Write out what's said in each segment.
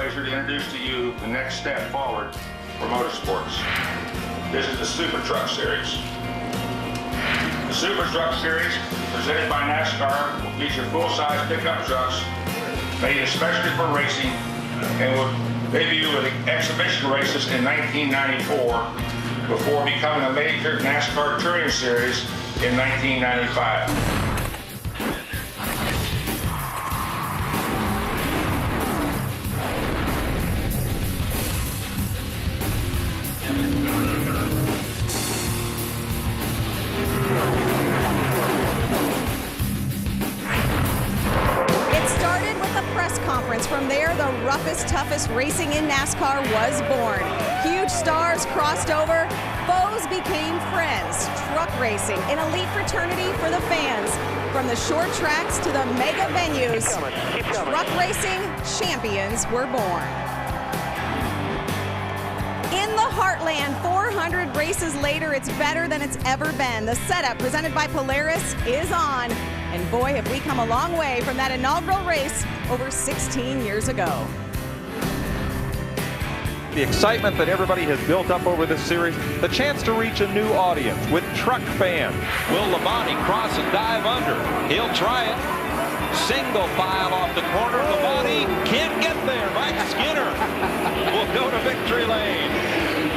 pleasure to introduce to you the next step forward for motorsports. This is the Super Truck Series. The Super Truck Series, presented by NASCAR, will feature full-size pickup trucks made especially for racing and will debut with exhibition races in 1994 before becoming a major NASCAR Touring Series in 1995. From there, the roughest, toughest racing in NASCAR was born. Huge stars crossed over, foes became friends. Truck racing, an elite fraternity for the fans. From the short tracks to the mega venues, truck racing champions were born. In the heartland, 400 races later, it's better than it's ever been. The setup presented by Polaris is on. And boy, have we come a long way from that inaugural race over 16 years ago. The excitement that everybody has built up over this series, the chance to reach a new audience with truck fans. Will Labonte cross and dive under? He'll try it. Single file off the corner. Labonte can't get there. Mike Skinner will go to victory lane.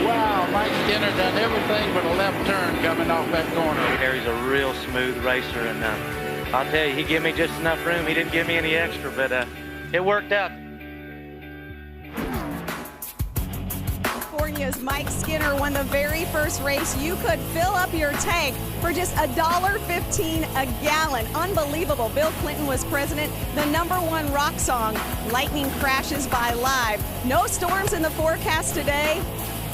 Wow, Mike Skinner done everything but a left turn coming off that corner. Harry's a real smooth racer, and I'll tell you, he gave me just enough room. He didn't give me any extra, but it worked out. California's Mike Skinner won the very first race. You could fill up your tank for just $1.15 a gallon. Unbelievable. Bill Clinton was president. The #1 rock song, Lightning Crashes by Live. No storms in the forecast today,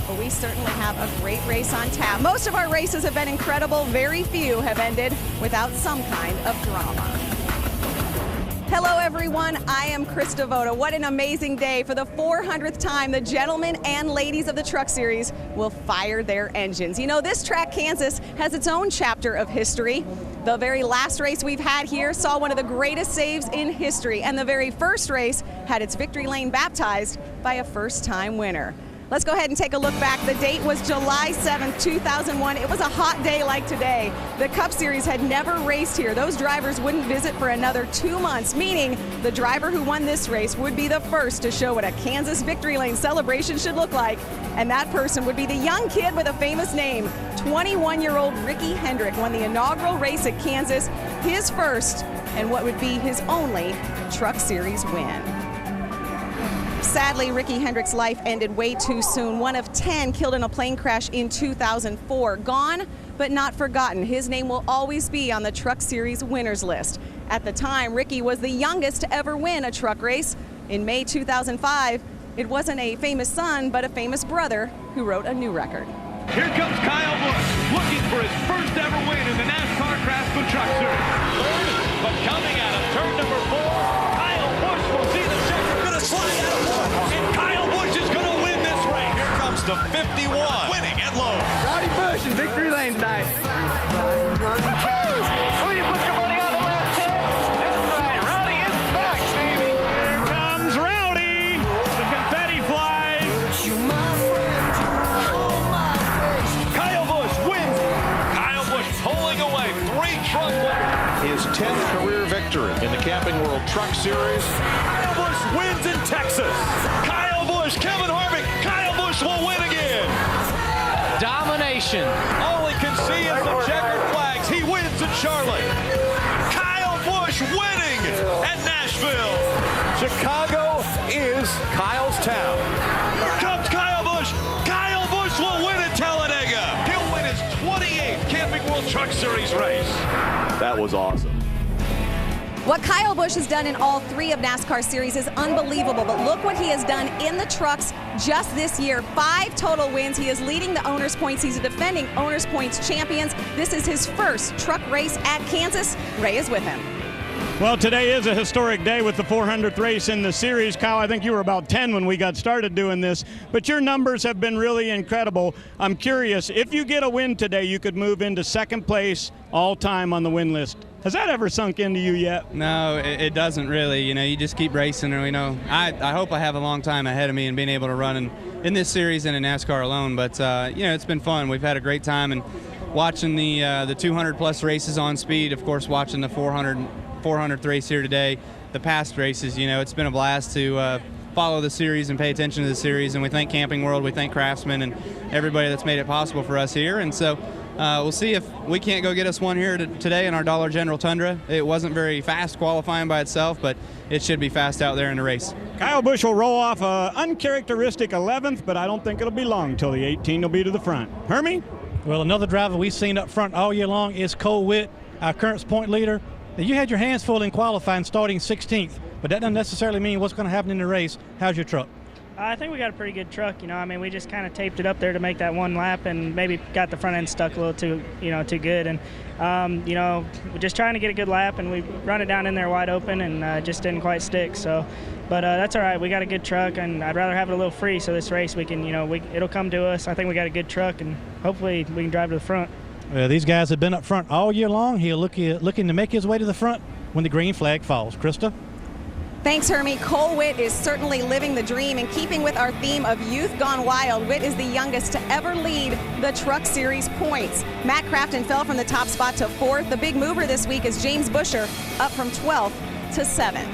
but we certainly have a great race on tap. Most of our races have been incredible. Very few have ended without some kind of drama. Hello, everyone. I am Chris Devoto. What an amazing day. For the 400th time, the gentlemen and ladies of the Truck Series will fire their engines. You know, this track, Kansas, has its own chapter of history. The very last race we've had here saw one of the greatest saves in history, and the very first race had its victory lane baptized by a first-time winner. Let's go ahead and take a look back. The date was July 7th, 2001. It was a hot day like today. The Cup Series had never raced here. Those drivers wouldn't visit for another 2 months, meaning the driver who won this race would be the first to show what a Kansas victory lane celebration should look like. And that person would be the young kid with a famous name. 21-year-old Ricky Hendrick won the inaugural race at Kansas, his first and what would be his only Truck Series win. Sadly, Ricky Hendrick's life ended way too soon. One of 10 killed in a plane crash in 2004. Gone, but not forgotten. His name will always be on the Truck Series winners list. At the time, Ricky was the youngest to ever win a truck race. In May 2005, it wasn't a famous son, but a famous brother who wrote a new record. Here comes Kyle Busch, looking for his first ever win in the NASCAR Craftsman Truck Series. But coming out of turn number 4, Kyle Busch will see the checker going to slide out of one. And Kyle Busch is going to win this race. Here comes the 51, winning at Lowe. Rowdy Busch in victory lane tonight. Will you put your money on the left hand? That's right, Rowdy is back, baby. Here comes Rowdy. The confetti flies. Kyle Busch wins. Kyle Busch pulling away 3 truck winners. His 10th career victory in the Camping World Truck Series. Kyle Busch wins in Texas. Kyle Busch, Kevin Harvick, Kyle Busch will win again. Domination. All he can see is the checkered flags. He wins in Charlotte. Kyle Busch winning at Nashville. Chicago is Kyle's town. Here comes Kyle Busch. Kyle Busch will win at Talladega. He'll win his 28th Camping World Truck Series race. That was awesome. What Kyle Busch has done in all 3 of NASCAR series is unbelievable, but look what he has done in the trucks just this year. 5 total wins. He is leading the Owners' Points. He's a defending Owners' Points champions. This is his first truck race at Kansas. Ray is with him. Well, today is a historic day with the 400th race in the series. Kyle, I think you were about 10 when we got started doing this, but your numbers have been really incredible. I'm curious, if you get a win today, you could move into second place all time on the win list. Has that ever sunk into you yet? No, it doesn't really. You know, you just keep racing. And, I hope I have a long time ahead of me and being able to run in this series and in NASCAR alone. But, it's been fun. We've had a great time. And watching the 200-plus races on speed, of course, watching the 400th race here today, the past races, it's been a blast to follow the series and pay attention to the series. And we thank Camping World, we thank Craftsman and everybody that's made it possible for us here. And so we'll see if we can't go get us one here today in our Dollar General Tundra. It wasn't very fast qualifying by itself, but it should be fast out there in the race. Kyle Busch will roll off an uncharacteristic 11th, but I don't think it'll be long till the 18 will be to the front. Hermie? Well, another driver we've seen up front all year long is Cole Witt, our current point leader. Now, you had your hands full in qualifying, starting 16th, but that doesn't necessarily mean what's going to happen in the race. How's your truck? I think we got a pretty good truck. We just kind of taped it up there to make that one lap, and maybe got the front end stuck a little too good. And we're just trying to get a good lap, and we run it down in there wide open, and just didn't quite stick. So, but that's all right. We got a good truck, and I'd rather have it a little free. So this race, we can, it'll come to us. I think we got a good truck, and hopefully we can drive to the front. These guys have been up front all year long. He'll looking to make his way to the front when the green flag falls. Krista? Thanks, Hermie. Cole Witt is certainly living the dream. And keeping with our theme of youth gone wild, Witt is the youngest to ever lead the Truck Series points. Matt Crafton fell from the top spot to 4th. The big mover this week is James Buescher, up from 12th to 7th.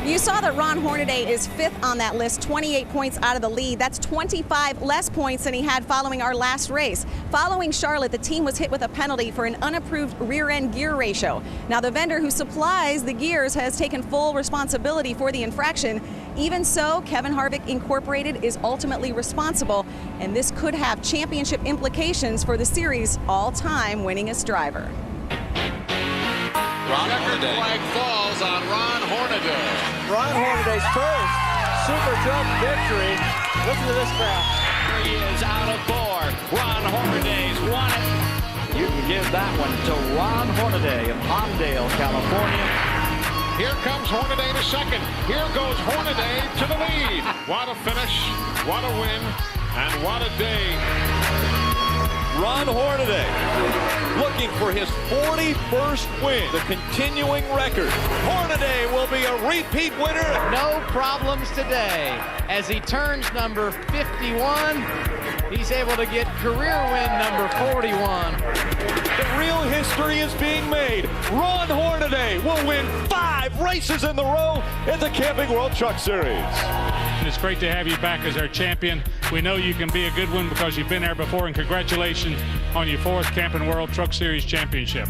You saw that Ron Hornaday is 5th on that list, 28 points out of the lead. That's 25 less points than he had following our last race. Following Charlotte, the team was hit with a penalty for an unapproved rear-end gear ratio. Now, the vendor who supplies the gears has taken full responsibility for the infraction. Even so, Kevin Harvick Incorporated is ultimately responsible, and this could have championship implications for the series' all-time winningest driver. Ron Hornaday. Flag falls on Ron Hornaday. Ron Hornaday's first Super Truck victory. Listen to this crowd. Here he is out of 4. Ron Hornaday's won it. You can give that one to Ron Hornaday of Palmdale, California. Here comes Hornaday to second. Here goes Hornaday to the lead. What a finish, what a win, and what a day. Ron Hornaday looking for his 41st win, the continuing record. Hornaday will be a repeat winner. No problems today. As he turns number 51, he's able to get career win number 41. The real history is being made. Ron Hornaday will win 5 races in the row in the Camping World Truck Series. It's great to have you back as our champion. We know you can be a good one because you've been there before, and congratulations on your 4th Camping World Truck Series championship.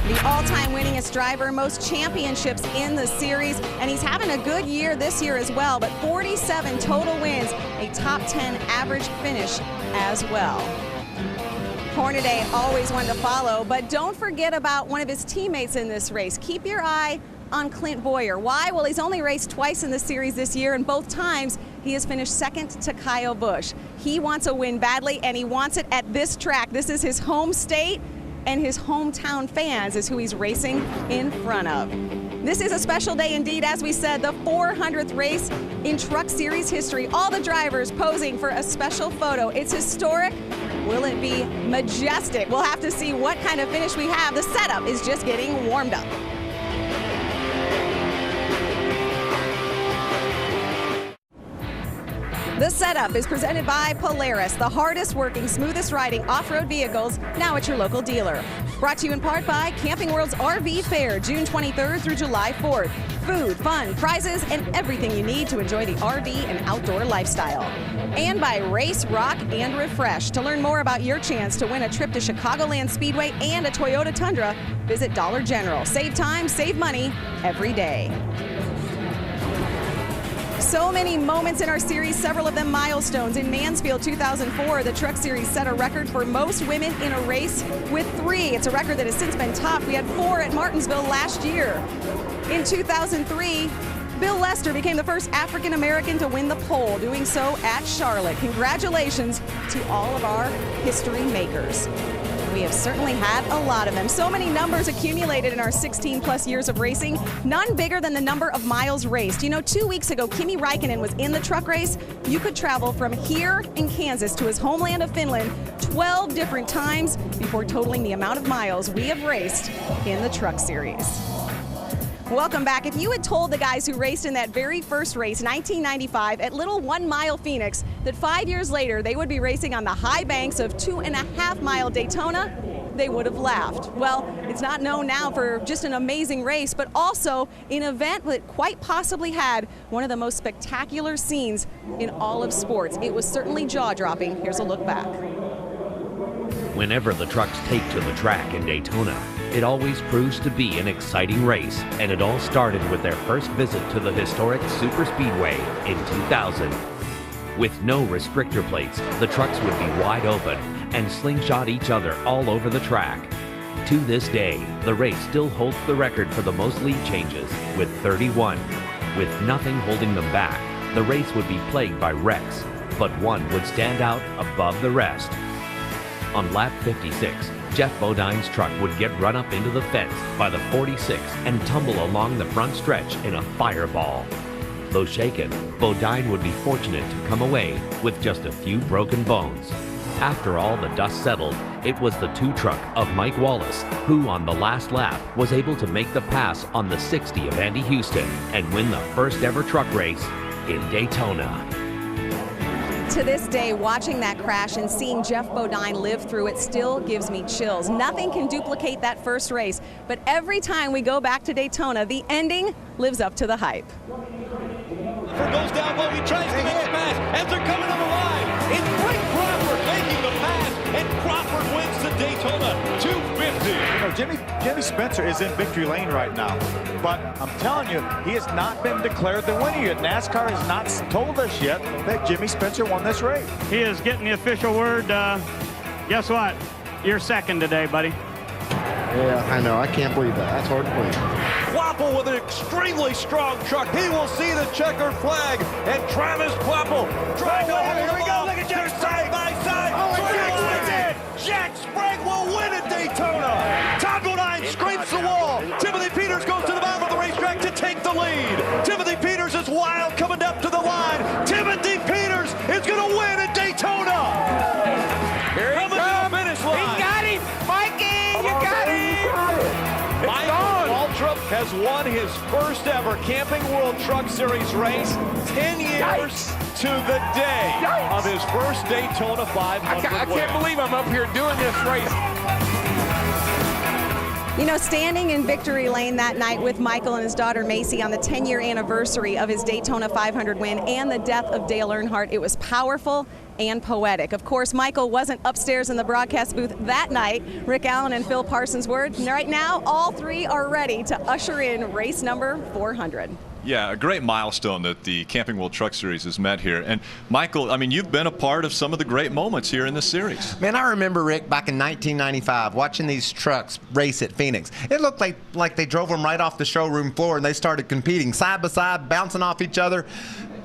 The all-time winningest driver, most championships in the series, and he's having a good year this year as well, but 47 total wins, a top 10 average finish as well. Hornaday always one to follow, but don't forget about one of his teammates in this race. Keep your eye on Clint Bowyer. Why? Well, he's only raced twice in the series this year, and both times he has finished second to Kyle Busch. He wants a win badly, and he wants it at this track. This is his home state, and his hometown fans is who he's racing in front of. This is a special day indeed. As we said, the 400th race in Truck Series history. All the drivers posing for a special photo. It's historic. Will it be majestic? We'll have to see what kind of finish we have. The setup is just getting warmed up. The setup is presented by Polaris, the hardest working, smoothest riding off-road vehicles, now at your local dealer. Brought to you in part by Camping World's RV Fair, June 23rd through July 4th. Food, fun, prizes, and everything you need to enjoy the RV and outdoor lifestyle. And by Race, Rock, and Refresh. To learn more about your chance to win a trip to Chicagoland Speedway and a Toyota Tundra, visit Dollar General. Save time, save money every day. So many moments in our series, several of them milestones. In Mansfield 2004, the Truck Series set a record for most women in a race with 3. It's a record that has since been topped. We had 4 at Martinsville last year. In 2003, Bill Lester became the first African American to win the pole, doing so at Charlotte. Congratulations to all of our history makers. And we have certainly had a lot of them. So many numbers accumulated in our 16-plus years of racing, none bigger than the number of miles raced. You know, 2 weeks ago, Kimi Räikkönen was in the truck race. You could travel from here in Kansas to his homeland of Finland 12 different times before totaling the amount of miles we have raced in the Truck Series. Welcome back. If you had told the guys who raced in that very first race, 1995, at Little 1 Mile Phoenix, that 5 years later they would be racing on the high banks of 2.5 Mile Daytona, they would have laughed. Well, it's not known now for just an amazing race, but also an event that quite possibly had one of the most spectacular scenes in all of sports. It was certainly jaw-dropping. Here's a look back. Whenever the trucks take to the track in Daytona, it always proves to be an exciting race, and it all started with their first visit to the historic Superspeedway in 2000. With no restrictor plates, the trucks would be wide open and slingshot each other all over the track. To this day, the race still holds the record for the most lead changes, with 31. With nothing holding them back, the race would be plagued by wrecks, but one would stand out above the rest. On lap 56, Geoff Bodyne's truck would get run up into the fence by the 46 and tumble along the front stretch in a fireball. Though shaken, Bodyne would be fortunate to come away with just a few broken bones. After all the dust settled, it was the 2 truck of Mike Wallace who, on the last lap, was able to make the pass on the 60 of Andy Houston and win the first ever truck race in Daytona. To this day, watching that crash and seeing Geoff Bodyne live through it still gives me chills. Nothing can duplicate that first race, but every time we go back to Daytona, the ending lives up to the hype. Goes down low, he tries to make a pass as they're coming on the line. It's Rick Crawford making the pass, and Crawford wins the Daytona 250. You know, Jimmy Spencer is in victory lane right now, but I'm telling you, he has not been declared the winner yet. NASCAR has not told us yet that Jimmy Spencer won this race. He is getting the official word. Guess what? You're second today, buddy. Yeah, I know. I can't believe that. That's hard to believe. Kvapil with an extremely strong truck. He will see the checkered flag, and Travis Kvapil trying to hold here we go. off. Look at Jack side by side. Jack Sprague will win at Daytona. Todd Bodine scrapes the wall. Timothy Peters goes to the bottom of the racetrack to take the lead. Timothy Peters is wild coming up to the line. Timothy Peters is going to win at Daytona. Here he comes. Finish line. He got him. Mikey, you got him. Mike Waltrip has won his first ever Camping World Truck Series race 10 years to the day of his first Daytona 500 I can't believe I'm up here doing this race. You know, standing in victory lane that night with Michael and his daughter Macy on the 10-year anniversary of his Daytona 500 win and the death of Dale Earnhardt, it was powerful and poetic. Of course, Michael wasn't upstairs in the broadcast booth that night. Rick Allen and Phil Parsons were. Right now, all 3 are ready to usher in race number 400. Yeah, a great milestone that the Camping World Truck Series has met here. And Michael, I mean, you've been a part of some of the great moments here in this series. Man, I remember, Rick, back in 1995, watching these trucks race at Phoenix. It looked like they drove them right off the showroom floor and they started competing side by side, bouncing off each other.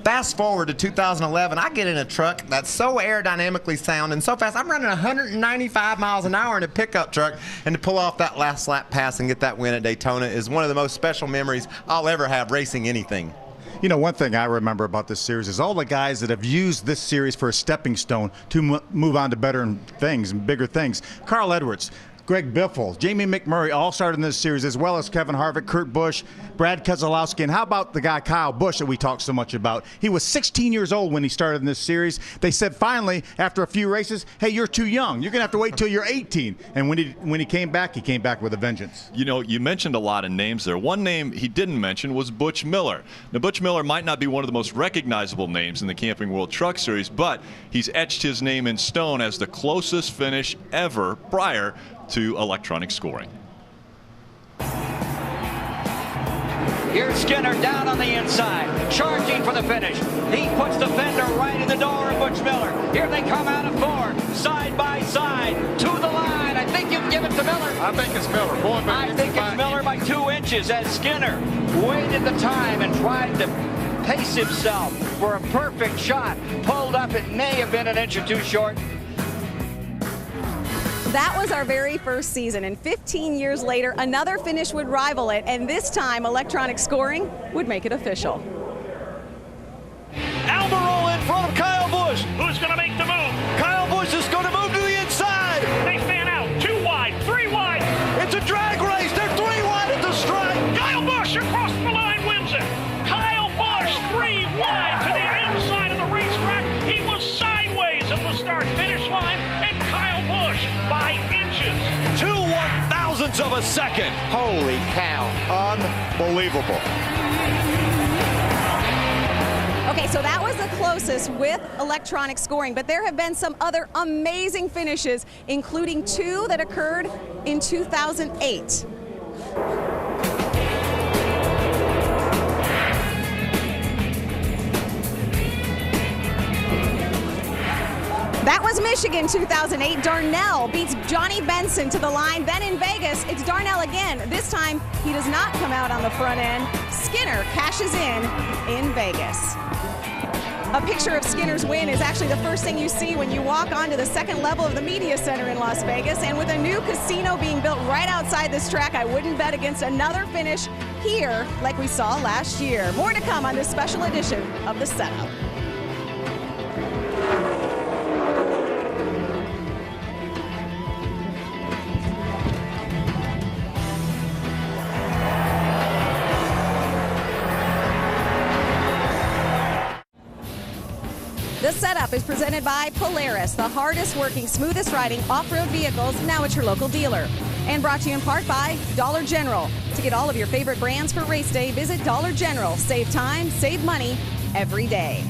Fast forward to 2011, I get in a truck that's so aerodynamically sound and so fast. I'm running 195 miles an hour in a pickup truck, and to pull off that last lap pass and get that win at Daytona is one of the most special memories I'll ever have racing anything. You know, one thing I remember about this series is all the guys that have used this series for a stepping stone to move on to better things and bigger things. Carl Edwards, Greg Biffle, Jamie McMurray all started in this series, as well as Kevin Harvick, Kurt Busch, Brad Keselowski, and how about the guy Kyle Busch that we talk so much about? He was 16 years old when he started in this series. They said finally, after a few races, hey, you're too young. You're going to have to wait till you're 18. And when he came back with a vengeance. You know, you mentioned a lot of names there. One name he didn't mention was Butch Miller. Now, Butch Miller might not be one of the most recognizable names in the Camping World Truck Series, but he's etched his name in stone as the closest finish ever prior to electronic scoring. Here's Skinner down on the inside, charging for the finish. He puts the fender right in the door of Butch Miller. Here they come out of 4, side by side, to the line. I think you can give it to Miller. I think it's Miller. Boy, I think it's Miller by 2 inches as Skinner waited the time and tried to pace himself for a perfect shot. Pulled up, it may have been an inch or two short. That was our very first season, and 15 years later, another finish would rival it, and this time electronic scoring would make it official. Almirola in front of Kyle Busch. Who's going to make the move? Kyle Busch is going to move to the inside. They fan out. 2 wide, 3 wide. It's a drag race. They're 3 wide at the stripe. Kyle Busch across the line wins it. Kyle Busch 3 wide to the inside of the racetrack. He was sideways at the start-finish line, and Kyle Busch by inches. 2 1,000ths of a second. Holy cow. Unbelievable. Okay, so that was the closest with electronic scoring, but there have been some other amazing finishes, including 2 that occurred in 2008. That was Michigan 2008. Darnell beats Johnny Benson to the line. Then in Vegas, it's Darnell again. This time, he does not come out on the front end. Skinner cashes in Vegas. A picture of Skinner's win is actually the first thing you see when you walk onto the second level of the media center in Las Vegas. And with a new casino being built right outside this track, I wouldn't bet against another finish here like we saw last year. More to come on this special edition of The Setup. The Setup is presented by Polaris, the hardest working, smoothest riding off-road vehicles, now at your local dealer. And brought to you in part by Dollar General. To get all of your favorite brands for race day, visit Dollar General. Save time, save money every day.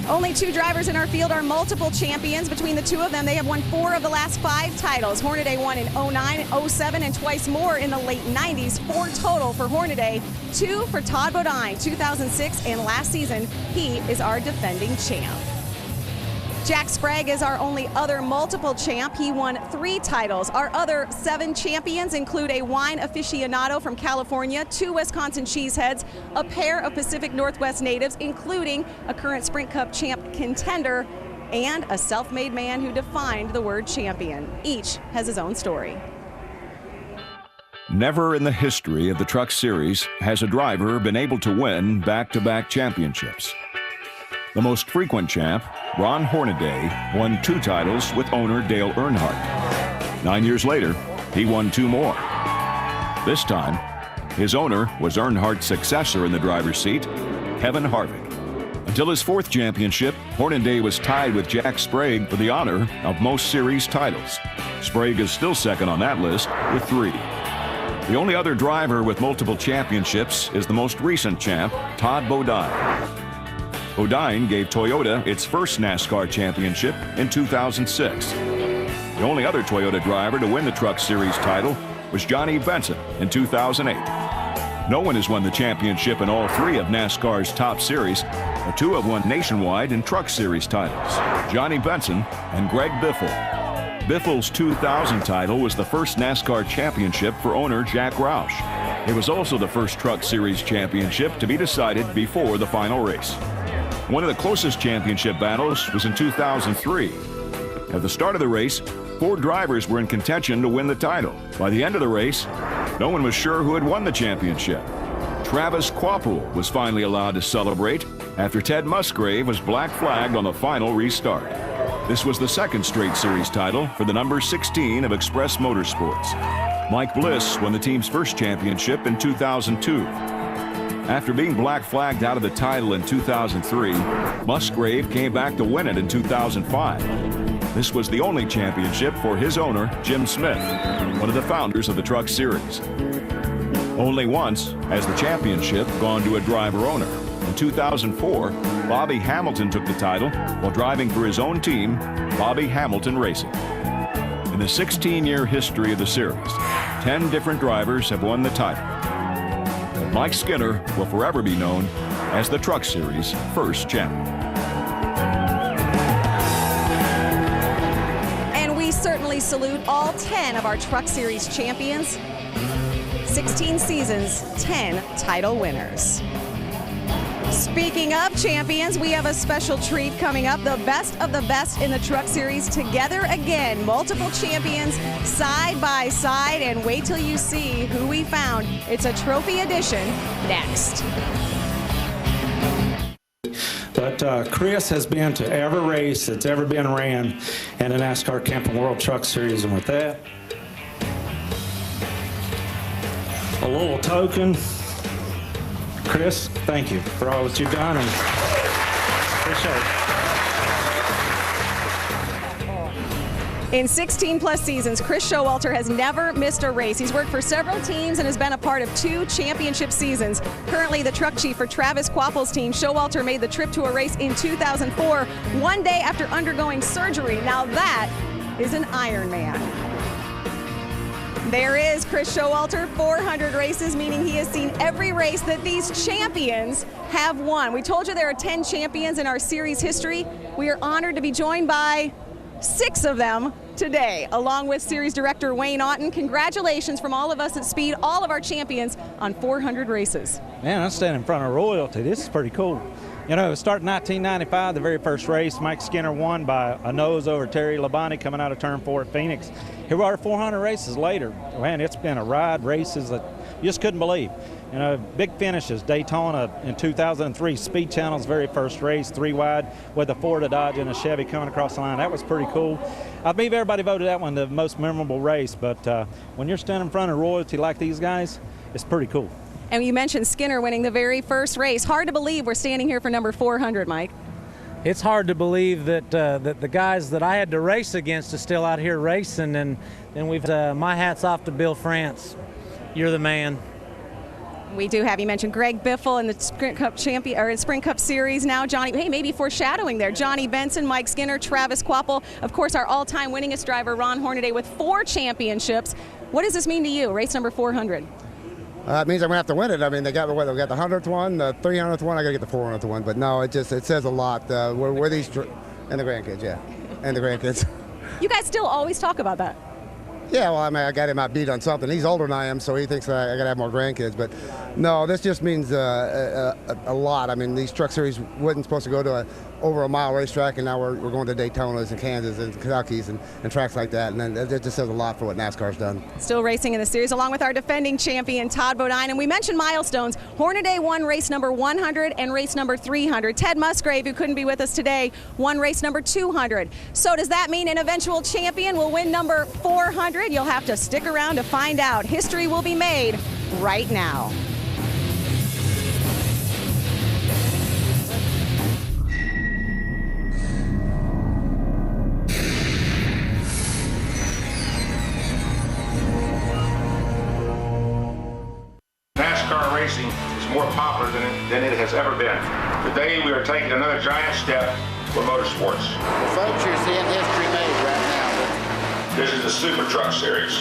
Only 2 drivers in our field are multiple champions. Between the 2 of them, they have won 4 of the last 5 titles. Hornaday won in 09, 07, and twice more in the late 90s. 4 total for Hornaday, 2 for Todd Bodine, 2006, and last season, he is our defending champ. Jack Sprague is our only other multiple champ. He won 3 titles. Our other 7 champions include a wine aficionado from California, 2 Wisconsin cheeseheads, a pair of Pacific Northwest natives, including a current Sprint Cup champ contender, and a self-made man who defined the word champion. Each has his own story. Never in the history of the Truck Series has a driver been able to win back-to-back championships. The most frequent champ, Ron Hornaday, won 2 titles with owner Dale Earnhardt. 9 years later, he won 2 more. This time, his owner was Earnhardt's successor in the driver's seat, Kevin Harvick. Until his 4th championship, Hornaday was tied with Jack Sprague for the honor of most series titles. Sprague is still second on that list with 3. The only other driver with multiple championships is the most recent champ, Todd Bodine. Bodine gave Toyota its first NASCAR championship in 2006. The only other Toyota driver to win the Truck Series title was Johnny Benson in 2008. No one has won the championship in all 3 of NASCAR's top series, but 2 have won nationwide and Truck Series titles, Johnny Benson and Greg Biffle. Biffle's 2000 title was the first NASCAR championship for owner Jack Roush. It was also the first Truck Series championship to be decided before the final race. One of the closest championship battles was in 2003. At the start of the race, 4 drivers were in contention to win the title. By the end of the race, no one was sure who had won the championship. Travis Quapple was finally allowed to celebrate after Ted Musgrave was black flagged on the final restart. This was the 2nd straight series title for the number 16 of Express Motorsports. Mike Bliss won the team's first championship in 2002. After being black flagged out of the title in 2003, Musgrave came back to win it in 2005. This was the only championship for his owner, Jim Smith, one of the founders of the Truck Series. Only once has the championship gone to a driver-owner. In 2004, Bobby Hamilton took the title while driving for his own team, Bobby Hamilton Racing. In the 16-year history of the series, 10 different drivers have won the title. But Mike Skinner will forever be known as the Truck Series' first champion. And we certainly salute all 10 of our Truck Series champions. 16 seasons, 10 title winners. Speaking of champions, we have a special treat coming up. The best of the best in the Truck Series together again. Multiple champions side by side, and wait till you see who we found. It's a trophy edition next. But Chris has been to every race that's ever been ran in the NASCAR Camping World Truck Series, and with that, a little token. Chris, thank you for all that you've done, and appreciate it. In 16 plus seasons, Chris Showalter has never missed a race. He's worked for several teams and has been a part of 2 championship seasons. Currently the truck chief for Travis Quapple's team, Showalter made the trip to a race in 2004, one day after undergoing surgery. Now that is an Ironman. There is Chris Showalter, 400 races, meaning he has seen every race that these champions have won. We told you there are 10 champions in our series history. We are honored to be joined by 6 of them today, along with series director Wayne Aughton. Congratulations from all of us at Speed, all of our champions on 400 races. Man, I'm standing in front of royalty. This is pretty cool. You know, it started in 1995, the very first race. Mike Skinner won by a nose over Terry Labonte coming out of turn 4 at Phoenix. Here we are 400 races later. Man, it's been a ride, races that you just couldn't believe. You know, big finishes. Daytona in 2003, Speed Channel's very first race, 3 wide with a Ford, a Dodge, and a Chevy coming across the line. That was pretty cool. I believe everybody voted that one the most memorable race, but when you're standing in front of royalty like these guys, it's pretty cool. And you mentioned Skinner winning the very first race. Hard to believe we're standing here for number 400, Mike. It's hard to believe that that the guys that I had to race against are still out here racing, and we've my hat's off to Bill France. You're the man. We do have, you mentioned Greg Biffle in the Sprint Cup champion or Sprint Cup Series now. Johnny, hey, maybe foreshadowing there. Johnny Benson, Mike Skinner, Travis Quapple, of course, our all-time winningest driver, Ron Hornaday, with 4 championships. What does this mean to you, race number 400? It means I'm gonna have to win it. I mean, they got the 100th one, the 300th one. I gotta get the 400th one. But no, it says a lot. We're these and the grandkids, yeah, and the grandkids. You guys still always talk about that. Yeah, well, I mean, I got him outbeat on something. He's older than I am, so he thinks that I got to have more grandkids. But no, this just means a lot. I mean, these Truck Series wasn't supposed to go to over a mile racetrack, and now we're going to Daytonas and Kansas and Kentucky's and tracks like that. And then it just says a lot for what NASCAR's done. Still racing in the series, along with our defending champion, Todd Bodine. And we mentioned milestones. Hornaday won race number 100 and race number 300. Ted Musgrave, who couldn't be with us today, won race number 200. So does that mean an eventual champion will win number 400? You'll have to stick around to find out. History will be made right now. NASCAR racing is more popular than it has ever been. Today we are taking another giant step for motorsports. Well, folks, you're seeing history made right now. This is the Super Truck Series.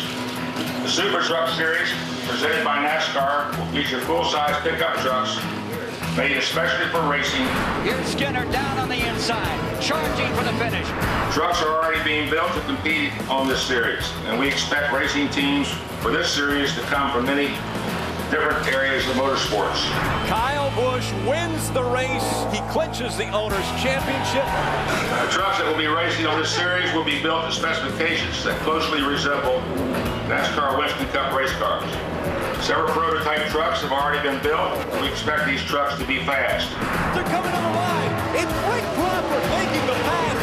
The Super Truck Series, presented by NASCAR, will feature full-size pickup trucks made especially for racing. Here's Skinner down on the inside, charging for the finish. Trucks are already being built to compete on this series, and we expect racing teams for this series to come from many different areas of motorsports. Kyle Busch wins the race. He clinches the owner's championship. The trucks that will be racing on this series will be built to specifications that closely resemble NASCAR Winston Cup race cars. Several prototype trucks have already been built, and we expect these trucks to be fast. They're coming on the line. It's Rick Crawford making the pass.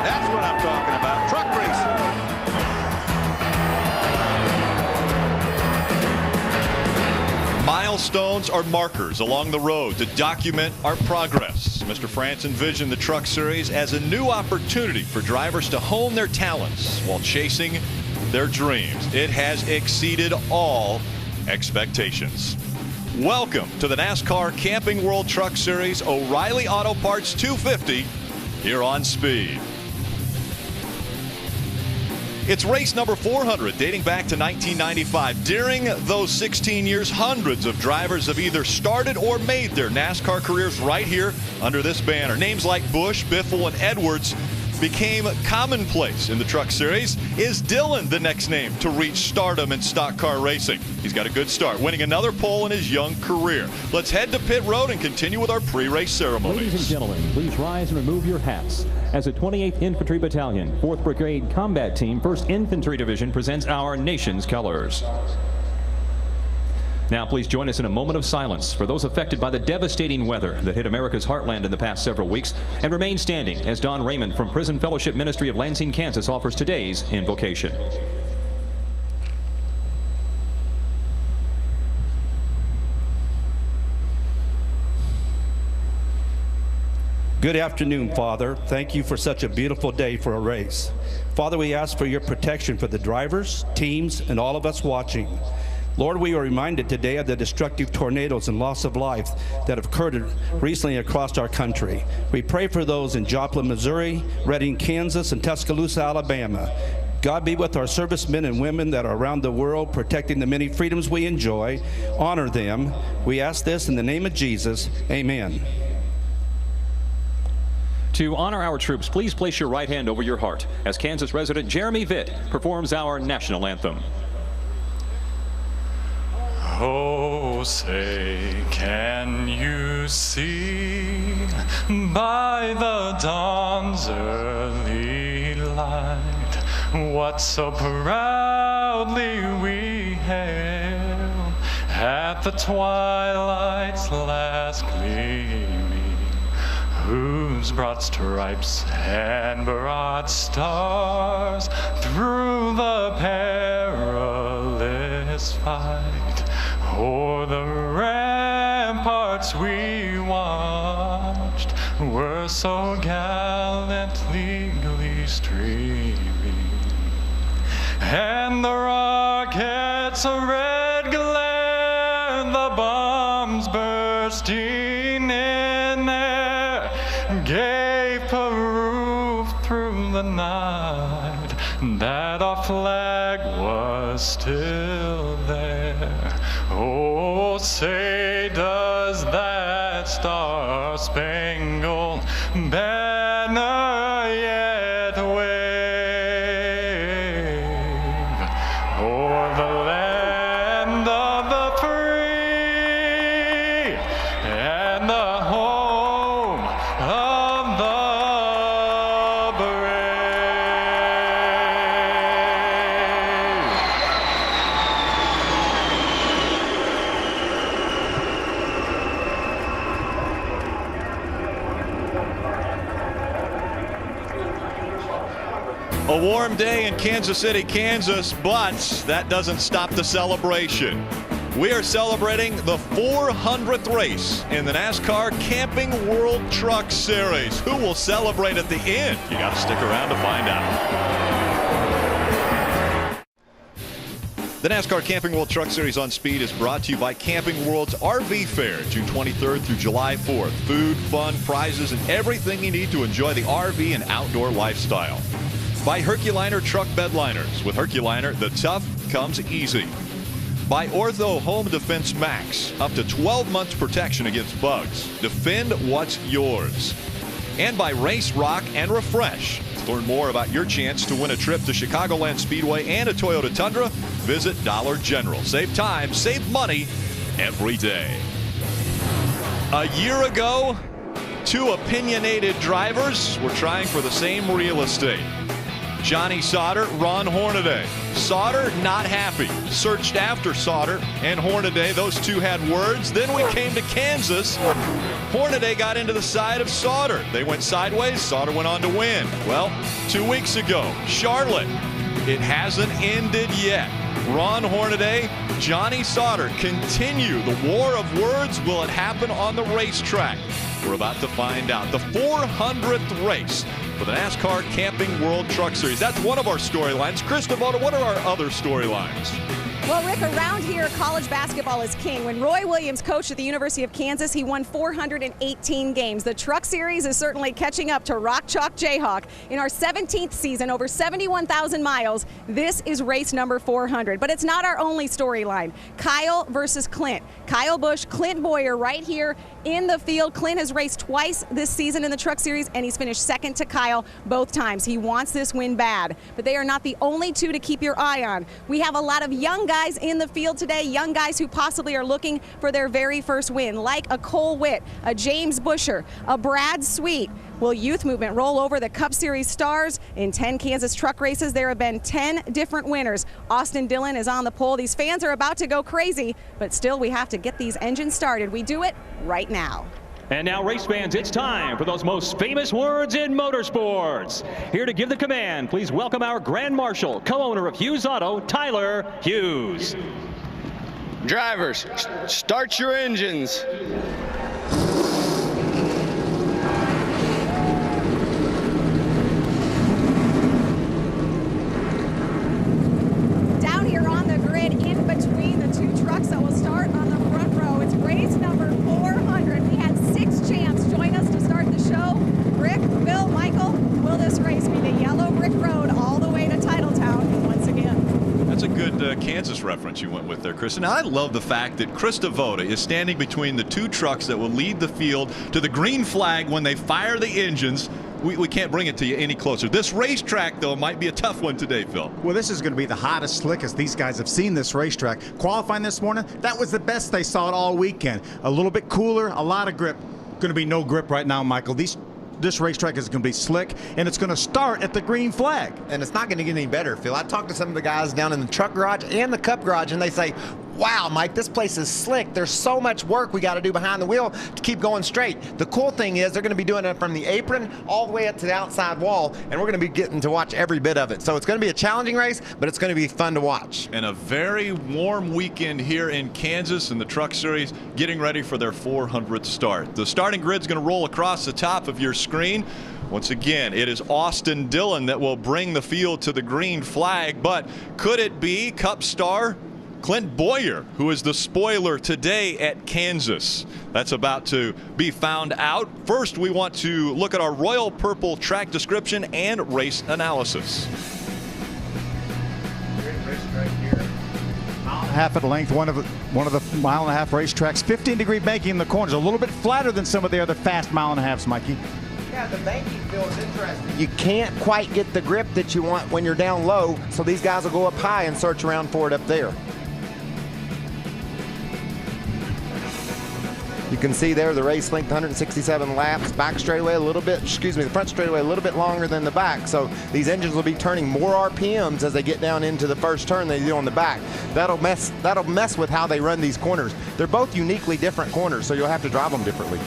That's what I'm talking about. Truck racing. Milestones are markers along the road to document our progress. Mr. France envisioned the Truck Series as a new opportunity for drivers to hone their talents while chasing their dreams. It has exceeded all expectations. Welcome to the NASCAR Camping World Truck Series O'Reilly Auto Parts 250 here on Speed. It's race number 400, dating back to 1995. During those 16 years, hundreds of drivers have either started or made their NASCAR careers right here under this banner. Names like Busch, Biffle, and Edwards became commonplace in the Truck Series. Is Dillon the next name to reach stardom in stock car racing? He's got a good start, winning another pole in his young career. Let's head to pit road and continue with our pre-race ceremonies. Ladies and gentlemen, please rise and remove your hats. As the 28th Infantry Battalion, 4th Brigade Combat Team, 1st Infantry Division presents our nation's colors. Now please join us in a moment of silence for those affected by the devastating weather that hit America's heartland in the past several weeks, and remain standing as Don Raymond from Prison Fellowship Ministry of Lansing, Kansas offers today's invocation. Good afternoon, Father. Thank you for such a beautiful day for a race. Father, we ask for your protection for the drivers, teams, and all of us watching. Lord, we are reminded today of the destructive tornadoes and loss of life that have occurred recently across our country. We pray for those in Joplin, Missouri, Redding, Kansas, and Tuscaloosa, Alabama. God be with our servicemen and women that are around the world protecting the many freedoms we enjoy. Honor them. We ask this in the name of Jesus. Amen. To honor our troops, please place your right hand over your heart as Kansas resident Jeremy Vitt performs our national anthem. Oh, say, can you see by the dawn's early light what so proudly we hailed at the twilight's last gleaming, whose broad stripes and broad stars through the perilous fight o'er the ramparts we watched were so gallantly streaming, and the rockets' red glare, the bombs bursting in air, gave proof through the night that our flag was still there. Oh, say, does that star-spangled banner yet wave o'er the land of the free and the home of the brave? A warm day in Kansas City, Kansas, but that doesn't stop the celebration. We are celebrating the 400th race in the NASCAR Camping World Truck Series. Who will celebrate at the end? You got to stick around to find out. The NASCAR Camping World Truck Series on Speed is brought to you by Camping World's RV Fair, June 23rd through July 4th. Food, fun, prizes, and everything you need to enjoy the RV and outdoor lifestyle. By Herculiner Truck Bedliners. With Herculiner, the tough comes easy. By Ortho Home Defense Max. Up to 12 months protection against bugs. Defend what's yours. And by Race Rock and Refresh. To learn more about your chance to win a trip to Chicagoland Speedway and a Toyota Tundra, visit Dollar General. Save time, save money every day. A year ago, two opinionated drivers were trying for the same real estate. Johnny Sauter, Ron Hornaday. Sauter not happy. Searched after Sauter and Hornaday. Those two had words. Then we came to Kansas. Hornaday got into the side of Sauter. They went sideways. Sauter went on to win. Well, 2 weeks ago, Charlotte. It hasn't ended yet. Ron Hornaday, Johnny Sauter continue the war of words. Will it happen on the racetrack? We're about to find out. The 400th race for the NASCAR Camping World Truck Series. That's one of our storylines. Chris Devoto, what are our other storylines? Well, Rick, around here, college basketball is king. When Roy Williams coached at the University of Kansas, he won 418 games. The Truck Series is certainly catching up to Rock Chalk Jayhawk. In our 17th season, over 71,000 miles, this is race number 400. But it's not our only storyline. Kyle versus Clint. Kyle Busch, Clint Boyer right here in the field. Clint has raced twice this season in the Truck Series, and he's finished second to Kyle both times. He wants this win bad. But they are not the only two to keep your eye on. We have a lot of young guys in the field today, young guys who possibly are looking for their very first win, like a Cole Witt, a James Busher, a Brad Sweet. Will Youth Movement roll over the Cup Series stars? In 10 Kansas truck races, there have been 10 different winners. Austin Dillon is on the pole. These fans are about to go crazy, but still we have to get these engines started. We do it right now. And now, race fans, it's time for those most famous words in motorsports. Here to give the command, please welcome our Grand Marshal, co-owner of Hughes Auto, Tyler Hughes. Drivers, start your engines. Down here on the grid, in between the two trucks that will start on the front row, it's race number 400. We had 6 champs join us to start the show. Rick, Bill, Michael, will this race be the yellow brick road all the way to Titletown once again? That's a good Kansas reference you went with there, Chris. And I love the fact that Chris Devoda is standing between the two trucks that will lead the field to the green flag when they fire the engines. We can't bring it to you any closer. This racetrack, though, might be a tough one today, Phil. Well, this is going to be the hottest, slickest these guys have seen this racetrack. Qualifying this morning, that was the best they saw it all weekend. A little bit cooler, a lot of grip. Going to be no grip right now, Michael. This racetrack is going to be slick, and it's going to start at the green flag. And it's not going to get any better, Phil. I talked to some of the guys down in the truck garage and the Cup garage, and they say, wow, Mike, this place is slick. There's so much work we got to do behind the wheel to keep going straight. The cool thing is they're going to be doing it from the apron all the way up to the outside wall, and we're going to be getting to watch every bit of it. So it's going to be a challenging race, but it's going to be fun to watch. And a very warm weekend here in Kansas in the Truck Series, getting ready for their 400th start. The starting grid's going to roll across the top of your screen. Once again, it is Austin Dillon that will bring the field to the green flag, but could it be Cup star Clint Boyer, who is the spoiler today at Kansas? That's about to be found out. First, we want to look at our Royal Purple track description and race analysis. Great racetrack here. Half at length, one of the 1.5 mile racetracks. 15-degree banking in the corners, a little bit flatter than some of the other fast 1.5 miles, Mikey. Yeah, the banking feels interesting. You can't quite get the grip that you want when you're down low, so these guys will go up high and search around for it up there. You can see there the race length, 167 laps. Back straightaway a little bit, the front straightaway a little bit longer than the back. So these engines will be turning more RPMs as they get down into the first turn than they do on the back. That'll mess with how they run these corners. They're both uniquely different corners, so you'll have to drive them differently.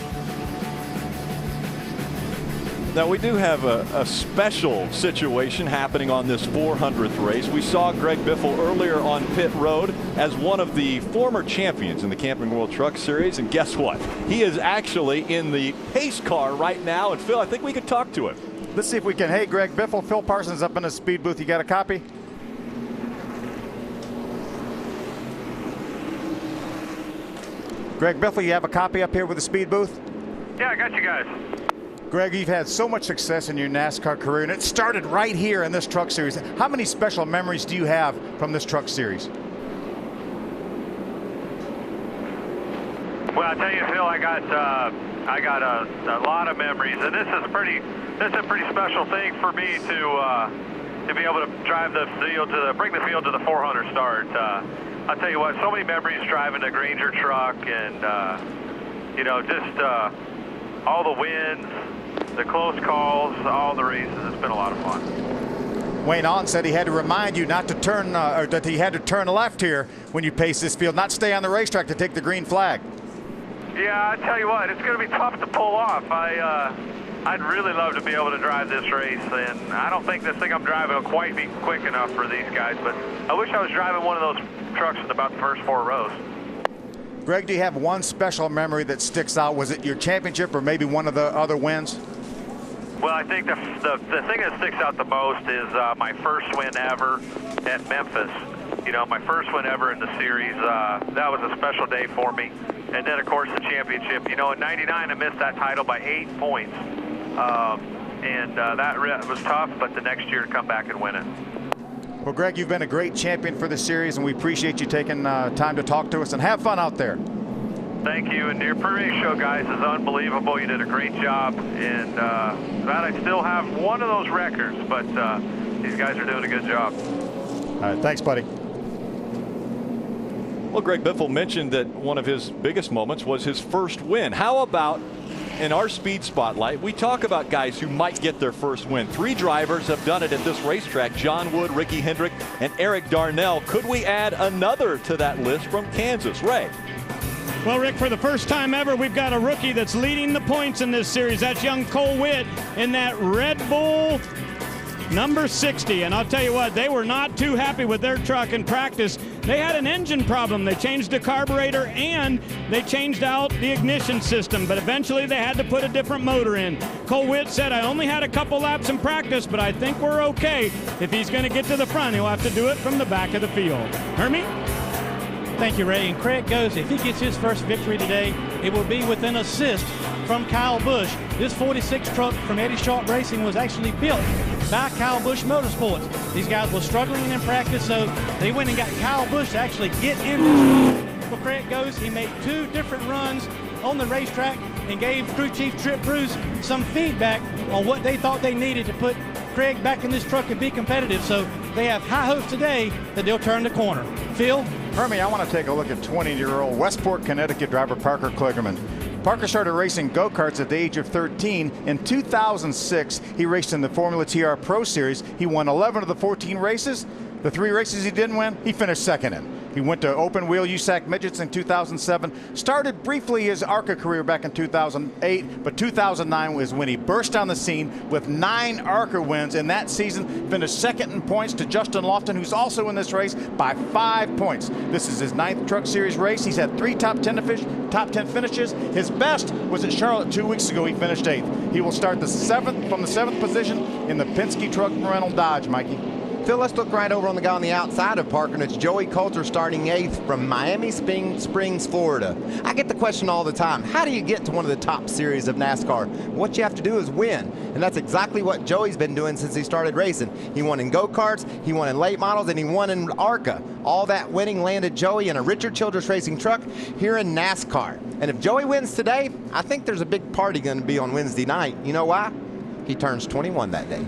Now, we do have a special situation happening on this 400th race. We saw Greg Biffle earlier on pit road as one of the former champions in the Camping World Truck Series. And guess what? He is actually in the pace car right now. And Phil, I think we could talk to him. Let's see if we can. Hey, Greg Biffle, Phil Parsons up in the speed booth. You got a copy? Greg Biffle, you have a copy up here with the speed booth? Yeah, I got you guys. Greg, you've had so much success in your NASCAR career, and it started right here in this Truck Series. How many special memories do you have from this Truck Series? Well, I tell you, Phil, I got a lot of memories, and this is a pretty special thing for me to be able to drive the field bring the field to the 400 start. I'll tell you what, so many memories driving the Granger truck, and just all the wins, the close calls, all the races. It's been a lot of fun. Wayne Alton said he had to remind you not to turn, or that he had to turn left here when you pace this field, not stay on the racetrack to take the green flag. Yeah, I tell you what, it's going to be tough to pull off. I'd really love to be able to drive this race, and I don't think this thing I'm driving will quite be quick enough for these guys, but I wish I was driving one of those trucks in about the first 4 rows. Greg, do you have one special memory that sticks out? Was it your championship or maybe one of the other wins? Well, I think the thing that sticks out the most is my first win ever at Memphis. You know, my first win ever in the series. That was a special day for me. And then, of course, the championship. You know, in '99, I missed that title by 8 points. That was tough, but the next year to come back and win it. Well, Greg, you've been a great champion for the series, and we appreciate you taking time to talk to us, and have fun out there. Thank you. And your pre-race show, guys, is unbelievable. You did a great job. And glad I still have one of those records, but these guys are doing a good job. All right. Thanks, buddy. Well, Greg Biffle mentioned that one of his biggest moments was his first win. How about in our speed spotlight, we talk about guys who might get their first win. 3 drivers have done it at this racetrack: John Wood, Ricky Hendrick, and Eric Darnell. Could we add another to that list from Kansas? Ray? Well, Rick, for the first time ever, we've got a rookie that's leading the points in this series. That's young Cole Witt in that Red Bull number 60. And I'll tell you what, they were not too happy with their truck in practice. They had an engine problem. They changed the carburetor and they changed out the ignition system, but eventually they had to put a different motor in. Cole Witt said, I only had a couple laps in practice, but I think we're okay. If he's going to get to the front, he'll have to do it from the back of the field. Hermie? Thank you, Ray. And Craig goes, if he gets his first victory today, it will be with an assist from Kyle Busch. This 46 truck from Eddie Sharp Racing was actually built by Kyle Busch Motorsports. These guys were struggling in practice, so they went and got Kyle Busch to actually get in this truck. Well, Craig goes, he made 2 different runs on the racetrack and gave crew chief Trip Bruce some feedback on what they thought they needed to put Craig back in this truck and be competitive. So they have high hopes today that they'll turn the corner. Phil? Hermie, I want to take a look at 20-year-old Westport, Connecticut driver Parker Kligerman. Parker started racing go-karts at the age of 13. In 2006, he raced in the Formula TR Pro Series. He won 11 of the 14 races. The 3 races he didn't win, he finished second in. He went to open wheel USAC Midgets in 2007, started briefly his ARCA career back in 2008, but 2009 was when he burst on the scene with 9 ARCA wins in that season, finished second in points to Justin Lofton, who's also in this race, by 5 points. This is his 9th Truck Series race. He's had 3 top 10 finishes. His best was at Charlotte 2 weeks ago. He finished 8th. He will start from the 7th position in the Penske Truck Rental Dodge, Mikey. Phil, let's look right over on the guy on the outside of Parker, and it's Joey Coulter starting 8th from Miami Springs, Florida. I get the question all the time, how do you get to one of the top series of NASCAR? What you have to do is win, and that's exactly what Joey's been doing since he started racing. He won in go-karts, he won in late models, and he won in ARCA. All that winning landed Joey in a Richard Childress Racing truck here in NASCAR. And if Joey wins today, I think there's a big party going to be on Wednesday night. You know why? He turns 21 that day.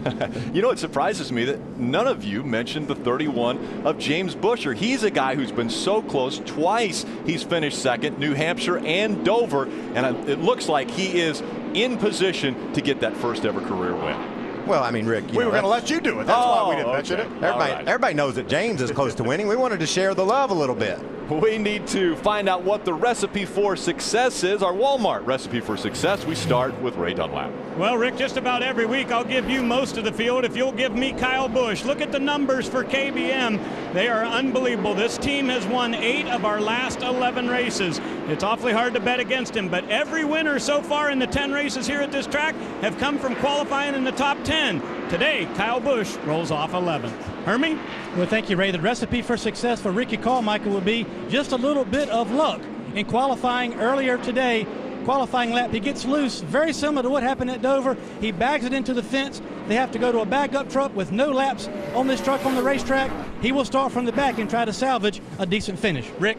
You know, it surprises me that none of you mentioned the 31 of James Buescher. He's a guy who's been so close. Twice he's finished second, New Hampshire and Dover, and it looks like he is in position to get that first ever career win. Well, I mean, Rick, we were going to let you do it. That's why we didn't mention it. Everybody knows that James is close to winning. We wanted to share the love a little bit. We need to find out what the recipe for success is. Our Walmart recipe for success. We start with Ray Dunlap. Well, Rick, just about every week I'll give you most of the field if you'll give me Kyle Busch. Look at the numbers for KBM. They are unbelievable. This team has won 8 of our last 11 races. It's awfully hard to bet against him, but every winner so far in the 10 races here at this track have come from qualifying in the top 10. Today, Kyle Busch rolls off 11th. Hermie? Well, thank you, Ray. The recipe for success for Ricky Carmichael will be just a little bit of luck. In qualifying earlier today, qualifying lap, he gets loose, very similar to what happened at Dover. He bags it into the fence. They have to go to a backup truck with no laps on this truck on the racetrack. He will start from the back and try to salvage a decent finish. Rick?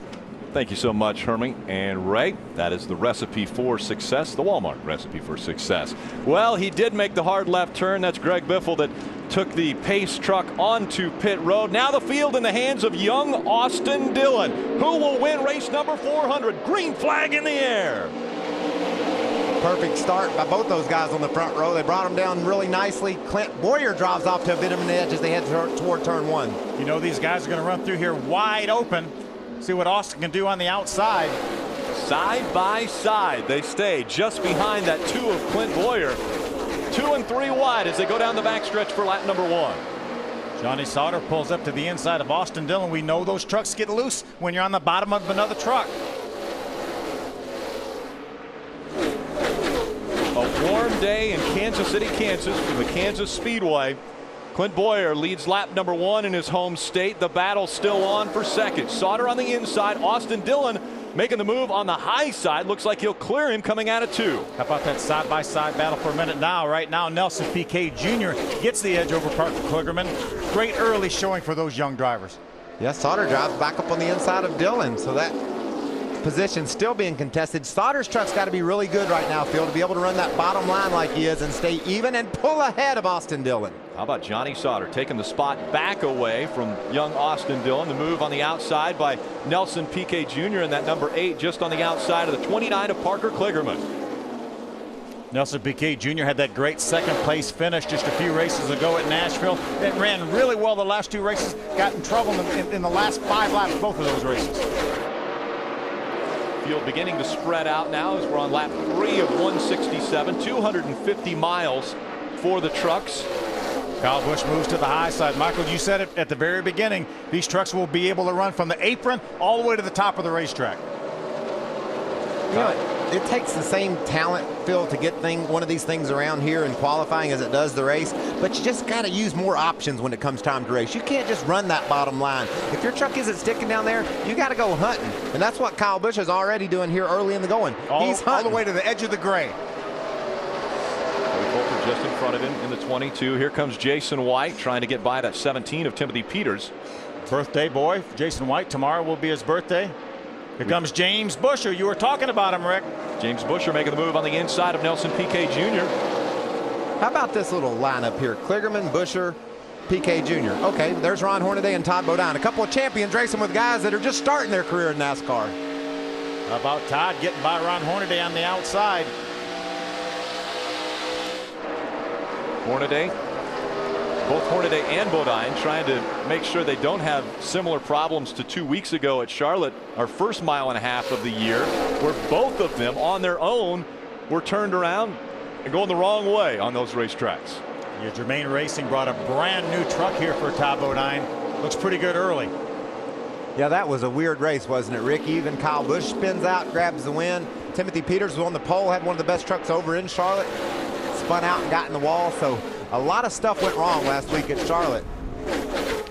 Thank you so much, Hermie and Ray. That is the recipe for success, the Walmart recipe for success. Well, he did make the hard left turn. That's Greg Biffle that took the Pace truck onto pit road. Now the field in the hands of young Austin Dillon. Who will win race number 400? Green flag in the air. Perfect start by both those guys on the front row. They brought them down really nicely. Clint Boyer drives off to a bit of an edge as they head toward turn 1. You know these guys are going to run through here wide open. See what Austin can do on the outside. Side by side, they stay just behind that 2 of Clint Boyer. 2 and 3 wide as they go down the backstretch for lap number 1. Johnny Sauter pulls up to the inside of Austin Dillon. We know those trucks get loose when you're on the bottom of another truck. A warm day in Kansas City, Kansas for the Kansas Speedway. Clint Boyer leads lap number 1 in his home state. The battle still on for second. Sauter on the inside. Austin Dillon making the move on the high side. Looks like he'll clear him coming out of 2. How about that side-by-side battle for a minute now? Right now, Nelson Piquet Jr. gets the edge over Parker Kligerman. Great early showing for those young drivers. Yeah, Sauter drives back up on the inside of Dillon, so that position still being contested. Sauter's truck's got to be really good right now, Phil, to be able to run that bottom line like he is and stay even and pull ahead of Austin Dillon. How about Johnny Sauter taking the spot back away from young Austin Dillon? The move on the outside by Nelson Piquet Jr. and that number 8 just on the outside of the 29 of Parker Kligerman. Nelson Piquet Jr. had that great second place finish just a few races ago at Nashville. It ran really well the last 2 races, got in trouble in the last 5 laps, both of those races. Field beginning to spread out now as we're on lap 3 of 167, 250 miles for the trucks. Kyle Busch moves to the high side. Michael, you said it at the very beginning. These trucks will be able to run from the apron all the way to the top of the racetrack. You know, it takes the same talent, Phil, to get one of these things around here in qualifying as it does the race, but you just got to use more options when it comes time to race. You can't just run that bottom line. If your truck isn't sticking down there, you got to go hunting, and that's what Kyle Busch is already doing here early in the going. He's hunting all the way to the edge of the gray. Coulter just in front of him in the 22. Here comes Jason White trying to get by that 17 of Timothy Peters. Birthday boy, Jason White. Tomorrow will be his birthday. Here comes James Buescher. You were talking about him, Rick. James Buescher making the move on the inside of Nelson Piquet Jr. How about this little lineup here? Kligerman, Buescher, Piquet Jr. Okay, there's Ron Hornaday and Todd Bodine. A couple of champions racing with guys that are just starting their career in NASCAR. How about Todd getting by Ron Hornaday on the outside? Hornaday, both Hornaday and Bodine trying to make sure they don't have similar problems to 2 weeks ago at Charlotte, our first mile and a half of the year, where both of them on their own were turned around and going the wrong way on those racetracks. Yeah, Germain Racing brought a brand new truck here for Todd Bodine. Looks pretty good early. Yeah, that was a weird race, wasn't it, Rick? Even Kyle Busch spins out, grabs the win. Timothy Peters was on the pole, had one of the best trucks over in Charlotte. Spun out and got in the wall, so a lot of stuff went wrong last week at Charlotte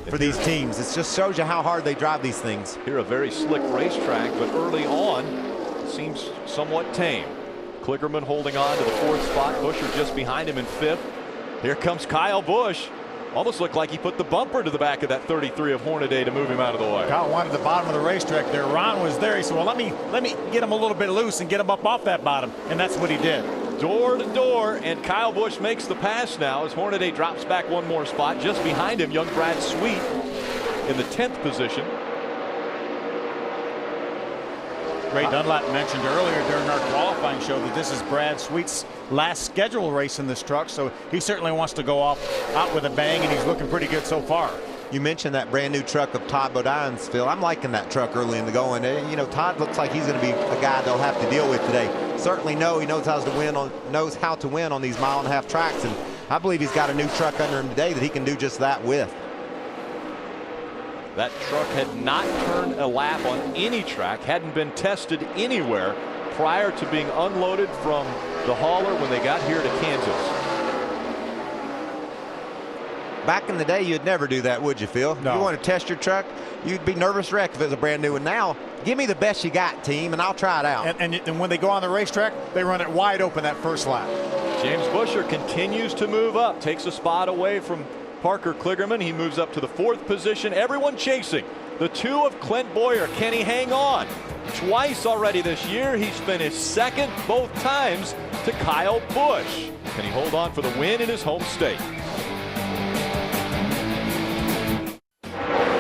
for these teams. It just shows you how hard they drive these things. Here a very slick racetrack, but early on seems somewhat tame. Kligerman holding on to the 4th spot. Buescher just behind him in 5th. Here comes Kyle Busch. Almost looked like he put the bumper to the back of that 33 of Hornaday to move him out of the way. Kyle wanted the bottom of the racetrack there. Ron was there. He said, well, let me get him a little bit loose and get him up off that bottom. And that's what he did. Door to door, and Kyle Busch makes the pass now as Hornaday drops back one more spot. Just behind him, young Brad Sweet in the 10th position. Ray Dunlap mentioned earlier during our qualifying show that this is Brad Sweet's last scheduled race in this truck, so he certainly wants to go out with a bang, and he's looking pretty good so far. You mentioned that brand new truck of Todd Bodine's, Phil. I'm liking that truck early in the going. You know, Todd looks like he's going to be a guy they'll have to deal with today. Certainly he knows how to win on these mile-and-a-half tracks, and I believe he's got a new truck under him today that he can do just that with. That truck had not turned a lap on any track, hadn't been tested anywhere prior to being unloaded from the hauler when they got here to Kansas. Back in the day, you'd never do that, would you, Phil? No. You want to test your truck, you'd be nervous wreck if it was a brand new one. Now, give me the best you got, team, and I'll try it out. And when they go on the racetrack, they run it wide open that first lap. James Buescher continues to move up, takes a spot away from Parker Kligerman. He moves up to the 4th position. Everyone chasing the 2 of Clint Boyer. Can he hang on? Twice already this year. He's finished 2nd both times to Kyle Busch. Can he hold on for the win in his home state?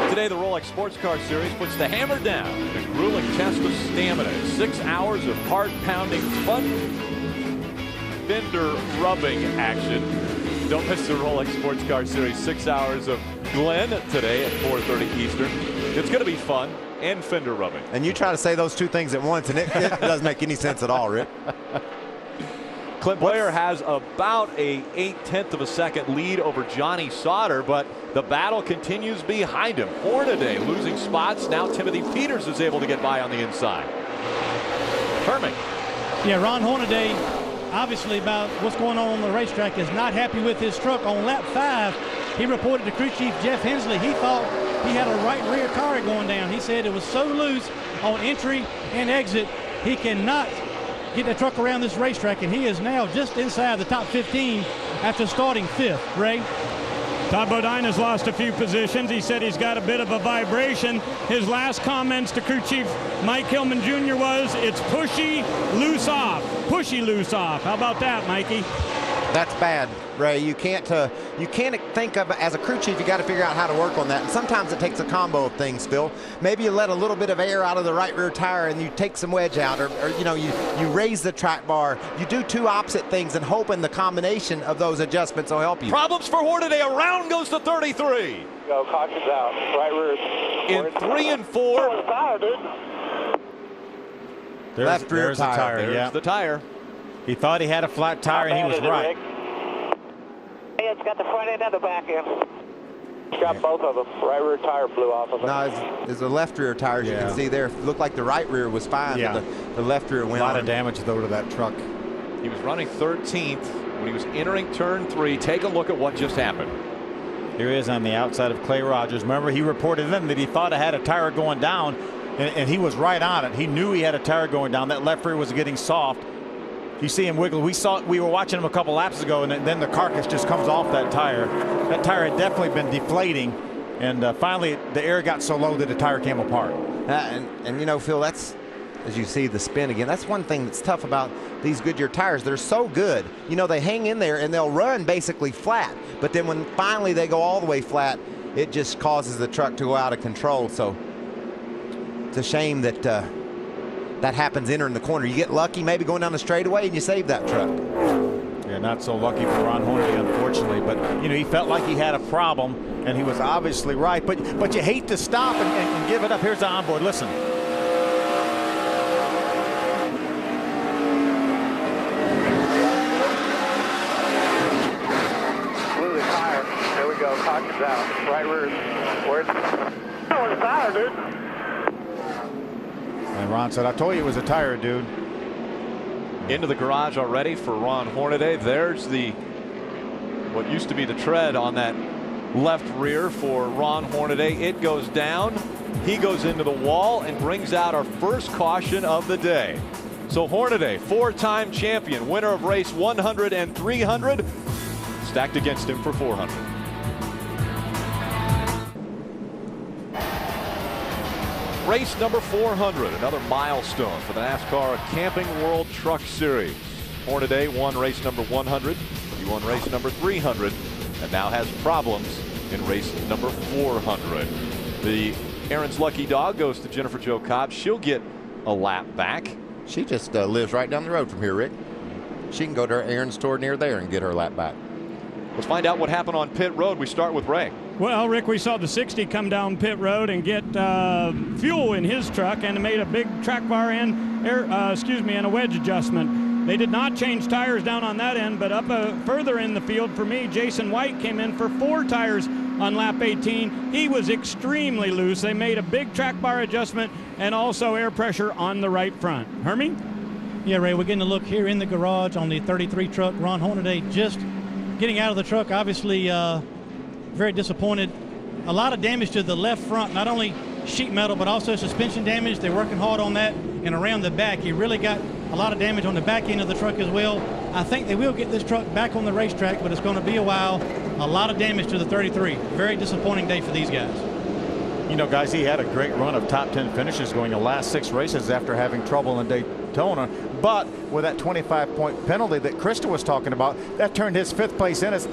Today, the Rolex Sports Car Series puts the hammer down. A grueling test of stamina. 6 hours of heart-pounding fun fender rubbing action. Don't miss the Rolex Sports Car Series 6 hours of Glenn today at 4:30 Eastern. It's going to be fun and fender rubbing. And you try to say those two things at once, and it doesn't make any sense at all, Rick. Clint Boyer has about a 0.8 of a second lead over Johnny Sauter, but the battle continues behind him. Hornaday losing spots. Now Timothy Peters is able to get by on the inside. Herming. Yeah, Ron Hornaday obviously, about what's going on the racetrack, is not happy with his truck. On lap 5, he reported to crew chief Jeff Hensley he thought he had a right rear tire going down. He said it was so loose on entry and exit, he cannot get the truck around this racetrack, and he is now just inside the top 15 after starting 5th. Ray? Todd Bodine has lost a few positions. He said he's got a bit of a vibration. His last comments to crew chief Mike Hillman Jr. was, it's pushy, loose off. Pushy, loose off. How about that, Mikey? That's bad, Ray. You can't think of, as a crew chief, you got to figure out how to work on that. And sometimes it takes a combo of things, Phil. Maybe you let a little bit of air out of the right rear tire and you take some wedge out, or you know, you raise the track bar. You do two opposite things and hoping the combination of those adjustments will help you. Problems for Hornaday. Around goes the 33. Go, caution's out. Right rear. In 3 and 4. Left rear tire. There's the tire. He thought he had a flat tire, and he was right. It's got the front end and the back end. It's got both of them. Right rear tire blew off of it. No, it's the left rear tires. You can see there. It looked like the right rear was fine, but the left rear went a lot of damage, though, to that truck. He was running 13th when he was entering turn 3. Take a look at what just happened. Here he is on the outside of Clay Rogers. Remember, he reported then that he thought it had a tire going down, and he was right on it. He knew he had a tire going down. That left rear was getting soft. You see him wiggle. We were watching him a couple laps ago, and then the carcass just comes off that tire. That tire had definitely been deflating, and finally the air got so low that the tire came apart. And you know, Phil, that's, as you see the spin again, that's one thing that's tough about these Goodyear tires. They're so good. You know, they hang in there and they'll run basically flat, but then when finally they go all the way flat, it just causes the truck to go out of control. So it's a shame that that happens entering the corner. You get lucky maybe going down the straightaway and you save that truck. Yeah, not so lucky for Ron Hornaday, unfortunately. But, you know, he felt like he had a problem, and he was obviously right. But you hate to stop and give it up. Here's the onboard. Listen. Blew the tire. There we go. Caution's out. Right rear. Where's the tire, dude? And Ron said, I told you it was a tire, dude. Into the garage already for Ron Hornaday. There's what used to be the tread on that left rear for Ron Hornaday. It goes down. He goes into the wall and brings out our first caution of the day. So Hornaday, 4-time champion, winner of race 100 and 300, stacked against him for 400. Race number 400, another milestone for the NASCAR Camping World Truck Series. Hornaday won race number 100. He won race number 300 and now has problems in race number 400. The Aaron's lucky dog goes to Jennifer Jo Cobb. She'll get a lap back. She just lives right down the road from here, Rick. She can go to Aaron's store near there and get her lap back. Let's find out what happened on pit road. We start with Ray. Well, Rick, we saw the 60 come down pit road and get fuel in his truck, and made a big track bar and a wedge adjustment. They did not change tires down on that end, but up further in the field for me, Jason White came in for 4 tires on lap 18. He was extremely loose. They made a big track bar adjustment and also air pressure on the right front. Hermie? Yeah, Ray, we're getting a look here in the garage on the 33 truck. Ron Hornaday just getting out of the truck, obviously very disappointed. A lot of damage to the left front, not only sheet metal, but also suspension damage. They're working hard on that, and around the back. He really got a lot of damage on the back end of the truck as well. I think they will get this truck back on the racetrack, but it's going to be a while. A lot of damage to the 33. Very disappointing day for these guys. You know, guys, he had a great run of top 10 finishes going the last 6 races after having trouble in Daytona. But with that 25-point penalty that Krista was talking about, that turned his 5th place in his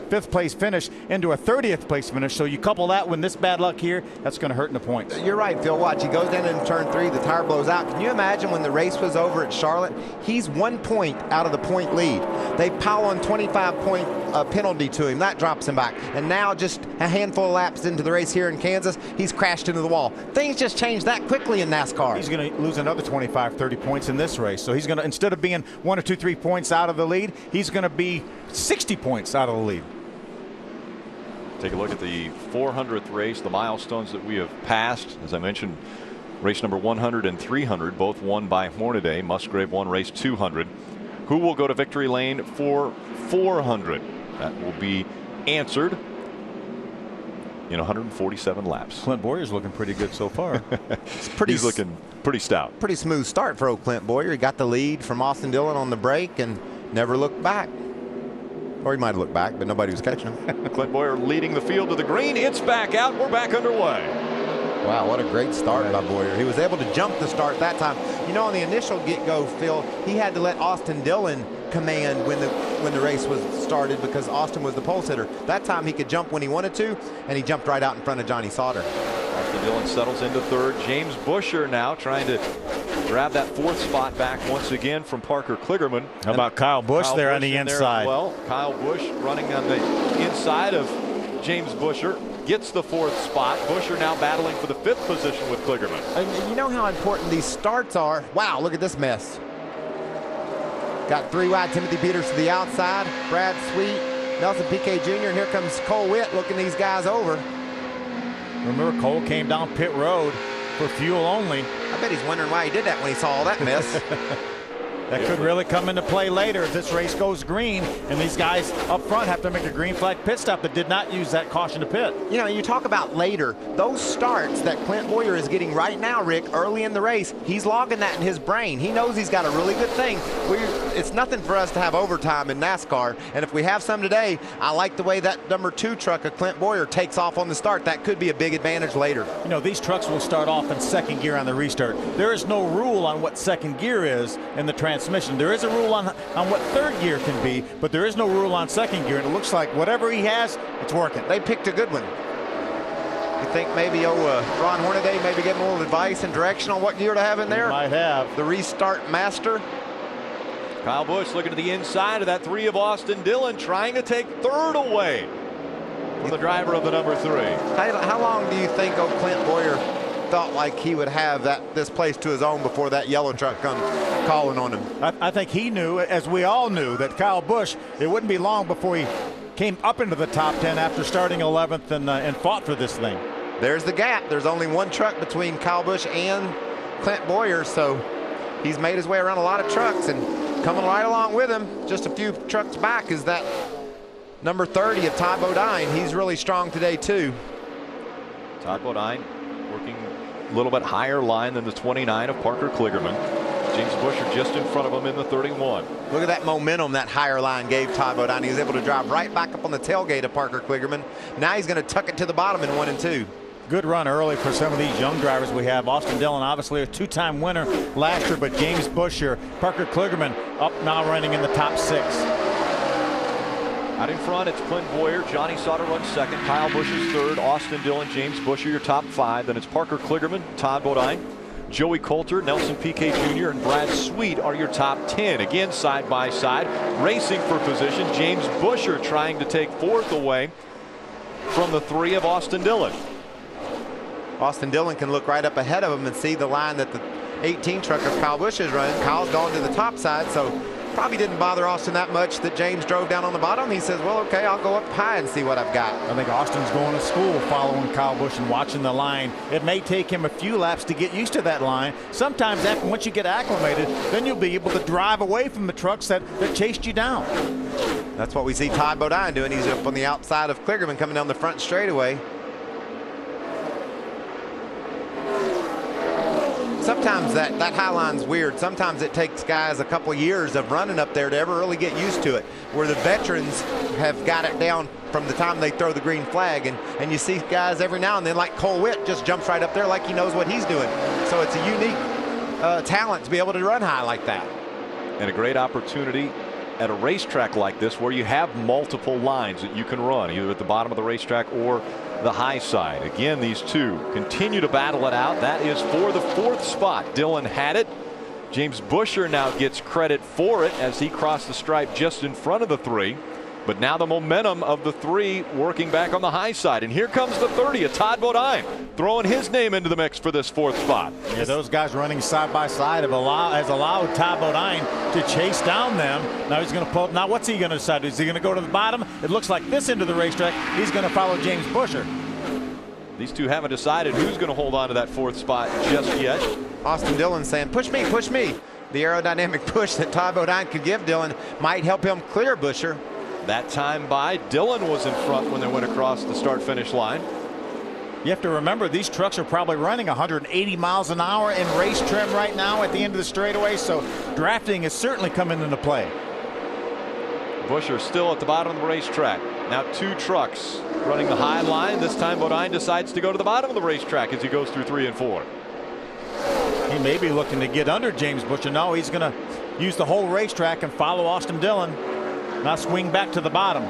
5th place finish into a 30th place finish. So you couple that with this bad luck here, that's going to hurt in the points. You're right, Phil. Watch, he goes down in turn 3, the tire blows out. Can you imagine when the race was over at Charlotte? He's 1 point out of the point lead. They pile on 25-point penalty to him. That drops him back. And now just a handful of laps into the race here in Kansas, he's crashed into the wall. Things just changed that quickly in NASCAR. He's going to lose another 25, 30 points in this race. So he's going to, instead of being 1 or 2, 3 points out of the lead, he's going to be 60 points out of the lead. Take a look at the 400th race, the milestones that we have passed. As I mentioned, Race number 100 and 300, both won by Hornaday. Musgrave won race 200. Who will go to victory lane for 400? That will be answered in 147 laps. Clint Boyer's looking pretty good so far. He's looking pretty stout. Pretty smooth start for old Clint Boyer. He got the lead from Austin Dillon on the break and never looked back. Or he might have looked back, but nobody was catching him. Clint Boyer leading the field to the green. It's back out. We're back underway. Wow, what a great start by Boyer. He was able to jump the start that time. You know, on the initial get-go, Phil, he had to let Austin Dillon command when the race was started because Austin was the pole sitter. That time he could jump when he wanted to, and he jumped right out in front of Johnny Sauter. Austin Dillon settles into third. James Busher now trying to grab that fourth spot back once again from Parker Kligerman. How about Kyle Busch there on the inside? Well, Kyle Busch running on the inside of James Busher. Gets the fourth spot. Busher now battling for the fifth position with Kligerman. And you know how important these starts are. Wow, look at this mess. Got three wide. Timothy Peters to the outside. Brad Sweet, Nelson Piquet Jr. And here comes Cole Witt looking these guys over. Remember, Cole came down pit road for fuel only. I bet he's wondering why he did that when he saw all that mess. That could really come into play later if this race goes green and these guys up front have to make a green flag pit stop that did not use that caution to pit. You know, you talk about later, those starts that Clint Boyer is getting right now, Rick, early in the race, he's logging that in his brain. He knows he's got a really good thing. It's nothing for us to have overtime in NASCAR, and if we have some today, I like the way that number 2 truck of Clint Boyer takes off on the start. That could be a big advantage later. You know, these trucks will start off in second gear on the restart. There is no rule on what second gear is in the transmission. There is a rule on what third gear can be, but there is no rule on second gear, and it looks like whatever he has, it's working. They picked a good one. You think maybe Ron Hornaday maybe getting a little advice and direction on what gear to have in there? He might have. The restart master. Kyle Busch looking to the inside of that 3 of Austin Dillon, trying to take third away from the driver of the number 3. How long do you think Clint Boyer thought like he would have this place to his own before that yellow truck come calling on him? I think he knew, as we all knew, that Kyle Busch, it wouldn't be long before he came up into the top 10 after starting 11th and fought for this thing. There's the gap. There's only one truck between Kyle Busch and Clint Boyer, so he's made his way around a lot of trucks, and coming right along with him, just a few trucks back, is that number 30 of Todd Bodine. He's really strong today, too. Todd Bodine working a little bit higher line than the 29 of Parker Kligerman. James Busher just in front of him in the 31. Look at that momentum that higher line gave Todd Bodine. He was able to drive right back up on the tailgate of Parker Kligerman. Now he's going to tuck it to the bottom in 1 and 2. Good run early for some of these young drivers we have. Austin Dillon, obviously a 2-time winner last year, but James Busher, Parker Kligerman up now running in the top 6. Out in front, it's Clint Boyer. Johnny Sauter runs second. Kyle Busch is third. Austin Dillon, James Busher, your top 5. Then it's Parker Kligerman, Todd Bodine, Joey Coulter, Nelson Piquet Jr., and Brad Sweet are your top 10. Again, side by side, racing for position. James Busher trying to take 4th away from the 3 of Austin Dillon. Austin Dillon can look right up ahead of him and see the line that the 18 truck of Kyle Busch is running. Kyle's gone to the top side, so probably didn't bother Austin that much that James drove down on the bottom. He says, well, okay, I'll go up high and see what I've got. I think Austin's going to school following Kyle Busch and watching the line. It may take him a few laps to get used to that line. Sometimes once you get acclimated, then you'll be able to drive away from the trucks that chased you down. That's what we see Todd Bodine doing. He's up on the outside of Kligerman coming down the front straightaway. Sometimes that high line's weird. Sometimes it takes guys a couple years of running up there to ever really get used to it, where the veterans have got it down from the time they throw the green flag, and you see guys every now and then like Cole Witt just jumps right up there like he knows what he's doing. So it's a unique talent to be able to run high like that. And a great opportunity at a racetrack like this where you have multiple lines that you can run either at the bottom of the racetrack or the high side. Again, these two continue to battle it out. That is for the 4th spot. Dillon had it. James Busher now gets credit for it as he crossed the stripe just in front of the 3. But now the momentum of the 3 working back on the high side. And here comes the 30 of Todd Bodine throwing his name into the mix for this 4th spot. Yeah, those guys running side by side has allowed Todd Bodine to chase down them. Now he's going to pull. Now what's he going to decide? Is he going to go to the bottom? It looks like this end of the racetrack. He's going to follow James Busher. These two haven't decided who's going to hold on to that 4th spot just yet. Austin Dillon saying, push me, push me. The aerodynamic push that Todd Bodine could give Dillon might help him clear Buescher. That time by Dillon was in front when they went across the start-finish line. You have to remember, these trucks are probably running 180 miles an hour in race trim right now at the end of the straightaway, so drafting is certainly coming into play. Buescher still at the bottom of the racetrack. Now 2 trucks running the high line. This time Bodine decides to go to the bottom of the racetrack as he goes through 3 and 4. He may be looking to get under James Buescher. No, he's going to use the whole racetrack and follow Austin Dillon. Not swing back to the bottom.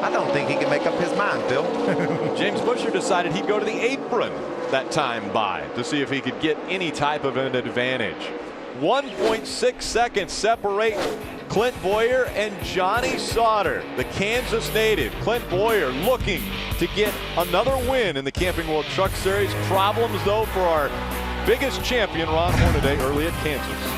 I don't think he can make up his mind, Phil. James Buescher decided he'd go to the apron that time by to see if he could get any type of an advantage. 1.6 seconds separate Clint Bowyer and Johnny Sauter, the Kansas native. Clint Bowyer looking to get another win in the Camping World Truck Series. Problems, though, for our biggest champion, Ron Hornaday, early at Kansas.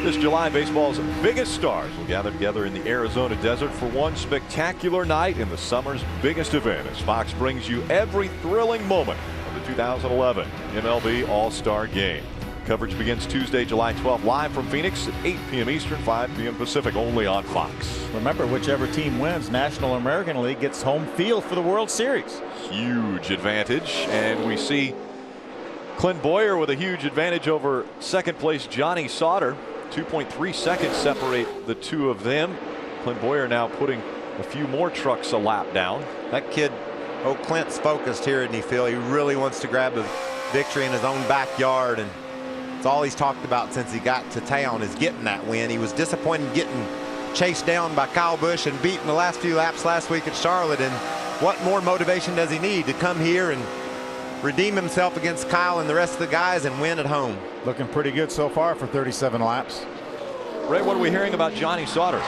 This July, baseball's biggest stars will gather together in the Arizona desert for one spectacular night in the summer's biggest event, as Fox brings you every thrilling moment of the 2011 MLB All-Star Game. Coverage begins Tuesday, July 12th, live from Phoenix at 8 p.m. Eastern, 5 p.m. Pacific, only on Fox. Remember, whichever team wins, National or American League gets home field for the World Series. Huge advantage, and we see Clint Bowyer with a huge advantage over second place Johnny Sauter. 2.3 seconds separate the two of them. Clint Bowyer now putting a few more trucks a lap down. That kid, Clint's focused here, isn't he, Phil? He really wants to grab the victory in his own backyard, and it's all he's talked about since he got to town is getting that win. He was disappointed getting chased down by Kyle Busch and beaten the last few laps last week at Charlotte, and what more motivation does he need to come here and redeem himself against Kyle and the rest of the guys and win at home? Looking pretty good so far for 37 laps. Ray, what are we hearing about Johnny Sauter?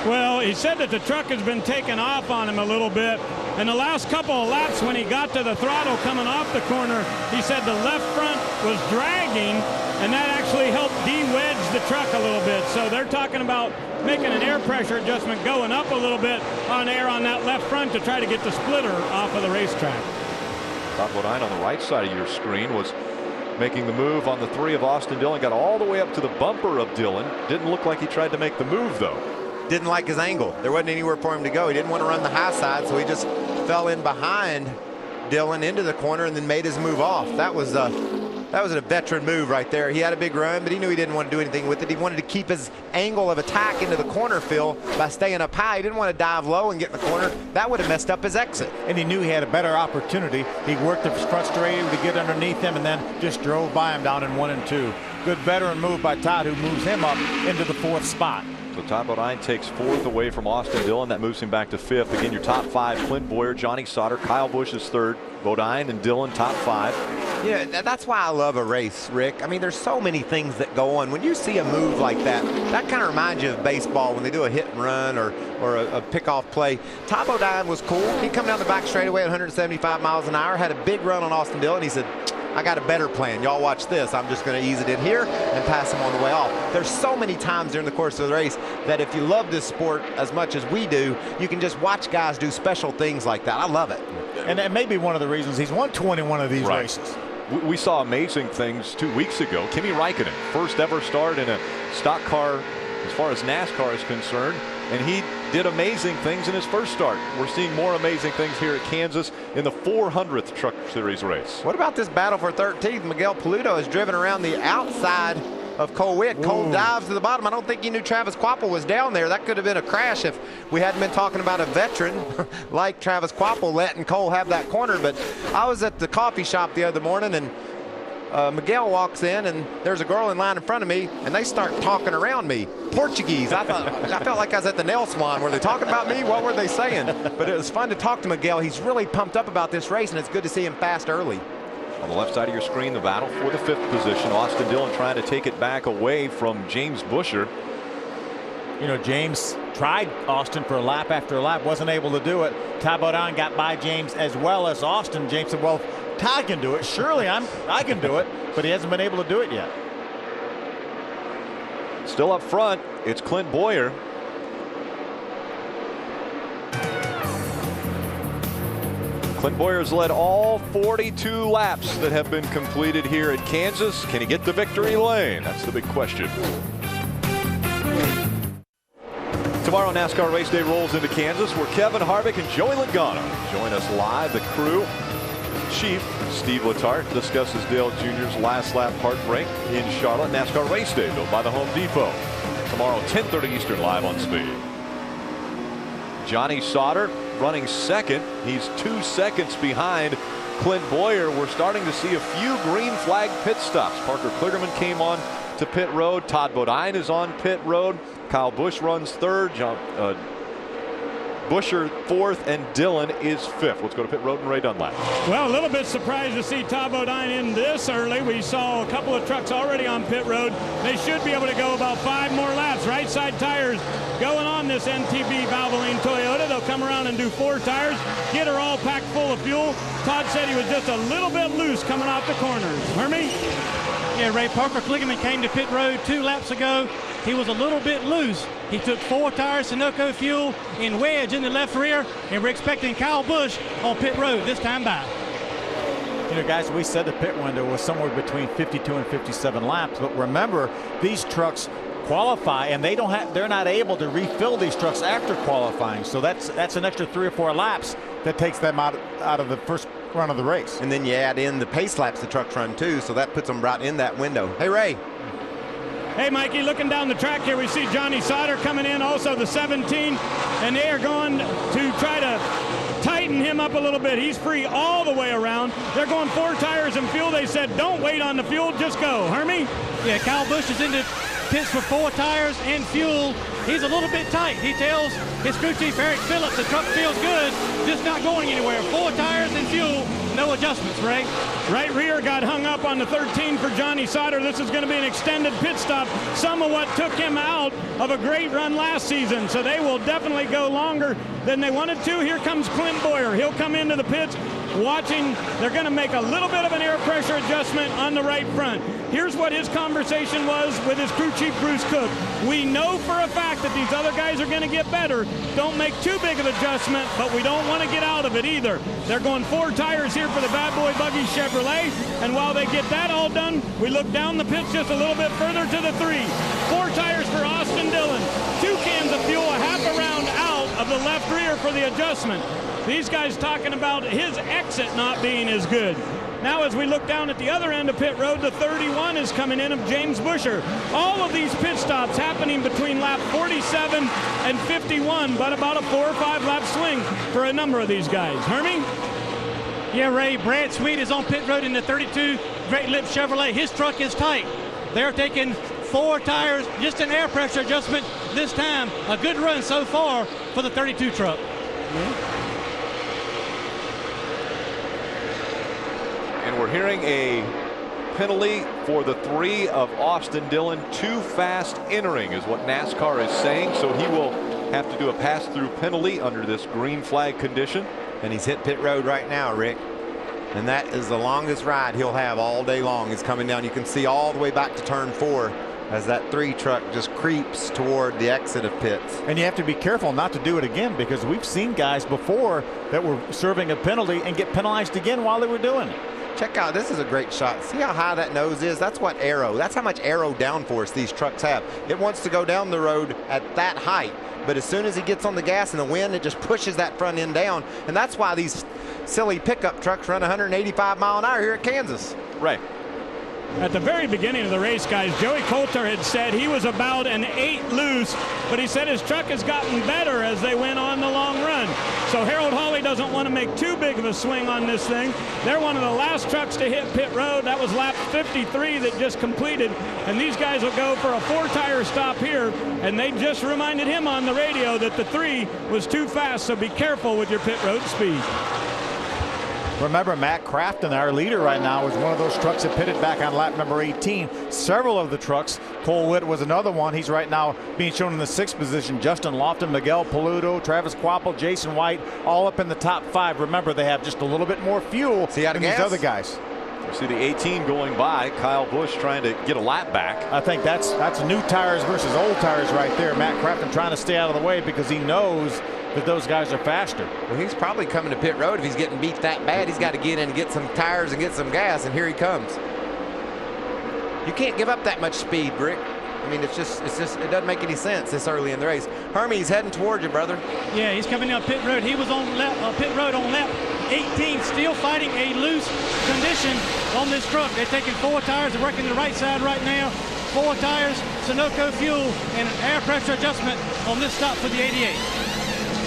Well, he said that the truck has been taking off on him a little bit. And the last couple of laps when he got to the throttle coming off the corner, he said the left front was dragging, and that actually helped de-wedge the truck a little bit. So they're talking about making an air pressure adjustment, going up a little bit on air on that left front to try to get the splitter off of the racetrack. Todd Bodine on the right side of your screen was making the move on the 3 of Austin Dillon. Got all the way up to the bumper of Dillon. Didn't look like he tried to make the move, though. Didn't like his angle. There wasn't anywhere for him to go. He didn't want to run the high side, so he just fell in behind Dillon into the corner and then made his move off. That was a veteran move right there. He had a big run, but he knew he didn't want to do anything with it. He wanted to keep his angle of attack into the corner, Phil, by staying up high. He didn't want to dive low and get in the corner. That would have messed up his exit. And he knew he had a better opportunity. He worked the front straightaway to get underneath him and then just drove by him down in 1 and 2. Good veteran move by Todd, who moves him up into the 4th spot. So Todd Bodine takes 4th away from Austin Dillon. That moves him back to 5th. Again, your top 5, Clint Bowyer, Johnny Sauter, Kyle Busch is 3rd. Bodine and Dillon top 5. Yeah, that's why I love a race, Rick. I mean, there's so many things that go on. When you see a move like that, that kind of reminds you of baseball when they do a hit and run or a pickoff play. Todd Bodine was cool. He come down the back straightaway at 175 miles an hour, had a big run on Austin Dillon. He said, I got a better plan. Y'all watch this. I'm just going to ease it in here and pass him on the way off. There's so many times during the course of the race that if you love this sport as much as we do, you can just watch guys do special things like that. I love it. And that may be one of the reasons he's won 21 of these races. We saw amazing things 2 weeks ago. Kimi Räikkönen, first ever start in a stock car as far as NASCAR is concerned, and he did amazing things in his first start. We're seeing more amazing things here at Kansas in the 400th Truck Series race. What about this battle for 13th? Miguel Paludo has driven around the outside of Cole Witt. Cole dives to the bottom. I don't think he knew Travis Kvapil was down there. That could have been a crash if we hadn't been talking about a veteran like Travis Kvapil letting Cole have that corner. But I was at the coffee shop the other morning, and Miguel walks in, and there's a girl in line in front of me, and they start talking around me. Portuguese. I felt like I was at the nail salon. Were they talking about me? What were they saying? But it was fun to talk to Miguel. He's really pumped up about this race, and it's good to see him fast early. On the left side of your screen, the battle for the 5th position. Austin Dillon trying to take it back away from James Buescher. You know, James tried Austin for lap after lap, wasn't able to do it. Todd Bodine got by James as well as Austin. James said, well, Todd can do it. Surely I can do it, but he hasn't been able to do it yet. Still up front, it's Clint Bowyer. Clint Boyer's led all 42 laps that have been completed here at Kansas. Can he get the victory lane? That's the big question. Tomorrow, NASCAR Race Day rolls into Kansas, where Kevin Harvick and Joey Logano join us live. The crew chief, Steve Letarte, discusses Dale Jr.'s last lap heartbreak in Charlotte. NASCAR Race Day, built by the Home Depot. Tomorrow, 10:30 Eastern, live on Speed. Johnny Sauter running second. He's 2 seconds behind Clint Bowyer. We're starting to see a few green flag pit stops. Parker Kligerman came on to pit road. Todd Bodine is on pit road. Kyle Busch runs third. Buescher fourth, and Dillon is fifth. Let's go to pit road and Ray Dunlap. Well, a little bit surprised to see Todd Bodine in this early. We saw a couple of trucks already on pit road. They should be able to go about 5 more laps. Right side tires going on this NTB Valvoline Toyota. They'll come around and do 4 tires, get her all packed full of fuel. Todd said he was just a little bit loose coming off the corners. Hermie? Yeah, Ray, Parker Kligerman came to pit road 2 laps ago. He was a little bit loose. He took 4 tires, Sunoco fuel, in wedge in the left rear, and we're expecting Kyle Busch on pit road this time by. You know, guys, we said the pit window was somewhere between 52 and 57 laps, but remember, these trucks qualify, and they're not able to refill these trucks after qualifying. So that's an extra 3 or 4 laps that takes them out of the first run of the race. And then you add in the pace laps the trucks run too, so that puts them right in that window. Hey, Ray. Hey, Mikey, looking down the track here, we see Johnny Sauter coming in, also the 17, and they are going to try to tighten him up a little bit. He's free all the way around. They're going 4 tires and fuel. They said, don't wait on the fuel, just go. Hermie? Yeah, Kyle Busch is in the pits for 4 tires and fuel. He's a little bit tight. He tells his crew chief, Eric Phillips, the truck feels good, just not going anywhere. 4 tires and fuel, no adjustments, Ray. Right rear got hung up on the 13 for Johnny Sauter. This is going to be an extended pit stop, some of what took him out of a great run last season. So they will definitely go longer than they wanted to. Here comes Clint Bowyer. He'll come into the pits watching. They're going to make a little bit of an air pressure adjustment on the right front. Here's what his conversation was with his crew chief, Bruce Cook. We know for a fact that these other guys are going to get better. Don't make too big of an adjustment, but we don't want to get out of it either. They're going 4 tires here for the Bad Boy Buggy Chevrolet, and while they get that all done, we look down the pits just a little bit further to the 3. 4 tires for Austin Dillon. 2 cans of fuel, a half a round out of the left rear for the adjustment. These guys talking about his exit not being as good. Now as we look down at the other end of pit road, the 31 is coming in of James Buescher. All of these pit stops happening between lap 47 and 51, but about a 4 or 5 lap swing for a number of these guys. Hermie? Yeah, Ray, Brad Sweet is on pit road in the 32 Great Lip Chevrolet. His truck is tight. They're taking 4 tires, just an air pressure adjustment this time. A good run so far for the 32 truck. And we're hearing a penalty for the 3 of Austin Dillon. Too fast entering is what NASCAR is saying, so he will have to do a pass-through penalty under this green flag condition. And he's hit pit road right now, Rick. And that is the longest ride he'll have all day long. He's coming down. You can see all the way back to turn 4 as that 3 truck just creeps toward the exit of pits. And you have to be careful not to do it again, because we've seen guys before that were serving a penalty and get penalized again while they were doing it. Check out, this is a great shot. See how high that nose is? That's what that's how much aero downforce these trucks have. It wants to go down the road at that height, but as soon as he gets on the gas and the wind, it just pushes that front end down. And that's why these silly pickup trucks run 185 mile an hour here at Kansas. Right. At the very beginning of the race, guys, Joey Coulter had said he was about an 8 loose, but he said his truck has gotten better as they went on the long run. So Harold Hawley doesn't want to make too big of a swing on this thing. They're one of the last trucks to hit pit road. That was lap 53 that just completed, and these guys will go for a 4-tire stop here, and they just reminded him on the radio that the 3 was too fast, so be careful with your pit road speed. Remember, Matt Crafton, our leader right now, was one of those trucks that pitted back on lap number 18. Several of the trucks, Cole Witt was another one. He's right now being shown in the 6th position. Justin Lofton, Miguel Paludo, Travis Quapple, Jason White, all up in the top 5. Remember, they have just a little bit more fuel than these other guys. You see the 18 going by. Kyle Busch trying to get a lap back. I think that's new tires versus old tires right there. Matt Crafton trying to stay out of the way because he knows that those guys are faster. Well, he's probably coming to pit road. If he's getting beat that bad, he's got to get in and get some tires and get some gas, and here he comes. You can't give up that much speed, Rick. I mean, it doesn't make any sense this early in the race. Hermie's heading towards you, brother. Yeah, he's coming down pit road. He was on pit road on lap 18, still fighting a loose condition on this truck. They're taking 4 tires. They're working the right side right now. 4 tires, Sunoco fuel, and an air pressure adjustment on this stop for the 88.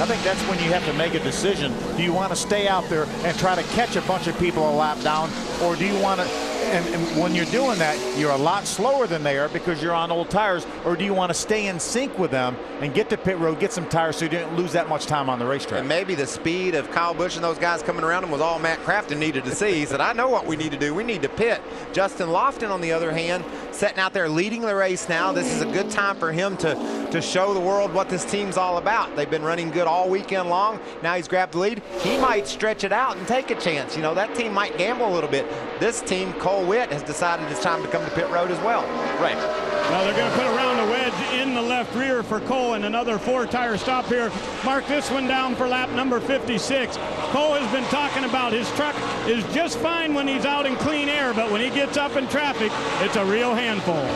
I think that's when you have to make a decision. Do you want to stay out there and try to catch a bunch of people a lap down, or do you want to, and when you're doing that, you're a lot slower than they are because you're on old tires, or do you want to stay in sync with them and get to pit road, get some tires so you don't lose that much time on the racetrack? And maybe the speed of Kyle Busch and those guys coming around him was all Matt Crafton needed to see. He said, I know what we need to do. We need to pit. Justin Lofton, on the other hand, sitting out there leading the race now. This is a good time for him to show the world what this team's all about. They've been running good all weekend long. Now he's grabbed the lead. He might stretch it out and take a chance. You know, that team might gamble a little bit. This team, Cole Witt, has decided it's time to come to pit road as well. Right. Now they're going to put a round of wedge in the left rear for Cole, and another 4-tire stop here. Mark this one down for lap number 56. Cole has been talking about his truck is just fine when he's out in clean air, but when he gets up in traffic, it's a real handful.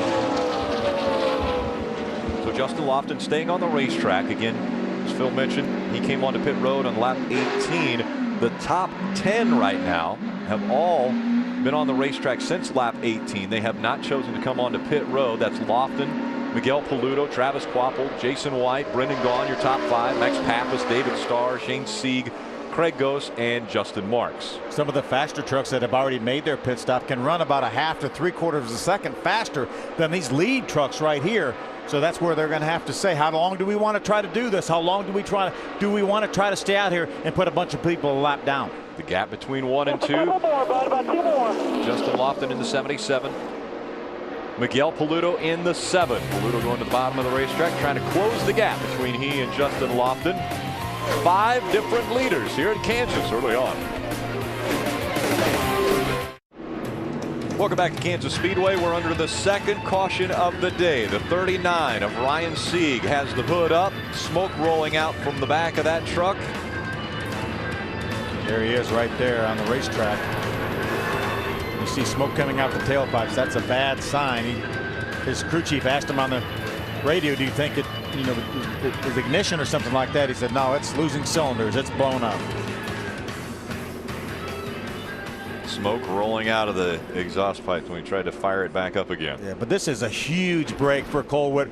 So Justin Lofton staying on the racetrack again. As Phil mentioned, he came onto pit road on lap 18. The top 10 right now have all been on the racetrack since lap 18. They have not chosen to come onto pit road. That's Lofton, Miguel Paludo, Travis Kvapil, Jason White, Brendan Gaughan, your top 5, Max Pappas, David Starr, Shane Sieg, Craig Gose, and Justin Marks. Some of the faster trucks that have already made their pit stop can run about a half to 3/4 of a second faster than these lead trucks right here. So that's where they're going to have to say, how long do we want to try to do this? How long do we want to try to stay out here and put a bunch of people a lap down? The gap between 1 and 2. Justin Lofton in the 77. Miguel Paludo in the 7. Paludo going to the bottom of the racetrack, trying to close the gap between he and Justin Lofton. 5 different leaders here in Kansas early on. Welcome back to Kansas Speedway. We're under the second caution of the day. The 39 of Ryan Sieg has the hood up. Smoke rolling out from the back of that truck. There he is right there on the racetrack. You see smoke coming out the tailpipes. That's a bad sign. His crew chief asked him on the radio, do you think it, is ignition or something like that? He said, no, it's losing cylinders. It's blown up. Smoke rolling out of the exhaust pipe when he tried to fire it back up again. Yeah, but this is a huge break for Cole Witt.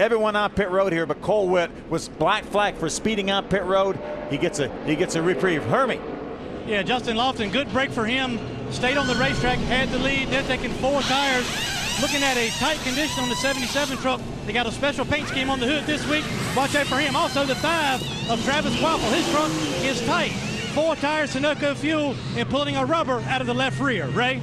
Everyone on pit road here, but Cole Witt was black flag for speeding on pit road. He gets a reprieve. Hermie. Yeah, Justin Lofton, good break for him. Stayed on the racetrack, had the lead. They're taking 4 tires. Looking at a tight condition on the 77 truck. They got a special paint scheme on the hood this week. Watch out for him. Also the 5 of Travis Kvapil. His truck is tight. 4 tires, Sunoco fuel, and pulling a rubber out of the left rear. Ray?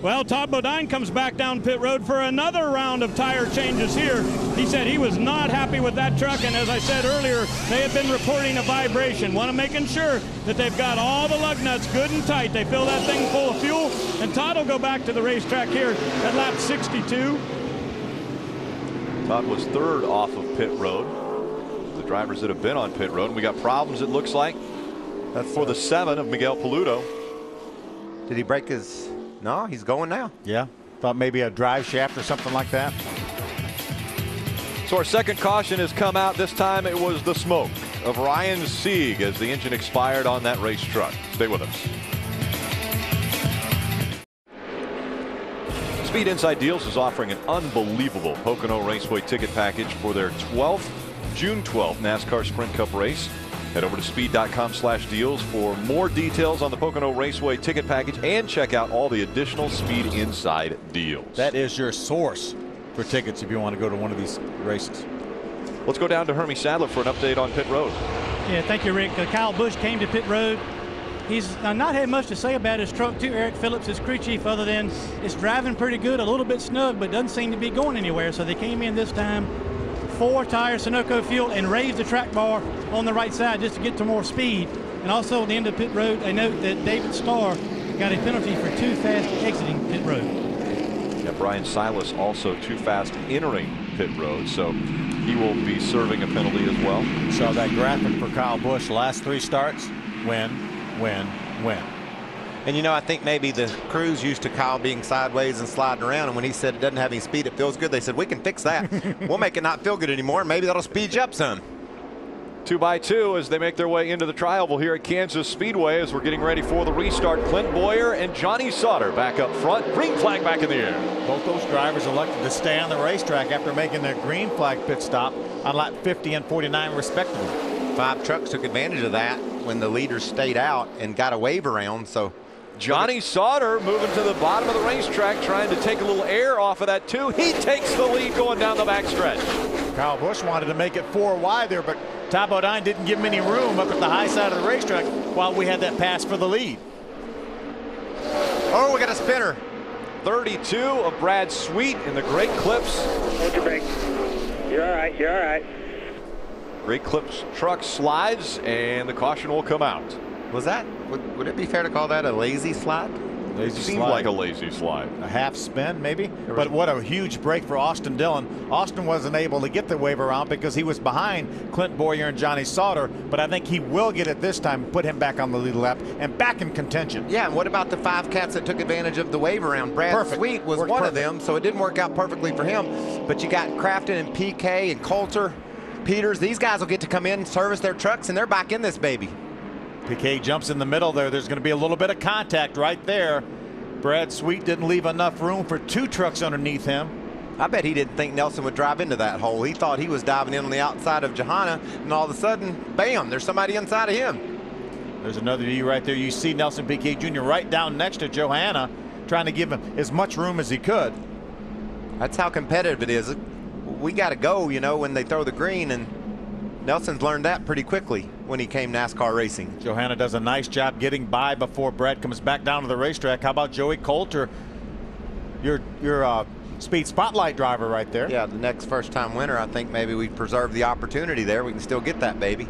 Well, Todd Bodine comes back down pit road for another round of tire changes here. He said he was not happy with that truck, and as I said earlier, they have been reporting a vibration. Want to making sure that they've got all the lug nuts good and tight. They fill that thing full of fuel, and Todd will go back to the racetrack here at lap 62. Todd was 3rd off of pit road. The drivers that have been on pit road, and we got problems, it looks like. That's for the 7 of Miguel Paludo. Did he break his... No, he's going now. Yeah, thought maybe a drive shaft or something like that. So our second caution has come out. This time it was the smoke of Ryan Sieg as the engine expired on that race truck. Stay with us. Speed Inside Deals is offering an unbelievable Pocono Raceway ticket package for their June 12th NASCAR Sprint Cup race. Head over to speed.com/deals for more details on the Pocono Raceway ticket package and check out all the additional Speed Inside deals. That is your source for tickets if you want to go to one of these races. Let's go down to Hermie Sadler for an update on pit road. Yeah, thank you, Rick. Kyle Busch came to pit road. He's not had much to say about his truck, too. Eric Phillips, his crew chief, other than it's driving pretty good, a little bit snug, but doesn't seem to be going anywhere. So they came in this time, 4 tires, Sunoco fuel, and raised the track bar on the right side just to get to more speed. And also at the end of pit road, I note that David Starr got a penalty for too fast exiting pit road. Yep, Brian Silas also too fast entering pit road, so he will be serving a penalty as well. So that graphic for Kyle Busch, last 3 starts, win. And you know, I think maybe the crew's used to Kyle being sideways and sliding around, and when he said it doesn't have any speed, it feels good, they said, we can fix that. We'll make it not feel good anymore. Maybe that'll speed you up some. 2 by 2 as they make their way into the trial here at Kansas Speedway as we're getting ready for the restart. Clint Bowyer and Johnny Sauter back up front. Green flag back in the air. Both those drivers elected to stay on the racetrack after making their green flag pit stop on lap 50 and 49 respectively. 5 trucks took advantage of that when the leaders stayed out and got a wave around. So Johnny Sauter moving to the bottom of the racetrack, trying to take a little air off of that too. He takes the lead going down the backstretch. Kyle Busch wanted to make it 4 wide there, but Ty Bodine didn't give him any room up at the high side of the racetrack while we had that pass for the lead. Oh, we got a spinner. 32 of Brad Sweet in the Great Clips. Hold your brake. You're all right. You're all right. Great Clips truck slides, and the caution will come out. Was that, would it be fair to call that a lazy slide? It seemed like a lazy slide. A half spin, maybe. But what a huge break for Austin Dillon. Austin wasn't able to get the wave around because he was behind Clint Bowyer and Johnny Sauter. But I think he will get it this time, put him back on the lead lap and back in contention. Yeah, and what about the 5 cats that took advantage of the wave around? Brad Sweet was one of them, so it didn't work out perfectly for him. But you got Crafton and PK and Coulter, Peters. These guys will get to come in, service their trucks, and they're back in this baby. PK jumps in the middle there. There's going to be a little bit of contact right there. Brad Sweet didn't leave enough room for 2 trucks underneath him. I bet he didn't think Nelson would drive into that hole. He thought he was diving in on the outside of Johanna, and all of a sudden, bam, there's somebody inside of him. There's another view right there. You see Nelson Piquet Jr. right down next to Johanna, trying to give him as much room as he could. That's how competitive it is. We got to go, you know, when they throw the green, and Nelson's learned that pretty quickly when he came NASCAR racing. Johanna does a nice job getting by before Brad comes back down to the racetrack. How about Joey Coulter, your speed spotlight driver right there? Yeah, the next first-time winner. I think maybe we preserve the opportunity there. We can still get that baby.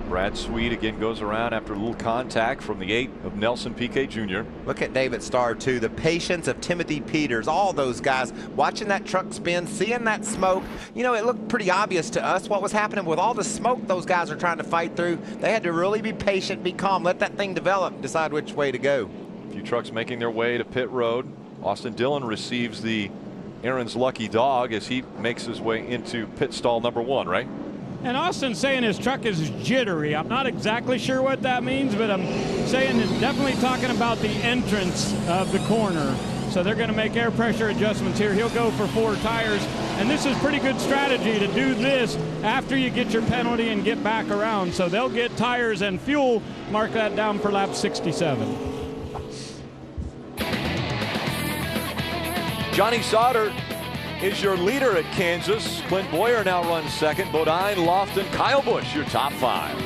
Brad Sweet again goes around after a little contact from the 8 of Nelson Piquet Jr. Look at David Starr too, the patience of Timothy Peters, all those guys watching that truck spin, seeing that smoke. You know, it looked pretty obvious to us what was happening with all the smoke those guys are trying to fight through. They had to really be patient, be calm, let that thing develop, decide which way to go. A few trucks making their way to pit road. Austin Dillon receives the Aaron's lucky dog as he makes his way into pit stall number 1, right? And Austin's saying his truck is jittery. I'm not exactly sure what that means, but I'm saying it's definitely talking about the entrance of the corner. So they're going to make air pressure adjustments here. He'll go for 4 tires. And this is pretty good strategy to do this after you get your penalty and get back around. So they'll get tires and fuel. Mark that down for lap 67. Johnny Sauter is your leader at Kansas. Clint Bowyer now runs second. Bodine, Lofton, Kyle Busch, your top 5.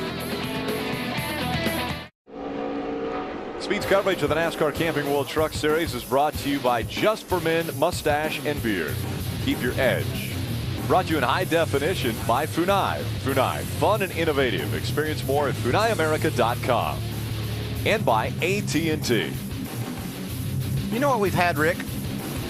Speed's coverage of the NASCAR Camping World Truck Series is brought to you by Just for Men Mustache and Beard. Keep your edge. Brought to you in high definition by Funai. Funai, fun and innovative. Experience more at FunaiAmerica.com. And by AT&T. You know what we've had, Rick?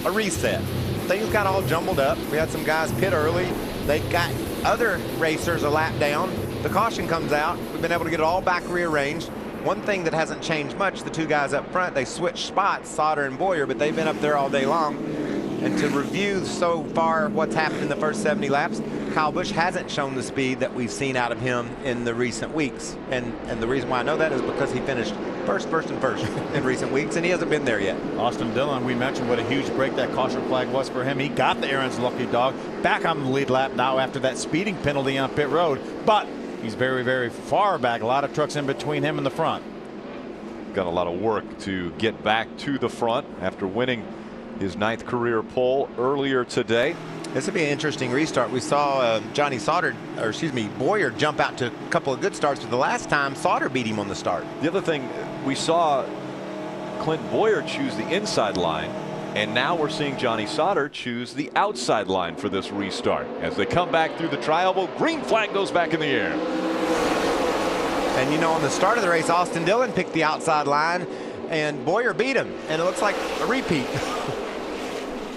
A reset. Things got all jumbled up. We had some guys pit early. They got other racers a lap down. The caution comes out. We've been able to get it all back rearranged. One thing that hasn't changed much, the 2 guys up front, they switched spots, Sauter and Bowyer, but they've been up there all day long. And to review so far what's happened in the first 70 laps, Kyle Busch hasn't shown the speed that we've seen out of him in the recent weeks. And the reason why I know that is because he finished first in recent weeks, and he hasn't been there yet. Austin Dillon, we mentioned what a huge break that caution flag was for him. He got the Aaron's lucky dog back on the lead lap now after that speeding penalty on pit road. But he's very, very far back. A lot of trucks in between him and the front. Got a lot of work to get back to the front after winning his 9th career pole earlier today. This would be an interesting restart. We saw Johnny Sauter, or excuse me, Bowyer jump out to a couple of good starts, but the last time Sauter beat him on the start. The other thing, we saw Clint Bowyer choose the inside line, and now we're seeing Johnny Sauter choose the outside line for this restart. As they come back through the tri-oval, green flag goes back in the air. And you know, on the start of the race, Austin Dillon picked the outside line, and Bowyer beat him, and it looks like a repeat.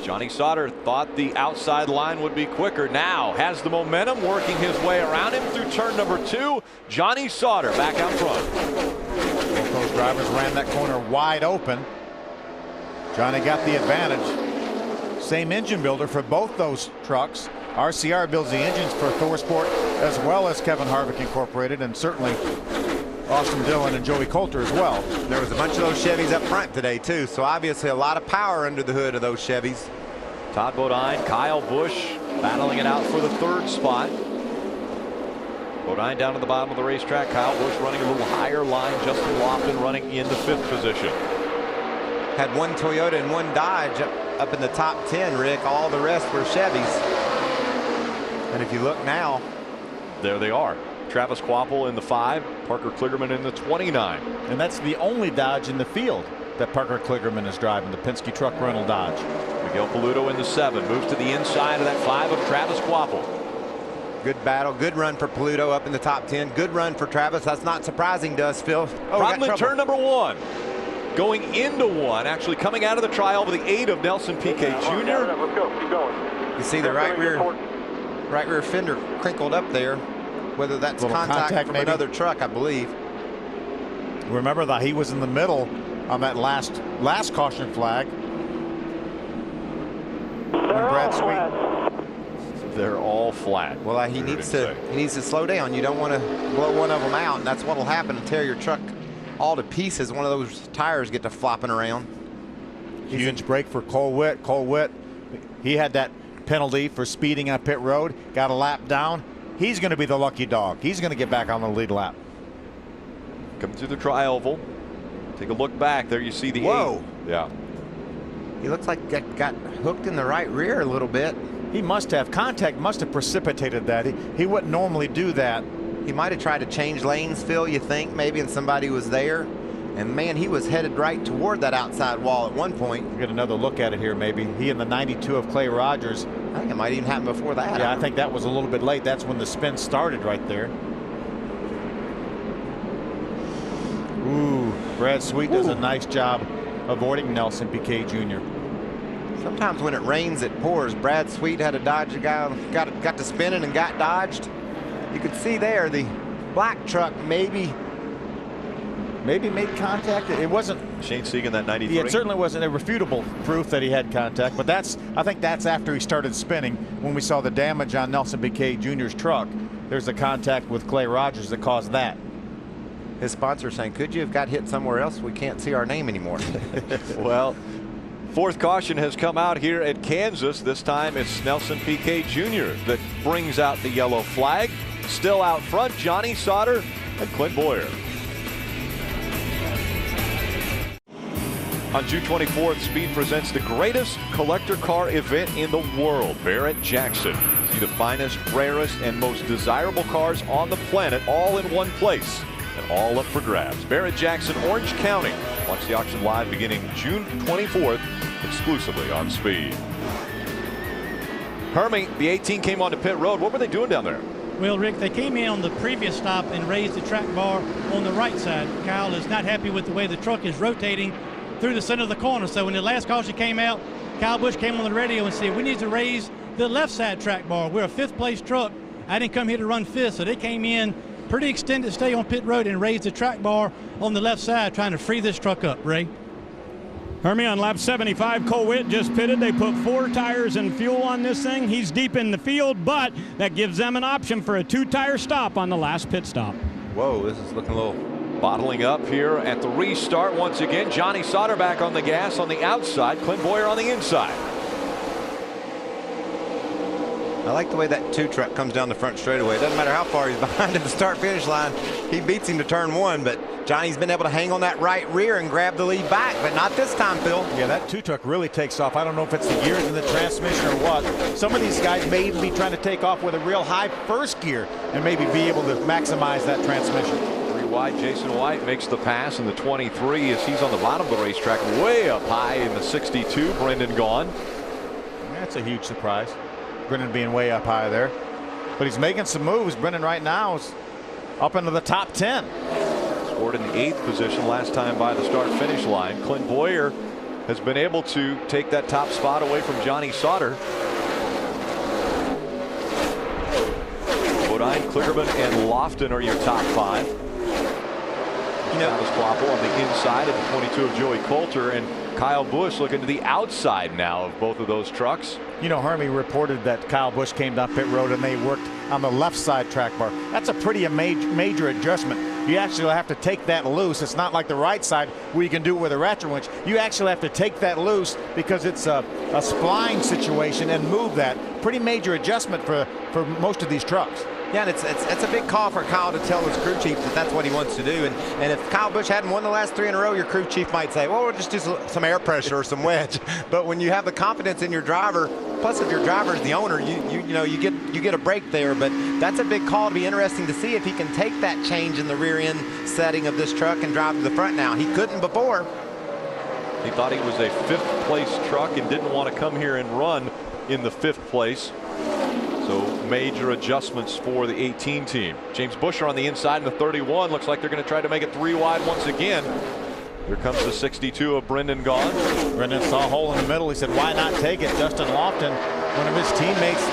Johnny Sauter thought the outside line would be quicker. Now has the momentum, working his way around him through turn number 2. Johnny Sauter back out front. Both those drivers ran that corner wide open. Johnny got the advantage. Same engine builder for both those trucks. RCR builds the engines for ThorSport as well as Kevin Harvick Incorporated, and certainly Austin Dillon and Joey Coulter as well. There was a bunch of those Chevys up front today too, so obviously a lot of power under the hood of those Chevys. Todd Bodine, Kyle Busch battling it out for the 3rd spot. Bodine down at the bottom of the racetrack. Kyle Busch running a little higher line. Justin Lofton running in the 5th position. Had one Toyota and one Dodge up in the top 10, Rick. All the rest were Chevys. And if you look now, there they are. Travis Kvapil in the 5, Parker Kligerman in the 29. And that's the only Dodge in the field that Parker Kligerman is driving, the Penske truck rental Dodge. Miguel Paludo in the 7, moves to the inside of that 5 of Travis Kvapil. Good battle, good run for Paludo up in the top 10. Good run for Travis. That's not surprising to us, Phil. Problem in turn number 1. Going into 1, actually coming out of the trial with the 8 of Nelson Piquet Jr. Let's go, keep going. You see the right rear fender crinkled up there. Whether that's contact from another truck, I believe. Remember that he was in the middle on that last caution flag. Brad Sweet. They're all flat. Well, he needs to slow down. You don't want to blow one of them out, and that's what will happen and tear your truck all to pieces. One of those tires get to flopping around. Huge break for Cole Witt. Cole Witt, he had that penalty for speeding on pit road. Got a lap down. He's going to be the lucky dog. He's going to get back on the lead lap. Coming through the tri-oval. Take a look back. There you see the 8. Yeah. He looks like got hooked in the right rear a little bit. He must have. Contact must have precipitated that. He wouldn't normally do that. He might have tried to change lanes, Phil, you think, maybe, and somebody was there. And, man, he was headed right toward that outside wall at one point. We'll get another look at it here, maybe. He in the 92 of Clay Rogers. I think it might even happen before that. Yeah, I think that was a little bit late. That's when the spin started right there. Ooh, Brad Sweet does a nice job avoiding Nelson Piquet Jr. Sometimes when it rains, it pours. Brad Sweet had a Dodge guy, got to spinning and got dodged. You could see there the black truck maybe made contact. It wasn't Shane Segan, that 93. It certainly wasn't irrefutable proof that he had contact, but I think that's after he started spinning when we saw the damage on Nelson Piquet Jr.'s truck. There's a contact with Clay Rogers that caused that. His sponsor saying, could you have got hit somewhere else? We can't see our name anymore. Well, 4th caution has come out here at Kansas. This time it's Nelson Piquet Jr. that brings out the yellow flag. Still out front, Johnny Sauter and Clint Bowyer. On June 24th, Speed presents the greatest collector car event in the world, Barrett Jackson. See the finest, rarest, and most desirable cars on the planet all in one place, and all up for grabs. Barrett Jackson, Orange County. Watch the auction live beginning June 24th, exclusively on Speed. Hermie, the 18 came onto pit road. What were they doing down there? Well, Rick, they came in on the previous stop and raised the track bar on the right side. Kyle is not happy with the way the truck is rotating through the center of the corner. So when the last caution came out, Kyle Busch came on the radio and said, we need to raise the left side track bar. We're a 5th place truck. I didn't come here to run 5th. So they came in pretty extended stay on pit road and raised the track bar on the left side, trying to free this truck up, Ray. Hermie, on lap 75, Cole Witt just pitted. They put 4 tires and fuel on this thing. He's deep in the field, but that gives them an option for a 2-tire stop on the last pit stop. Whoa, this is looking a little bottling up here at the restart once again. Johnny Sauter back on the gas on the outside. Clint Bowyer on the inside. I like the way that 2 truck comes down the front straightaway. It doesn't matter how far he's behind at the start-finish line. He beats him to turn 1, but Johnny's been able to hang on that right rear and grab the lead back, but not this time, Phil. Yeah, that 2 truck really takes off. I don't know if it's the gears in the transmission or what. Some of these guys may even be trying to take off with a real high first gear and maybe be able to maximize that transmission. Wide, Jason White makes the pass in the 23 as he's on the bottom of the racetrack, way up high in the 62. Brendan Gaughan. That's a huge surprise. Brendan being way up high there, but he's making some moves. Brendan right now is up into the top 10. Scored in the 8th position last time by the start-finish line. Clint Bowyer has been able to take that top spot away from Johnny Sauter. Bodine, Kligerman, and Lofton are your top 5. Travis Kvapil on the inside of the 22 of Joey Coulter, and Kyle Busch looking to the outside now of both of those trucks. You know, Hermie reported that Kyle Busch came down pit road and they worked on the left side track bar. That's a pretty major adjustment. You actually have to take that loose. It's not like the right side where you can do it with a ratchet winch. You actually have to take that loose because it's a spline situation and move that. Pretty major adjustment for most of these trucks. Yeah, and it's a big call for Kyle to tell his crew chief that that's what he wants to do. And if Kyle Busch hadn't won the last 3 in a row, your crew chief might say, well, we'll just do some air pressure or some wedge. But when you have the confidence in your driver, plus if your driver is the owner, you get a break there. But that's a big call. To be interesting to see if he can take that change in the rear end setting of this truck and drive to the front now. He couldn't before. He thought he was a 5th place truck and didn't want to come here and run in the 5th place. So major adjustments for the 18 team. James Buescher on the inside in the 31. Looks like they're going to try to make it 3 wide once again. Here comes the 62 of Brendan Gaughan. Brendan saw a hole in the middle. He said, why not take it? Justin Lofton, one of his teammates,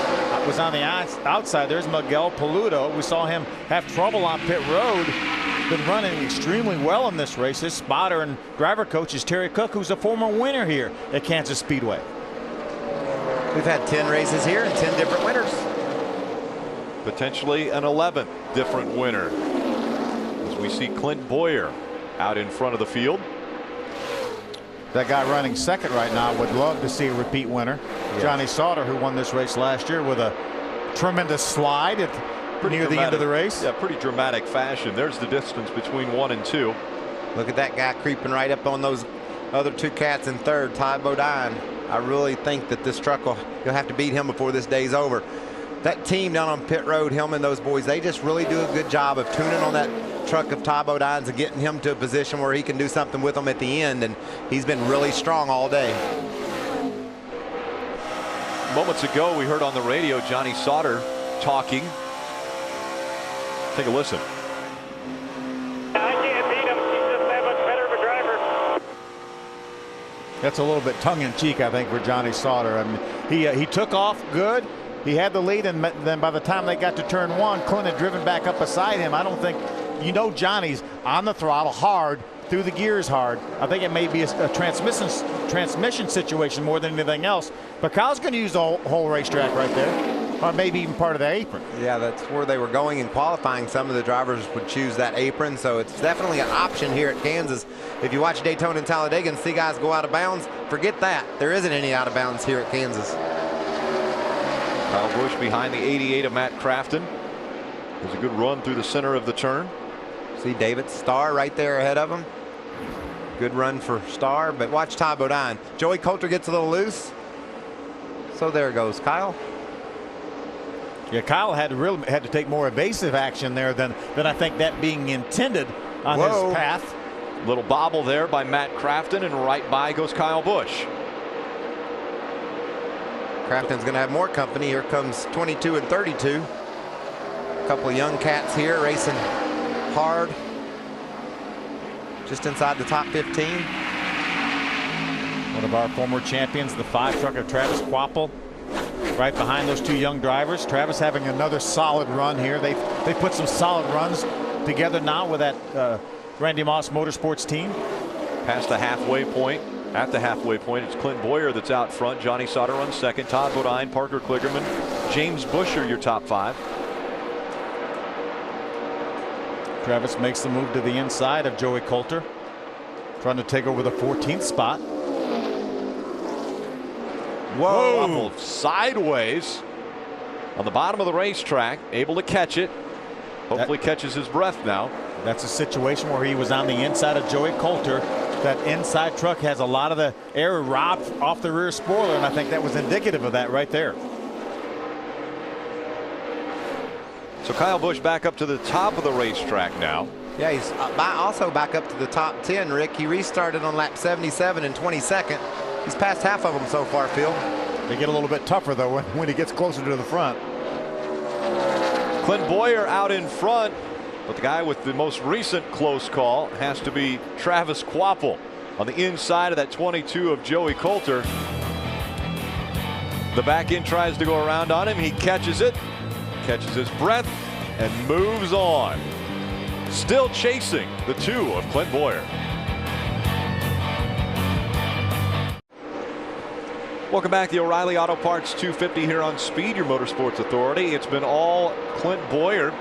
was on the outside. There's Miguel Paludo. We saw him have trouble on pit road. Been running extremely well in this race. His spotter and driver coach is Terry Cook, who's a former winner here at Kansas Speedway. We've had 10 races here and 10 different winners. Potentially an 11th different winner. As we see Clint Bowyer out in front of the field. That guy running second right now would love to see a repeat winner. Yes. Johnny Sauter, who won this race last year with a tremendous slide near the end of the race. Yeah, pretty dramatic fashion. There's the distance between 1 and 2. Look at that guy creeping right up on those other 2 cats in third, Ty Bodine. I really think that this truck you'll have to beat him before this day's over. That team down on pit road, Hillman, those boys, they just really do a good job of tuning on that truck of Ty Bodine's and getting him to a position where he can do something with them at the end, and he's been really strong all day. Moments ago, we heard on the radio Johnny Sauter talking. Take a listen. That's a little bit tongue-in-cheek, I think, for Johnny Sauter. I mean, he took off good. He had the lead, and then by the time they got to turn 1, Clint had driven back up beside him. I don't think, Johnny's on the throttle hard, through the gears hard. I think it may be a transmission situation more than anything else. But Kyle's going to use the whole racetrack right there, or maybe even part of the apron. Yeah, that's where they were going in qualifying. Some of the drivers would choose that apron, so it's definitely an option here at Kansas. If you watch Daytona and Talladega and see guys go out of bounds, forget that. There isn't any out of bounds here at Kansas. Kyle Busch behind the 88 of Matt Crafton. There's a good run through the center of the turn. See David Starr right there ahead of him. Good run for Starr, but watch Ty Bodine. Joey Coulter gets a little loose. So there goes Kyle. Yeah, Kyle had to take more evasive action there than I think that being intended on his path. Little bobble there by Matt Crafton, and right by goes Kyle Busch. Crafton's going to have more company. Here comes 22 and 32. A couple of young cats here racing hard. Just inside the top 15. One of our former champions, the 5 truck of Travis Kvapil, right behind those 2 young drivers. Travis having another solid run here. They put some solid runs together now with that Randy Moss Motorsports team. Past the halfway point. At the halfway point, it's Clint Bowyer that's out front. Johnny Sauter runs second. Todd Bodine, Parker Kligerman, James Buescher, your top 5. Travis makes the move to the inside of Joey Coulter, trying to take over the 14th spot. Whoa! Sideways on the bottom of the racetrack, able to catch it. Hopefully catches his breath now. That's a situation where he was on the inside of Joey Coulter. That inside truck has a lot of the air robbed off the rear spoiler, and I think that was indicative of that right there. So Kyle Busch back up to the top of the racetrack now. Yeah, he's also back up to the top 10, Rick. He restarted on lap 77 and 22nd. He's passed half of them so far, Phil. They get a little bit tougher, though, when he gets closer to the front. Clint Bowyer out in front, but the guy with the most recent close call has to be Travis Kvapil. on the inside of that 22 of Joey Coulter. The back end tries to go around on him. He catches it, catches his breath, and moves on. Still chasing the 2 of Clint Bowyer. Welcome back. The O'Reilly Auto Parts 250 here on Speed, your motorsports authority. It's been all Clint Bowyer.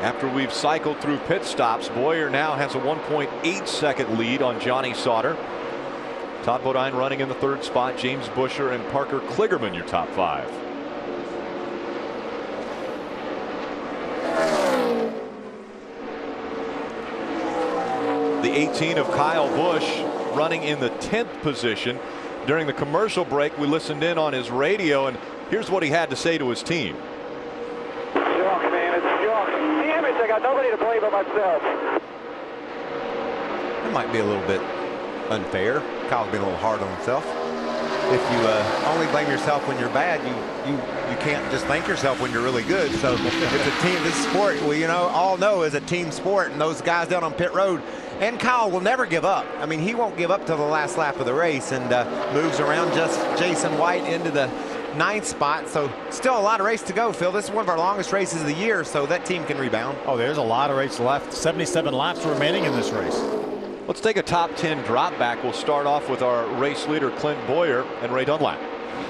After we've cycled through pit stops, Bowyer now has a 1.8 second lead on Johnny Sauter. Todd Bodine running in the 3rd spot. James Buescher and Parker Kligerman your top 5. The 18 of Kyle Busch running in the 10th position. During the commercial break, we listened in on his radio, and here's what he had to say to his team. Junk, man, it's junk. Damn it, I got nobody to blame but myself. It might be a little bit unfair. Kyle's being a little hard on himself. If you only blame yourself when you're bad, you can't just thank yourself when you're really good. So it's a team. This sport, we all know is a team sport, and those guys down on pit road. And Kyle will never give up. I mean, he won't give up till the last lap of the race, and moves around just Jason White into the 9th spot. So still a lot of race to go, Phil. This is one of our longest races of the year, so that team can rebound. Oh, there's a lot of race left. 77 laps remaining in this race. Let's take a top 10 drop back. We'll start off with our race leader, Clint Bowyer, and Ray Dunlap.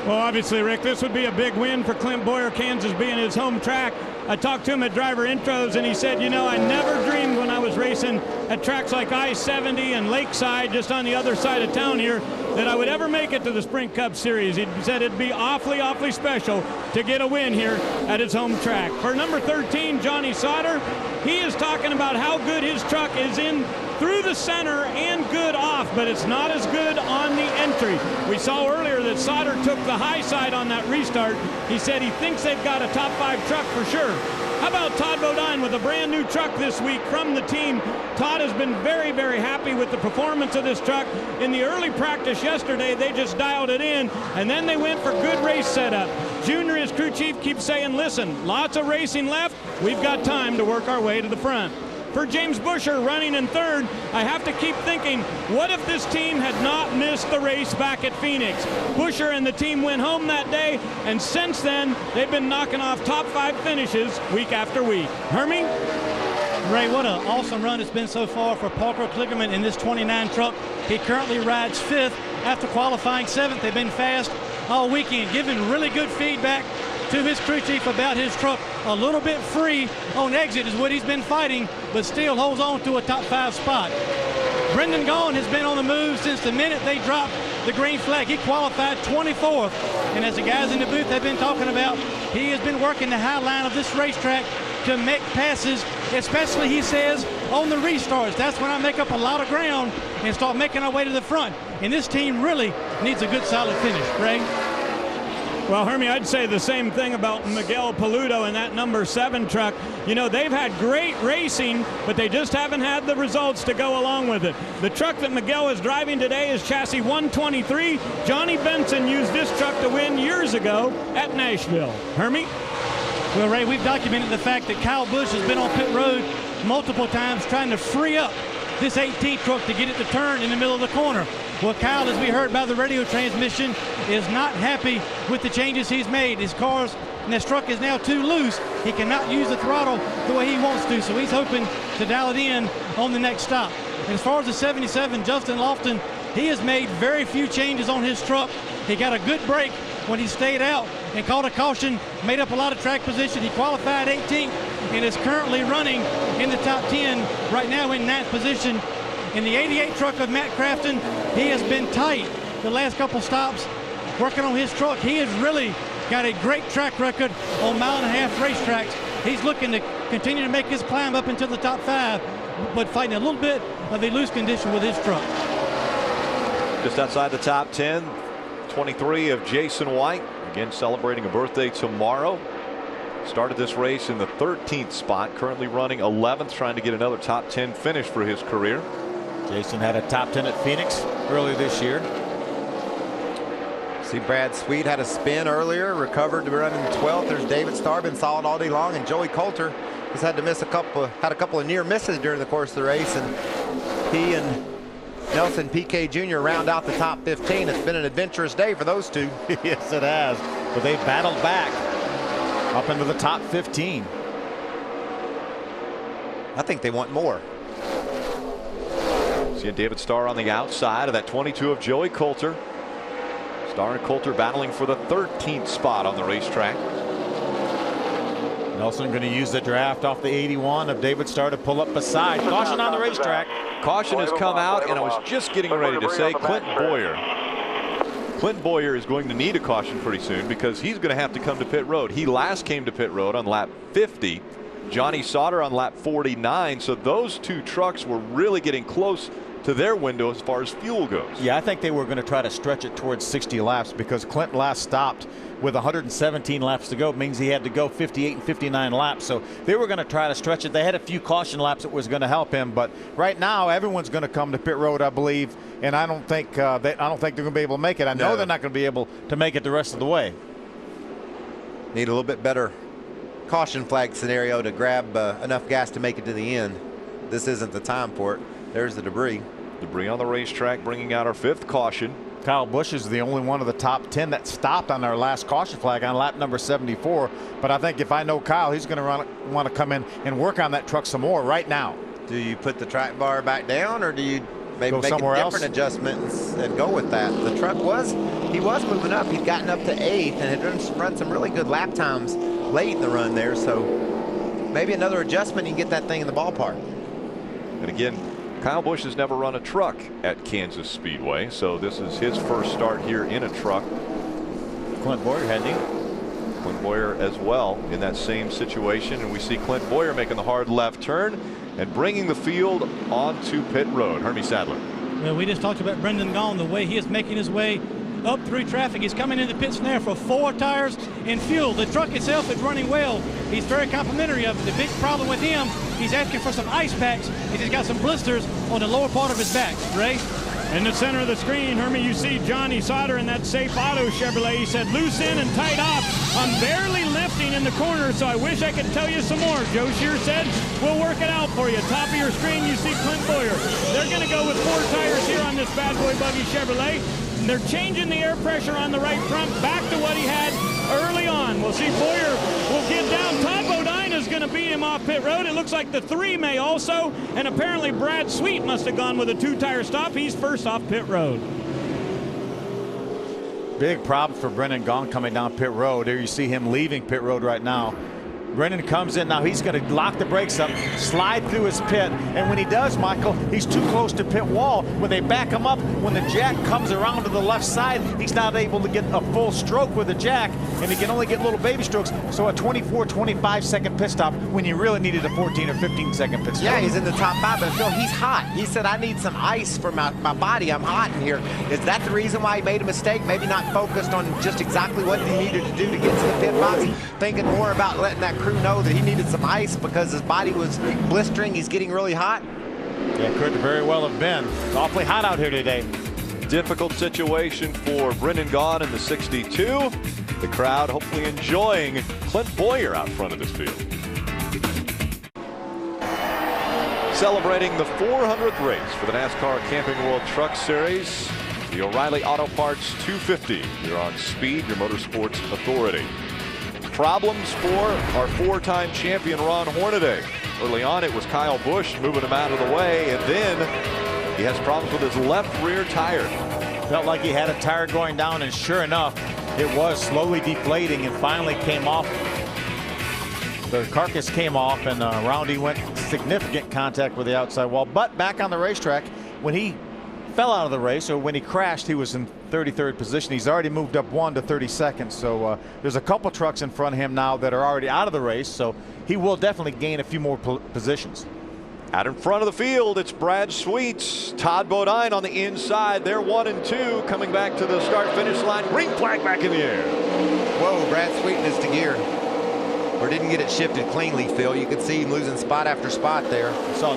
Well, obviously, Rick, this would be a big win for Clint Bowyer, Kansas being his home track. I talked to him at driver intros, and he said, you know, I never dreamed when I was racing at tracks like I-70 and Lakeside, just on the other side of town here, that I would ever make it to the Sprint Cup Series. He said it'd be awfully, awfully special to get a win here at his home track. For number 13, Johnny Sauter, he is talking about how good his truck is in through the center and good off, but it's not as good on the entry. We saw earlier that Sauter took the high side on that restart. He said he thinks they've got a top 5 truck for sure. How about Todd Bodine with a brand new truck this week from the team? Todd has been very, very happy with the performance of this truck. In the early practice yesterday, they just dialed it in, and then they went for good race setup. Junior, his crew chief, keeps saying, listen, lots of racing left. We've got time to work our way to the front. For James Buescher running in 3rd, I have to keep thinking, what if this team had not missed the race back at Phoenix? Buescher and the team went home that day, and since then, they've been knocking off top 5 finishes week after week. Hermie? Ray, what an awesome run it's been so far for Parker Kligerman in this 29 truck. He currently rides 5th after qualifying 7th. They've been fast all weekend, giving really good feedback to his crew chief about his truck. A little bit free on exit is what he's been fighting, but still holds on to a top 5 spot. Brendan Gaughan has been on the move since the minute they dropped the green flag. He qualified 24th, and as the guys in the booth have been talking about, he has been working the high line of this racetrack to make passes, especially, he says, on the restarts. That's when I make up a lot of ground and start making our way to the front. And this team really needs a good, solid finish. Ray? Well, Hermie, I'd say the same thing about Miguel Paludo and that number 7 truck. You know, they've had great racing, but they just haven't had the results to go along with it. The truck that Miguel is driving today is chassis 123. Johnny Benson used this truck to win years ago at Nashville. Hermie? Well, Ray, we've documented the fact that Kyle Busch has been on pit road multiple times trying to free up this 18 truck to get it to turn in the middle of the corner. Well, Kyle, as we heard by the radio transmission, is not happy with the changes he's made. His cars and his truck is now too loose. He cannot use the throttle the way he wants to, so he's hoping to dial it in on the next stop. And as far as the 77, Justin Lofton, he has made very few changes on his truck. He got a good break when he stayed out and caught a caution, made up a lot of track position. He qualified 18th and is currently running in the top 10 right now in 9th position. In the 88 truck of Matt Crafton, he has been tight the last couple stops working on his truck. He has really got a great track record on 1.5-mile racetracks. He's looking to continue to make his climb up into the top 5, but fighting a little bit of a loose condition with his truck. Just outside the top 10, 23 of Jason White, again celebrating a birthday tomorrow. Started this race in the 13th spot, currently running 11th, trying to get another top 10 finish for his career. Jason had a top 10 at Phoenix earlier this year. See, Brad Sweet had a spin earlier, recovered to run in 12th. There's David Starr, been solid all day long, and Joey Coulter has had to miss had a couple of near misses during the course of the race, and he and Nelson Piquet Jr. round out the top 15. It's been an adventurous day for those two. Yes, it has. But they battled back up into the top 15. I think they want more. Seeing David Starr on the outside of that 22 of Joey Coulter. Starr and Coulter battling for the 13th spot on the racetrack. Nelson going to use the draft off the 81 of David Starr to pull up beside. Caution on the racetrack. Caution has come out, and I was just getting ready to say Clint Boyer. Clint Boyer is going to need a caution pretty soon because he's going to have to come to pit road. He last came to pit road on lap 50. Johnny Sauter on lap 49. So those two trucks were really getting close to their window as far as fuel goes. Yeah, I think they were going to try to stretch it towards 60 laps because Clint last stopped with 117 laps to go. It means he had to go 58 and 59 laps. So they were going to try to stretch it. They had a few caution laps that was going to help him. But right now, everyone's going to come to pit road, I believe. And I don't think they're going to be able to make it. I know they're not going to be able to make it the rest of the way. Need a little bit better caution flag scenario to grab enough gas to make it to the end. This isn't the time for it. There's the debris. Debris on the racetrack, bringing out our 5th caution. Kyle Busch is the only one of the top 10 that stopped on our last caution flag on lap number 74. But I think if I know Kyle, he's going to want to come in and work on that truck some more right now. Do you put the track bar back down, or do you maybe make a different adjustment and go with that? The truck was moving up. He'd gotten up to 8th and had run some really good lap times late in the run there. So maybe another adjustment, you can get that thing in the ballpark. And again, Kyle Busch has never run a truck at Kansas Speedway, so this is his first start here in a truck. Clint Boyer, hadn't he? Clint Boyer as well in that same situation, and we see Clint Boyer making the hard left turn and bringing the field onto pit road. Hermie Sadler. Well, we just talked about Brendan Gaughan, the way he is making his way up through traffic. He's coming into pits now for 4 tires and fuel. The truck itself is running well. He's very complimentary of it. The big problem with him, he's asking for some ice packs. He's got some blisters on the lower part of his back. Ray? In the center of the screen, Hermie, you see Johnny Sauter in that Safe Auto Chevrolet. He said, loose in and tight off. I'm barely lifting in the corner, so I wish I could tell you some more. Joe Shear said, we'll work it out for you. Top of your screen, you see Clint Boyer. They're going to go with 4 tires here on this bad boy buggy Chevrolet. They're changing the air pressure on the right front back to what he had early on. We'll see Boyer will get down. Todd Bodine is going to beat him off pit road. It looks like the 3 may also, and apparently Brad Sweet must have gone with a 2-tire stop. He's first off pit road. Big problem for Brendan Gaughan coming down pit road. There you see him leaving pit road right now. Brendan comes in now. He's going to lock the brakes up, slide through his pit, and when he does, Michael, he's too close to pit wall. When they back him up, when the jack comes around to the left side, he's not able to get a full stroke with the jack, and he can only get little baby strokes. So a 24, 25-second pit stop when you really needed a 14 or 15-second pit stop. Yeah, he's in the top 5, but Phil, he's hot. He said, I need some ice for my body. I'm hot in here. Is that the reason why he made a mistake? Maybe not focused on just exactly what he needed to do to get to the pit box, thinking more about letting that crew know that he needed some ice because his body was blistering. He's getting really hot. Yeah, could very well have been. It's awfully hot out here today. Difficult situation for Brendan Gaughan in the 62. The crowd hopefully enjoying Clint Boyer out front of this field. Celebrating the 400th race for the NASCAR Camping World Truck Series, the O'Reilly Auto Parts 250. You're on Speed, your motorsports authority. Problems for our 4-time champion Ron Hornaday. Early on it was Kyle Busch moving him out of the way, and then he has problems with his left rear tire. Felt like he had a tire going down, and sure enough it was slowly deflating and finally came off. The carcass came off, and around he went. Significant contact with the outside wall, but back on the racetrack, when he fell out of the race, or when he crashed, he was in 33rd position. He's already moved up 1 to 32nd, so there's a couple trucks in front of him now that are already out of the race, so he will definitely gain a few more positions. Out in front of the field, it's Brad Sweet, Todd Bodine on the inside. They're 1 and 2 coming back to the start-finish line. Green flag back in the air. Whoa, Brad Sweetness to gear. Or didn't get it shifted cleanly, Phil. You could see him losing spot after spot there. So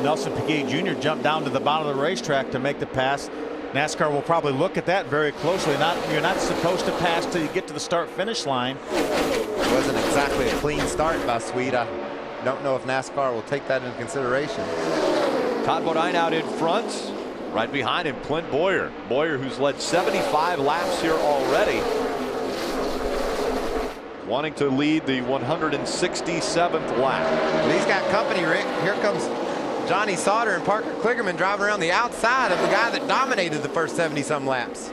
Nelson Piquet Jr. jumped down to the bottom of the racetrack to make the pass. NASCAR will probably look at that very closely. You're not supposed to pass till you get to the start-finish line. It wasn't exactly a clean start by Sweet. I don't know if NASCAR will take that into consideration. Todd Bodine out in front. Right behind him, Clint Bowyer. Bowyer, who's led 75 laps here already. Wanting to lead the 167th lap. Well, he's got company, Rick. Here comes Johnny Sauter and Parker Kligerman driving around the outside of the guy that dominated the first 70-some laps.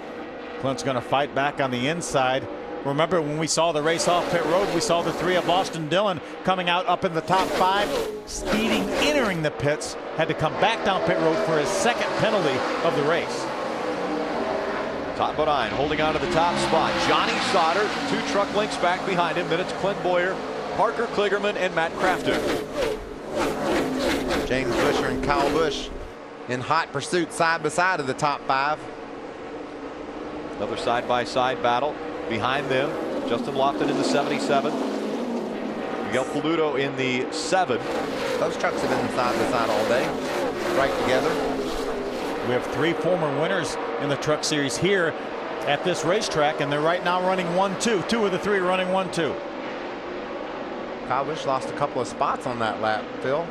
Clint's going to fight back on the inside. Remember when we saw the race off pit road, we saw the three of Austin Dillon coming out up in the top 5, speeding, entering the pits, had to come back down pit road for his second penalty of the race. Todd Bodine holding on to the top spot. Johnny Sauter, 2 truck lengths back behind him. Then it's Clint Bowyer, Parker Kligerman, and Matt Crafton. James Busher and Kyle Busch in hot pursuit side by side of the top 5. Another side-by-side battle. Behind them, Justin Lofton in the 77. Miguel Paludo in the 7. Those trucks have been side by side all day, right together. We have 3 former winners in the Truck Series here at this racetrack, and they're right now running 1-2. 2 of the 3 running 1-2. Kyle Busch lost a couple of spots on that lap, Phil.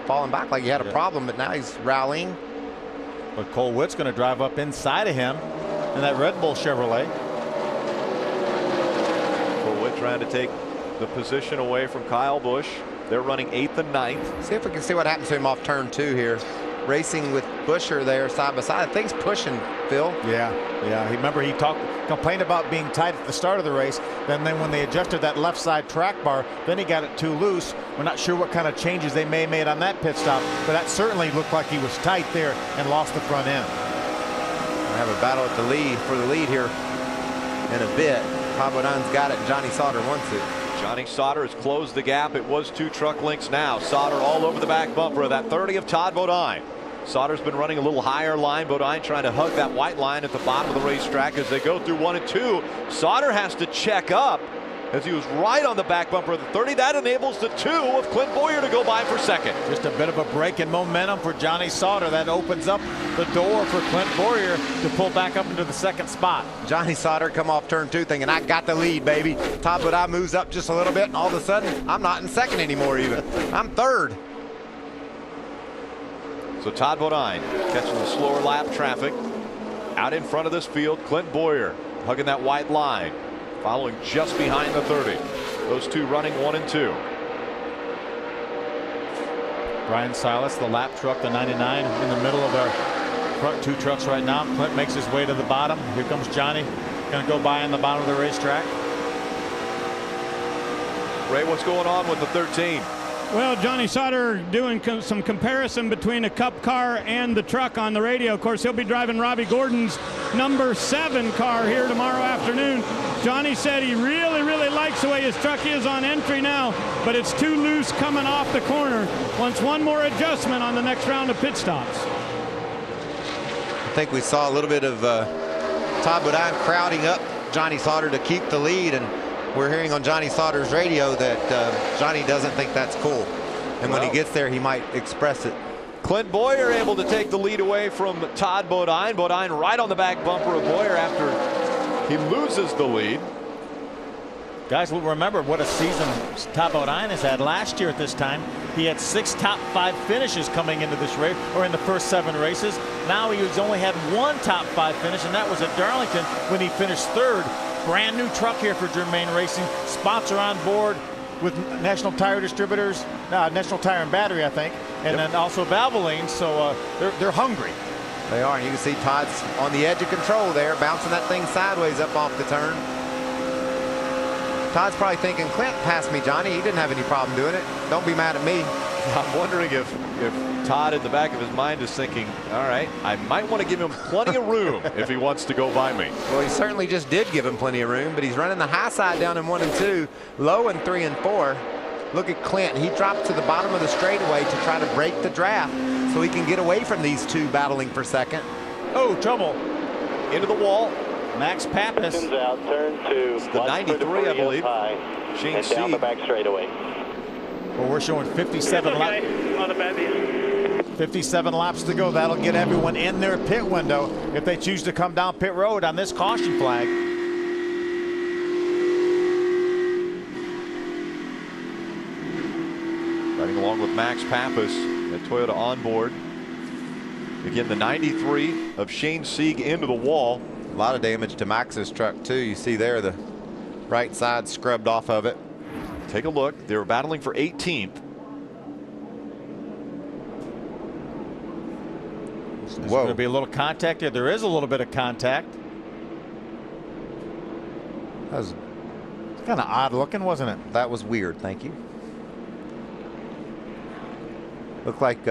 Falling back like he had a problem, but now he's rallying. But Cole Witt's going to drive up inside of him in that Red Bull Chevrolet. Cole Witt trying to take the position away from Kyle Busch. They're running 8th and 9th. See if we can see what happens to him off turn 2 here. Racing with Busher there side by side. Things pushing, Phil. Yeah. Remember he complained about being tight at the start of the race. Then when they adjusted that left side track bar, then he got it too loose. We're not sure what kind of changes they may have made on that pit stop, but that certainly looked like he was tight there and lost the front end. We have a battle at the lead for the lead here in a bit. Todd Bodine's got it. Johnny Sauter wants it. Johnny Sauter has closed the gap. It was 2 truck lengths now. Sauter all over the back bumper of that 30 of Todd Bodine. Sauter's been running a little higher line. Bodine trying to hug that white line at the bottom of the racetrack as they go through 1 and 2. Sauter has to check up as he was right on the back bumper of the 30. That enables the 2 of Clint Bowyer to go by for second. Just a bit of a break in momentum for Johnny Sauter. That opens up the door for Clint Bowyer to pull back up into the second spot. Johnny Sauter come off turn 2 thinking, I got the lead, baby. Todd Bodine moves up just a little bit, and all of a sudden, I'm not in second anymore even. I'm 3rd. So Todd Bodine catching the slower lap traffic. Out in front of this field, Clint Bowyer hugging that white line. Following just behind the 30. Those 2 running 1 and 2. Brian Silas, the lap truck, the 99, in the middle of our front 2 trucks right now. Clint makes his way to the bottom. Here comes Johnny. Going to go by on the bottom of the racetrack. Ray, what's going on with the 13? Well, Johnny Sauter doing some comparison between a Cup car and the truck on the radio. Of course, he'll be driving Robbie Gordon's number 7 car here tomorrow afternoon. Johnny said he really likes the way his truck is on entry now, but it's too loose coming off the corner. Wants one more adjustment on the next round of pit stops. I think we saw a little bit of Todd Bodine crowding up Johnny Sauter to keep the lead, and we're hearing on Johnny Sauter's radio that Johnny doesn't think that's cool. And when he gets there, he might express it. Clint Bowyer able to take the lead away from Todd Bodine. Bodine right on the back bumper of Bowyer after he loses the lead. Guys will remember what a season Todd Bodine has had. Last year at this time, he had 6 top 5 finishes coming into this race, or in the first 7 races. Now he's only had 1 top 5 finish, and that was at Darlington when he finished 3rd. Brand new truck here for Germain Racing. Spots are on board with National Tire Distributors, National Tire and Battery, I think, and then also Valvoline. So they're hungry. They are. And you can see Todd's on the edge of control there, bouncing that thing sideways up off the turn. Todd's probably thinking, Clint passed me, Johnny. He didn't have any problem doing it. Don't be mad at me. I'm wondering if Todd in the back of his mind is thinking, all right, I might want to give him plenty of room if he wants to go by me. Well, he certainly just did give him plenty of room, but he's running the high side down in 1 and 2, low in 3 and 4. Look at Clint. He dropped to the bottom of the straightaway to try to break the draft so he can get away from these 2 battling for second. Oh, trouble. Into the wall. Max Pappas. Out, turn 2. It's the 93, I believe. Shane and down the back straightaway. Well, we're showing 57 laps. 57 laps to go. That'll get everyone in their pit window if they choose to come down pit road on this caution flag. Riding along with Max Pappas at Toyota onboard. Again, the 93 of Shane Sieg into the wall. A lot of damage to Max's truck too. You see there the right side scrubbed off of it. Take a look. They were battling for 18th. There's going to be a little contact here. There is a little bit of contact. That was kind of odd looking, wasn't it? That was weird. Thank you. Looked like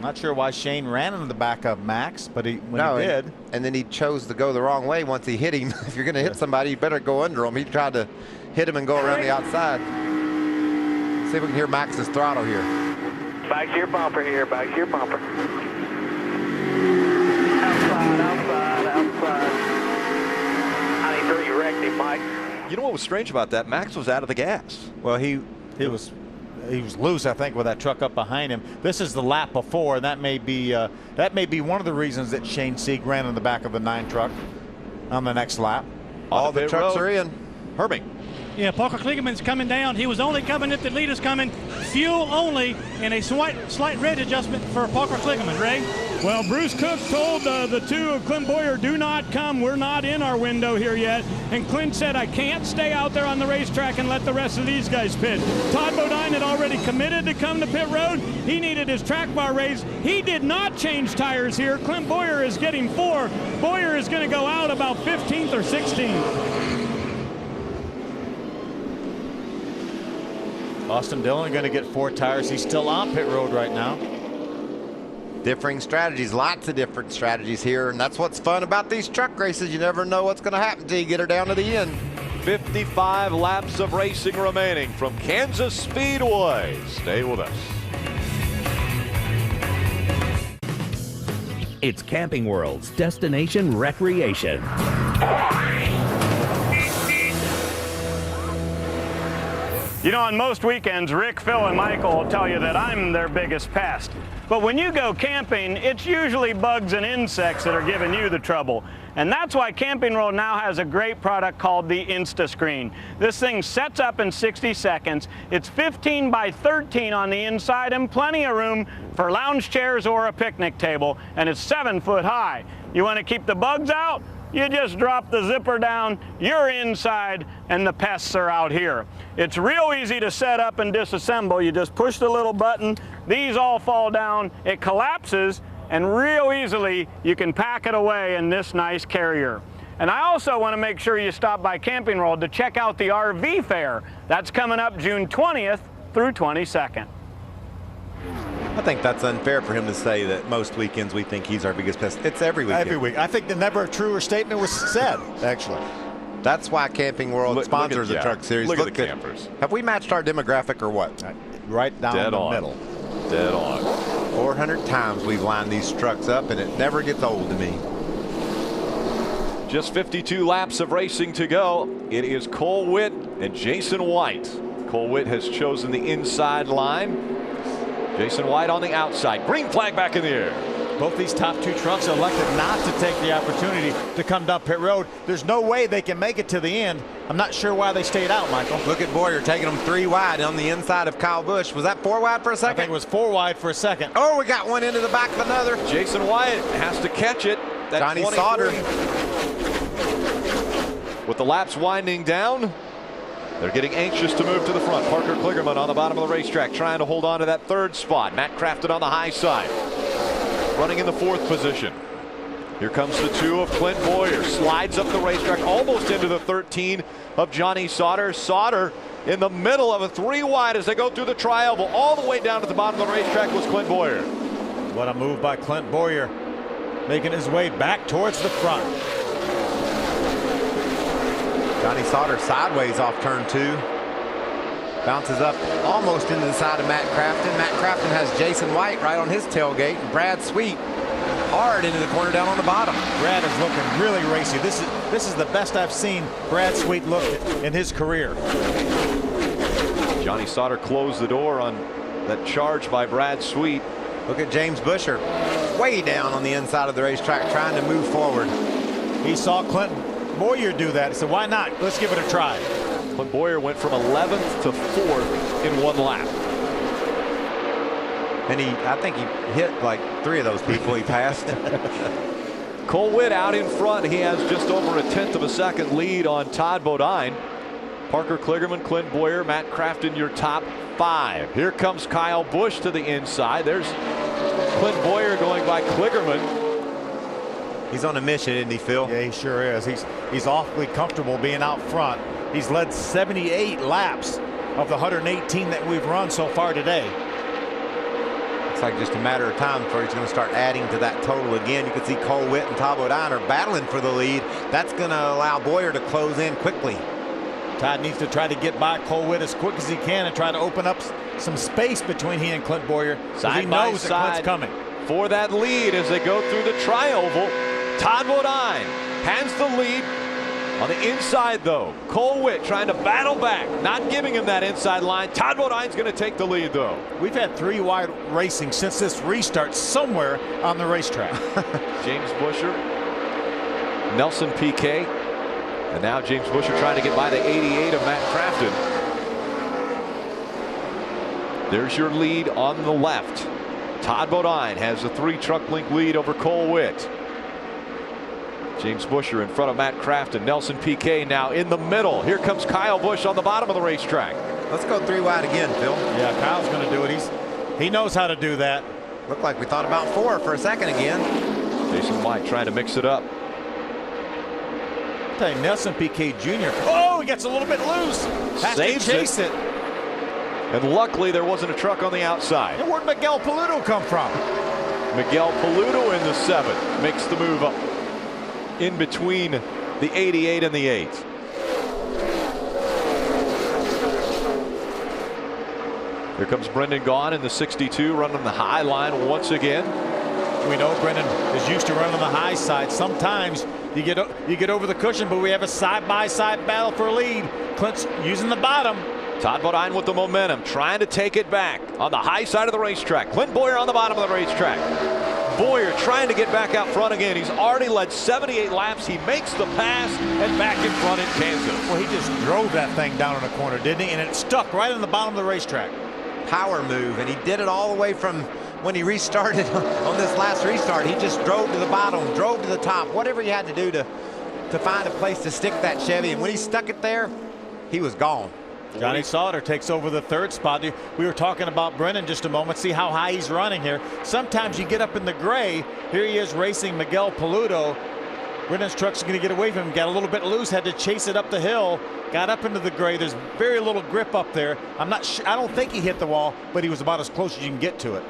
not sure why Shane ran into the back of Max, but when he did. And then he chose to go the wrong way once he hit him. If you're going to hit somebody, you better go under him. He tried to hit him and go around the outside. See if we can hear Max's throttle here. Back to your bumper here. Back to your bumper. Outside. I need to direct him, Mike. You know what was strange about that? Max was out of the gas. Well, he was loose, I think, with that truck up behind him. This is the lap before, and that may be one of the reasons that Shane Sieg ran in the back of the 9 truck on the next lap. All the trucks are in. Herbing. Yeah, Parker Kligerman's coming down. He was only coming if the lead is coming. Fuel only, and a slight rate adjustment for Parker Kligerman. Ray? Well, Bruce Cook told the 2 of Clint Bowyer, do not come. We're not in our window here yet. And Clint said, I can't stay out there on the racetrack and let the rest of these guys pit. Todd Bodine had already committed to come to pit road. He needed his track bar raised. He did not change tires here. Clint Bowyer is getting 4. Bowyer is going to go out about 15th or 16th. Austin Dillon going to get 4 tires. He's still on pit road right now. Differing strategies, lots of different strategies here, and that's what's fun about these truck races. You never know what's going to happen till you get her down to the end. 55 laps of racing remaining from Kansas Speedway. Stay with us. It's Camping World's destination recreation. You know, on most weekends, Rick, Phil, and Michael will tell you that I'm their biggest pest. But when you go camping, it's usually bugs and insects that are giving you the trouble. And that's why Camping World now has a great product called the InstaScreen. This thing sets up in 60 seconds. It's 15 by 13 on the inside and plenty of room for lounge chairs or a picnic table. And it's 7 foot high. You want to keep the bugs out? You just drop the zipper down, you're inside, and the pests are out here. It's real easy to set up and disassemble. You just push the little button, these all fall down, it collapses, and real easily you can pack it away in this nice carrier. And I also want to make sure you stop by Camping World to check out the RV Fair. That's coming up June 20th through 22nd. I think that's unfair for him to say that most weekends we think he's our biggest pest. It's every weekend. Every week. I think that never a truer statement was said, actually. That's why Camping World sponsors the truck series. Look at the campers. Have we matched our demographic or what? Right down the middle. Dead on. 400 times we've lined these trucks up, and it never gets old to me. Just 52 laps of racing to go. It is Cole Whitt and Jason White. Cole Whitt has chosen the inside line. Jason White on the outside. Green flag back in the air. Both these top 2 trucks elected not to take the opportunity to come down pit road. There's no way they can make it to the end. I'm not sure why they stayed out, Michael. Look at Bowyer taking them 3 wide on the inside of Kyle Busch. Was that 4 wide for a second? I think it was 4 wide for a second. Oh, we got one into the back of another. Jason White has to catch it. That Johnny Sauter. With the laps winding down, they're getting anxious to move to the front. Parker Kligerman on the bottom of the racetrack trying to hold on to that 3rd spot. Matt Crafton on the high side, running in the 4th position. Here comes the 2 of Clint Bowyer. Slides up the racetrack almost into the 13 of Johnny Sauter. Sauter in the middle of a 3 wide as they go through the tri-oval. All the way down to the bottom of the racetrack was Clint Bowyer. What a move by Clint Bowyer, making his way back towards the front. Johnny Sauter sideways off turn 2. Bounces up almost into the side of Matt Crafton. Matt Crafton has Jason White right on his tailgate. And Brad Sweet hard into the corner down on the bottom. Brad is looking really racy. This is the best I've seen Brad Sweet look in his career. Johnny Sauter closed the door on that charge by Brad Sweet. Look at James Busher way down on the inside of the racetrack trying to move forward. He saw Clinton Bowyer do that, so why not? Let's give it a try. Clint Bowyer went from 11th to 4th in 1 lap. And I think he hit like 3 of those people he passed. Cole Witt out in front. He has just over a 1/10 of a second lead on Todd Bodine. Parker Kligerman, Clint Bowyer, Matt Crafton, your top 5. Here comes Kyle Busch to the inside. There's Clint Bowyer going by Kligerman. He's on a mission, isn't he, Phil? Yeah, he sure is. He's awfully comfortable being out front. He's led 78 laps of the 118 that we've run so far today. It's like just a matter of time before he's going to start adding to that total again. You can see Cole Witt and Todd Bodine are battling for the lead. That's going to allow Bowyer to close in quickly. Todd needs to try to get by Cole Witt as quick as he can and try to open up some space between he and Clint Bowyer. Side he by knows side that Clint's coming. For that lead as they go through the tri-oval. Todd Bodine hands the lead. On the inside, though, Cole Witt trying to battle back, not giving him that inside line. Todd Bodine's going to take the lead, though. We've had 3 wide racing since this restart somewhere on the racetrack. James Buescher, Nelson Piquet, and now James Buescher trying to get by the 88 of Matt Crafton. There's your lead on the left. Todd Bodine has a 3-truck link lead over Cole Witt. James Buescher in front of Matt Crafton. Nelson Piquet now in the middle. Here comes Kyle Busch on the bottom of the racetrack. Let's go 3 wide again, Phil. Yeah, Kyle's going to do it. He knows how to do that. Looked like we thought about 4 for a second again. Jason White trying to mix it up. I'll tell you, Nelson Piquet Jr. Oh, he gets a little bit loose. Has to chase it. And luckily there wasn't a truck on the outside. And where'd Miguel Paludo come from? Miguel Paludo in the 7 makes the move up in between the 88 and the 8. Here comes Brendan Gaughan in the 62 running the high line once again. We know Brendan is used to running the high side. Sometimes you get over the cushion, but we have a side-by-side battle for a lead. Clint's using the bottom. Todd Bodine with the momentum, trying to take it back on the high side of the racetrack. Clint Bowyer on the bottom of the racetrack. Bowyer trying to get back out front again. He's already led 78 laps. He makes the pass and back in front in Kansas. Well, he just drove that thing down in the corner, didn't he? And it stuck right in the bottom of the racetrack. Power move, and he did it all the way from when he restarted on this last restart. He just drove to the bottom, drove to the top, whatever he had to do to find a place to stick that Chevy. And when he stuck it there, he was gone. Johnny Sauter takes over the 3rd spot. We were talking about Brendan just a moment. See how high he's running here. Sometimes you get up in the gray. Here he is racing Miguel Paludo. Brendan's truck's going to get away from him. Got a little bit loose. Had to chase it up the hill. Got up into the gray. There's very little grip up there. I'm not sure. I don't think he hit the wall, but he was about as close as you can get to it.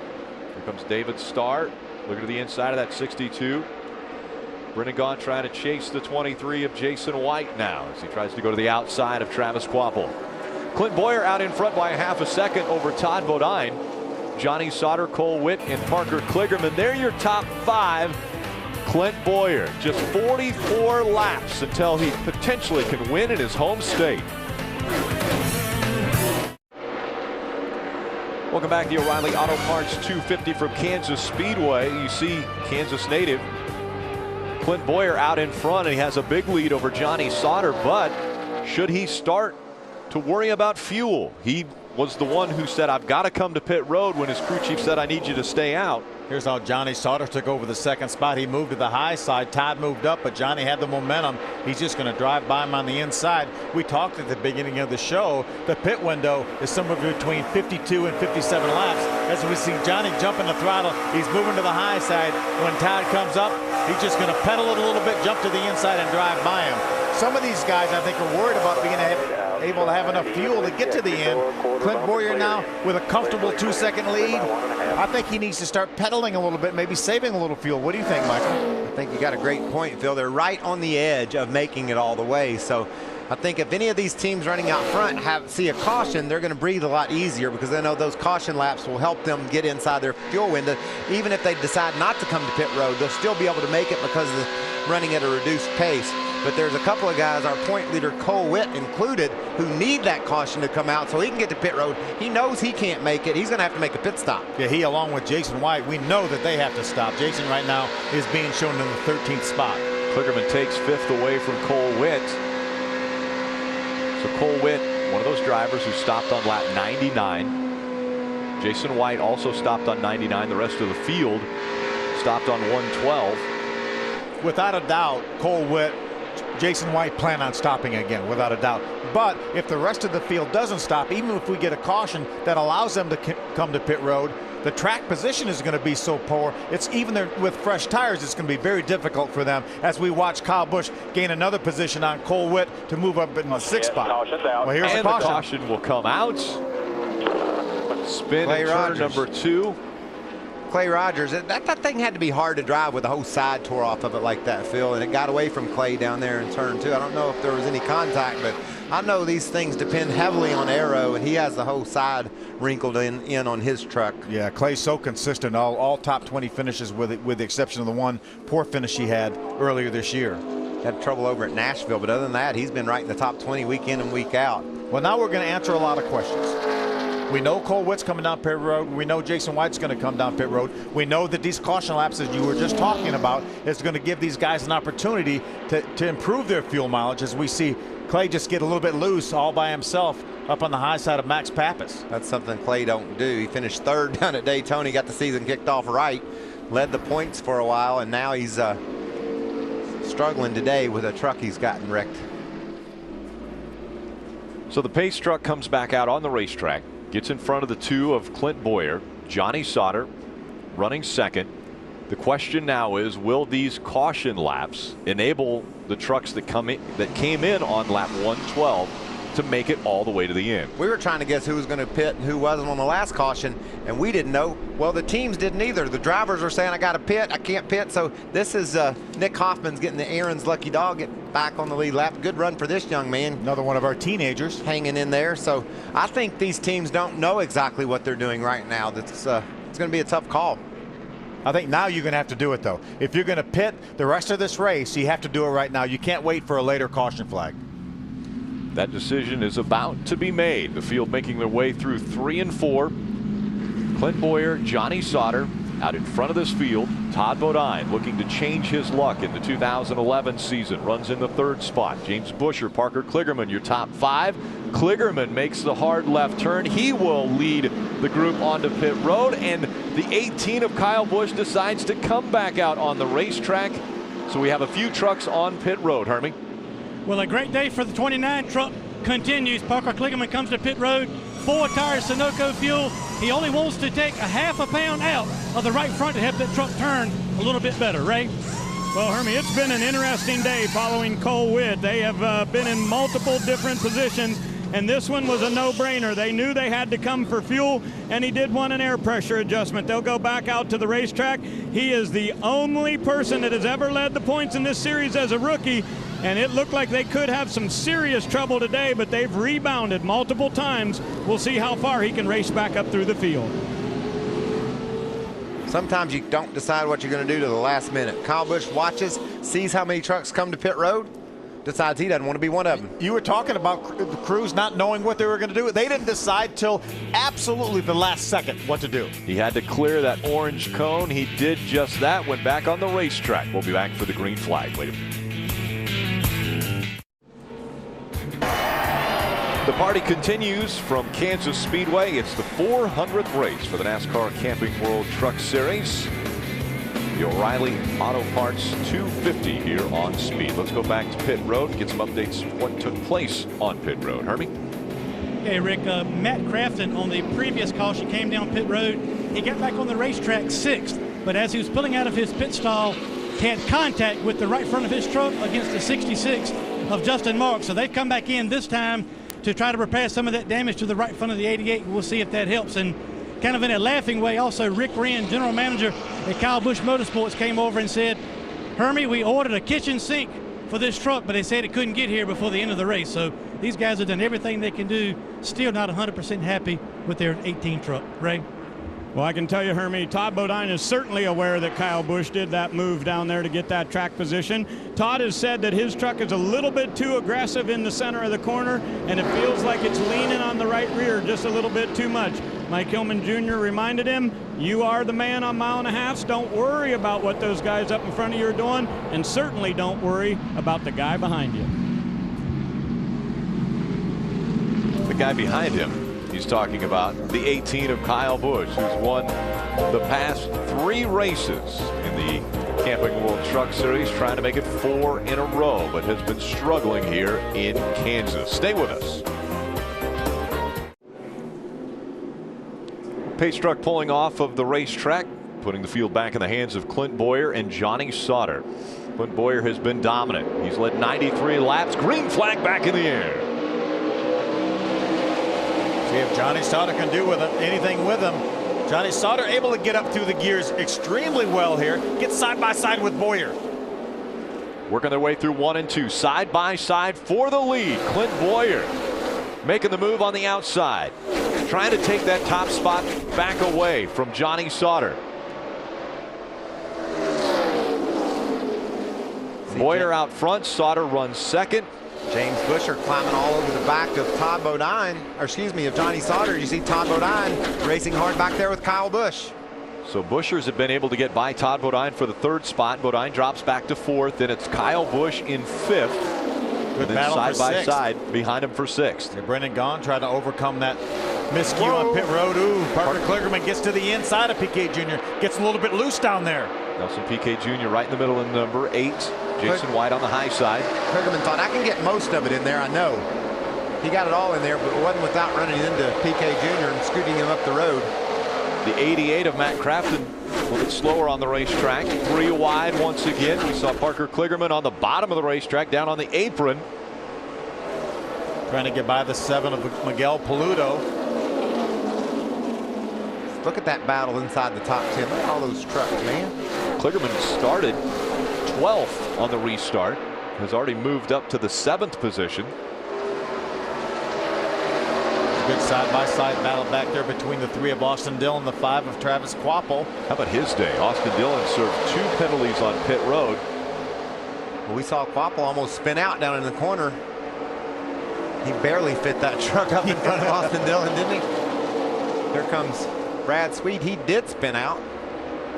Here comes David Starr. Looking to the inside of that 62. Brendan Gaughan trying to chase the 23 of Jason White now as he tries to go to the outside of Travis Kvapil. Clint Bowyer out in front by a half a second over Todd Bodine. Johnny Sauter, Cole Witt, and Parker Kligerman. They're your top 5. Clint Bowyer just 44 laps until he potentially can win in his home state. Welcome back to the O'Reilly Auto Parts 250 from Kansas Speedway. You see Kansas native Clint Bowyer out in front, and he has a big lead over Johnny Sauter. But should he start to worry about fuel? He was the one who said, I've got to come to pit road, when his crew chief said, I need you to stay out. Here's how Johnny Sauter took over the 2nd spot. He moved to the high side. Todd moved up, but Johnny had the momentum. He's just going to drive by him on the inside. We talked at the beginning of the show. The pit window is somewhere between 52 and 57 laps. As we see Johnny jumping the throttle, he's moving to the high side. When Todd comes up, he's just going to pedal it a little bit, jump to the inside, and drive by him. Some of these guys, I think, are worried about being able to have enough fuel to get to the end. Clint Bowyer now with a comfortable 2-second lead. I think he needs to start pedaling a little bit, maybe saving a little fuel. What do you think, Michael? I think you got a great point, Phil. They're right on the edge of making it all the way. So I think if any of these teams running out front see a caution, they're going to breathe a lot easier because they know those caution laps will help them get inside their fuel window. Even if they decide not to come to pit road, they'll still be able to make it because of running at a reduced pace. But there's a couple of guys, our point leader Cole Witt included, who need that caution to come out so he can get to pit road. He knows he can't make it. He's going to have to make a pit stop. Yeah, he along with Jason White, we know that they have to stop. Jason right now is being shown in the 13th spot. Kligerman takes 5th away from Cole Witt. So Cole Witt, one of those drivers who stopped on lap 99. Jason White also stopped on 99. The rest of the field stopped on 112. Without a doubt, Cole Whitt, Jason White plan on stopping again, without a doubt. But if the rest of the field doesn't stop, even if we get a caution that allows them to come to pit road, the track position is going to be so poor. It's even there with fresh tires, it's going to be very difficult for them as we watch Kyle Busch gain another position on Cole Whitt to move up in the 6th spot. Well, here's the caution will come out. Spin in turn number 2. Clay Rogers, that thing had to be hard to drive with the whole side tore off of it like that, Phil, and it got away from Clay down there in turn 2. I don't know if there was any contact, but I know these things depend heavily on aero, and he has the whole side wrinkled in on his truck. Yeah, Clay's so consistent. All top 20 finishes with the exception of the one poor finish he had earlier this year. Had trouble over at Nashville, but other than that, he's been right in the top 20 week in and week out. Well, now we're going to answer a lot of questions. We know Cole Whitt's coming down pit road. We know Jason White's going to come down pit road. We know that these caution laps, as you were just talking about, is going to give these guys an opportunity to improve their fuel mileage, as we see Clay just get a little bit loose all by himself up on the high side of Max Pappas. That's something Clay don't do. He finished 3rd down at Daytona. He got the season kicked off right, led the points for a while, and now he's struggling today with a truck he's gotten wrecked. So the pace truck comes back out on the racetrack, gets in front of the 2 of Clint Bowyer. Johnny Sauter running 2nd. The question now is, will these caution laps enable the trucks that came in on lap 112 to make it all the way to the end? We were trying to guess who was going to pit and who wasn't on the last caution, and we didn't know. Well, the teams didn't either. The drivers were saying, I got to pit, I can't pit. So this is Nick Hoffman's getting the Aaron's lucky dog, get back on the lead lap. Good run for this young man. Another one of our teenagers hanging in there. So I think these teams don't know exactly what they're doing right now. It's going to be a tough call. I think now you're going to have to do it, though. If you're going to pit the rest of this race, you have to do it right now. You can't wait for a later caution flag. That decision is about to be made. The field making their way through 3 and 4. Clint Bowyer, Johnny Sauter out in front of this field. Todd Bodine looking to change his luck in the 2011 season. Runs in the 3rd spot. James Buescher, Parker Kligerman, your top 5. Kligerman makes the hard left turn. He will lead the group onto pit road, and the 18 of Kyle Busch decides to come back out on the racetrack. So we have a few trucks on pit road, Hermie. Well, a great day for the 29 truck continues. Parker Kligerman comes to pit road. 4 tires, Sunoco fuel. He only wants to take a half a pound out of the right front to help that truck turn a little bit better. Ray? Well, Hermie, it's been an interesting day following Cole Whitt. They have been in multiple different positions, and this one was a no-brainer. They knew they had to come for fuel, and he did want an air pressure adjustment. They'll go back out to the racetrack. He is the only person that has ever led the points in this series as a rookie, and it looked like they could have some serious trouble today, but they've rebounded multiple times. We'll see how far he can race back up through the field. Sometimes you don't decide what you're going to do to the last minute. Kyle Busch watches, sees how many trucks come to pit road, decides he doesn't want to be one of them. You were talking about the crews not knowing what they were going to do. They didn't decide till absolutely the last second what to do. He had to clear that orange cone. He did just that, went back on the racetrack. We'll be back for the green flag later. The party continues from Kansas Speedway. It's the 400th race for the NASCAR Camping World Truck Series. The O'Reilly Auto Parts 250 here on Speed. Let's go back to pit road and get some updates on what took place on pit road. Hermie? Hey, Rick, Matt Crafton on the previous caution came down pit road. He got back on the racetrack 6th, but as he was pulling out of his pit stall, he had contact with the right front of his truck against the 66 of Justin Marks. So they've come back in this time to try to repair some of that damage to the right front of the 88. We'll see if that helps. And kind of in a laughing way, also Rick Wren, general manager at Kyle Busch Motorsports, came over and said, Hermie, we ordered a kitchen sink for this truck, but they said it couldn't get here before the end of the race. So these guys have done everything they can do, still not 100% happy with their 18 truck. Ray? Well, I can tell you, Hermie, Todd Bodine is certainly aware that Kyle Busch did that move down there to get that track position. Todd has said that his truck is a little bit too aggressive in the center of the corner, and it feels like it's leaning on the right rear just a little bit too much. Mike Hillman Jr. reminded him, you are the man on 1.5 miles. Don't worry about what those guys up in front of you are doing, and certainly don't worry about the guy behind you. The guy behind him he's talking about the 18 of Kyle Busch, who's won the past 3 races in the Camping World Truck Series, trying to make it 4 in a row, but has been struggling here in Kansas. Stay with us. Pace truck pulling off of the racetrack, putting the field back in the hands of Clint Bowyer and Johnny Sauter. Clint Bowyer has been dominant. He's led 93 laps. Green flag back in the air. See if Johnny Sauter can do anything with him. Johnny Sauter able to get up through the gears extremely well here. Get side by side with Bowyer. Working their way through 1 and 2. Side by side for the lead. Clint Bowyer making the move on the outside. Trying to take that top spot back away from Johnny Sauter. Bowyer out front. Sauter runs second. James Buescher climbing all over the back of Todd Bodine, or excuse me, of Johnny Sauter. You see Todd Bodine racing hard back there with Kyle Busch. So Buschers have been able to get by Todd Bodine for the 3rd spot. Bodine drops back to 4th. Then it's Kyle Busch in 5th. Good and then side by side behind him for 6th. Brendan Gaughan trying to overcome that miscue on pit road. Ooh, Parker Kligerman gets to the inside of Piquet Jr. Gets a little bit loose down there. Nelson Piquet Jr. right in the middle in number 8. Jason White on the high side. Kligerman thought, I can get most of it in there, I know. He got it all in there, but it wasn't without running into Piquet Jr. and scooting him up the road. The 88 of Matt Crafton a little bit slower on the racetrack. 3 wide once again. We saw Parker Kligerman on the bottom of the racetrack, down on the apron. Trying to get by the 7 of Miguel Paludo. Look at that battle inside the top 10. Look at all those trucks, man. Kligerman started 12th on the restart. Has already moved up to the 7th position. Good side-by-side battle back there between the 3 of Austin Dillon, the 5 of Travis Kvapil. How about his day? Austin Dillon served 2 penalties on pit road. Well, we saw Kvapil almost spin out down in the corner. He barely fit that truck up in front of Austin Dillon, didn't he? Here comes Brad Sweet. He did spin out.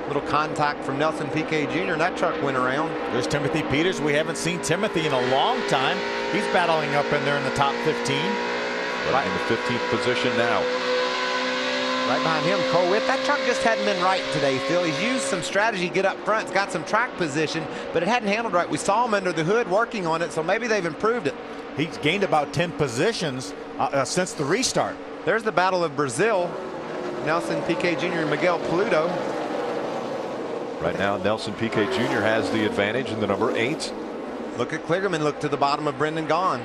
Little contact from Nelson Piquet Jr. and that truck went around. There's Timothy Peters. We haven't seen Timothy in a long time. He's battling up in there in the top 15. Right in the 15th position now. Right behind him, Cole Whitt. That truck just hadn't been right today, Phil. He's used some strategy, get up front. It's got some track position, but it hadn't handled right. We saw him under the hood working on it, so maybe they've improved it. He's gained about 10 positions since the restart. There's the Battle of Brazil. Nelson Piquet Jr. and Miguel Paludo. Right now, Nelson Piquet Jr. has the advantage in the number 8. Look at Kligerman. Look to the bottom of Brendan Gaughan.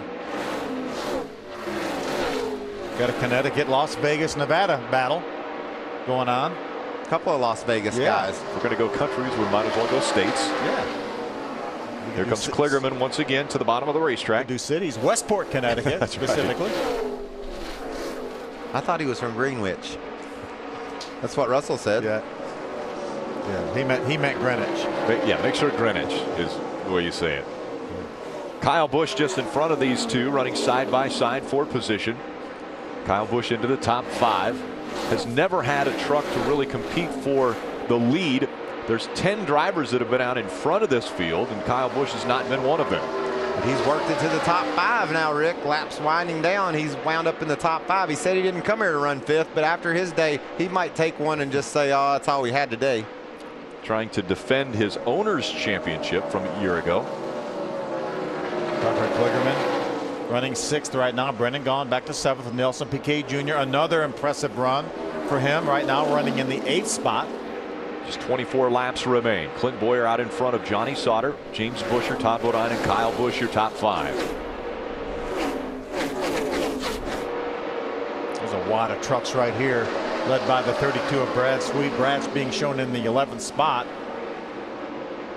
Got a Connecticut, Las Vegas, Nevada battle going on. A couple of Las Vegas guys. If we're going to go countries, we might as well go states. Yeah. Here comes Kligerman once again to the bottom of the racetrack. Do cities. Westport, Connecticut, specifically. Right. I thought he was from Greenwich. That's what Russell said. Yeah. Yeah, he meant Greenwich. Yeah, make sure Greenwich is the way you say it. Kyle Busch just in front of these two, running side by side for position. Kyle Busch into the top 5. Has never had a truck to really compete for the lead. There's 10 drivers that have been out in front of this field, and Kyle Busch has not been one of them. But he's worked it to the top 5 now, Rick. Laps winding down. He's wound up in the top 5. He said he didn't come here to run 5th, but after his day, he might take one and just say, oh, that's all we had today. Trying to defend his owner's championship from a year ago. Parker Kligerman running 6th right now. Brendan Gaughan back to 7th with Nelson Piquet Jr. Another impressive run for him right now, running in the 8th spot. Just 24 laps remain. Clint Bowyer out in front of Johnny Sauter, James Buescher, Todd Bodine, and Kyle Busch, your top 5. There's a wad of trucks right here, led by the 32 of Brad Sweet. Brad's being shown in the 11th spot.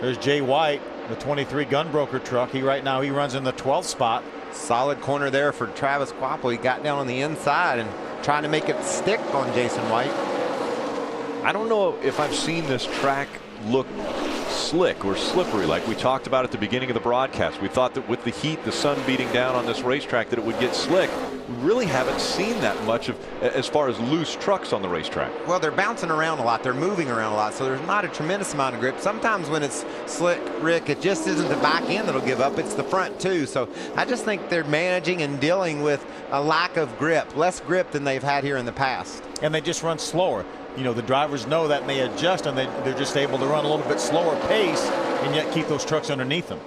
There's Jay White, the 23 Gunbroker truck. He runs in the 12th spot. Solid corner there for Travis Kvapil. He got down on the inside and trying to make it stick on Jason White. I don't know if I've seen this track look slick or slippery like we talked about at the beginning of the broadcast. We thought that with the heat, the sun beating down on this racetrack, that it would get slick. We really haven't seen that much of as far as loose trucks on the racetrack. Well, they're bouncing around a lot. They're moving around a lot, so there's not a tremendous amount of grip. Sometimes when it's slick, Rick, it just isn't the back end that'll give up. It's the front too. So I just think they're managing and dealing with a lack of grip, less grip than they've had here in the past. And they just run slower. You know, the drivers know that, and they adjust, and they're just able to run a little bit slower pace and yet keep those trucks underneath them.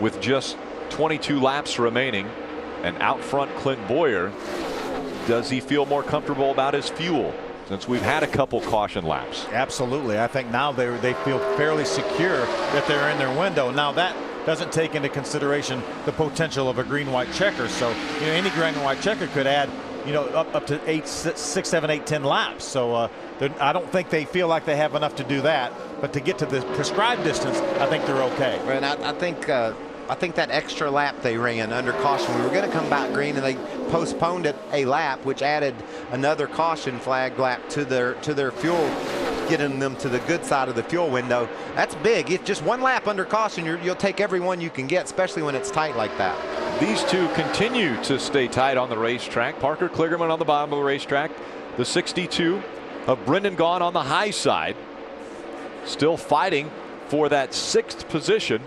With just 22 laps remaining and out front Clint Bowyer, does he feel more comfortable about his fuel since we've had a couple caution laps? Absolutely. I think now they feel fairly secure that they're in their window. Now that doesn't take into consideration the potential of a green-white checker. So, you know, any green-white checker could add, you know, up to 6, 7, 8, 10 laps. So I don't think they feel like they have enough to do that. But to get to the prescribed distance, I think they're okay. And I think that extra lap they ran under caution, we were going to come back green, and they postponed it a lap, which added another caution flag lap to their fuel, getting them to the good side of the fuel window. That's big. It's just one lap under caution. You'll take every one you can get, especially when it's tight like that. These two continue to stay tight on the racetrack. Parker Kligerman on the bottom of the racetrack. The 62 of Brendan Gaughan on the high side, still fighting for that 6th position.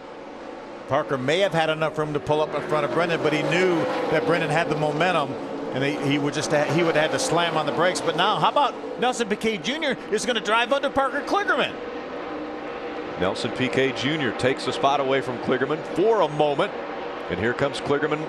Parker may have had enough room to pull up in front of Brendan, but he knew that Brendan had the momentum, and he would have had to slam on the brakes. But now, how about Nelson Piquet Jr. is going to drive under Parker Kligerman? Nelson Piquet Jr. takes the spot away from Kligerman for a moment, and here comes Kligerman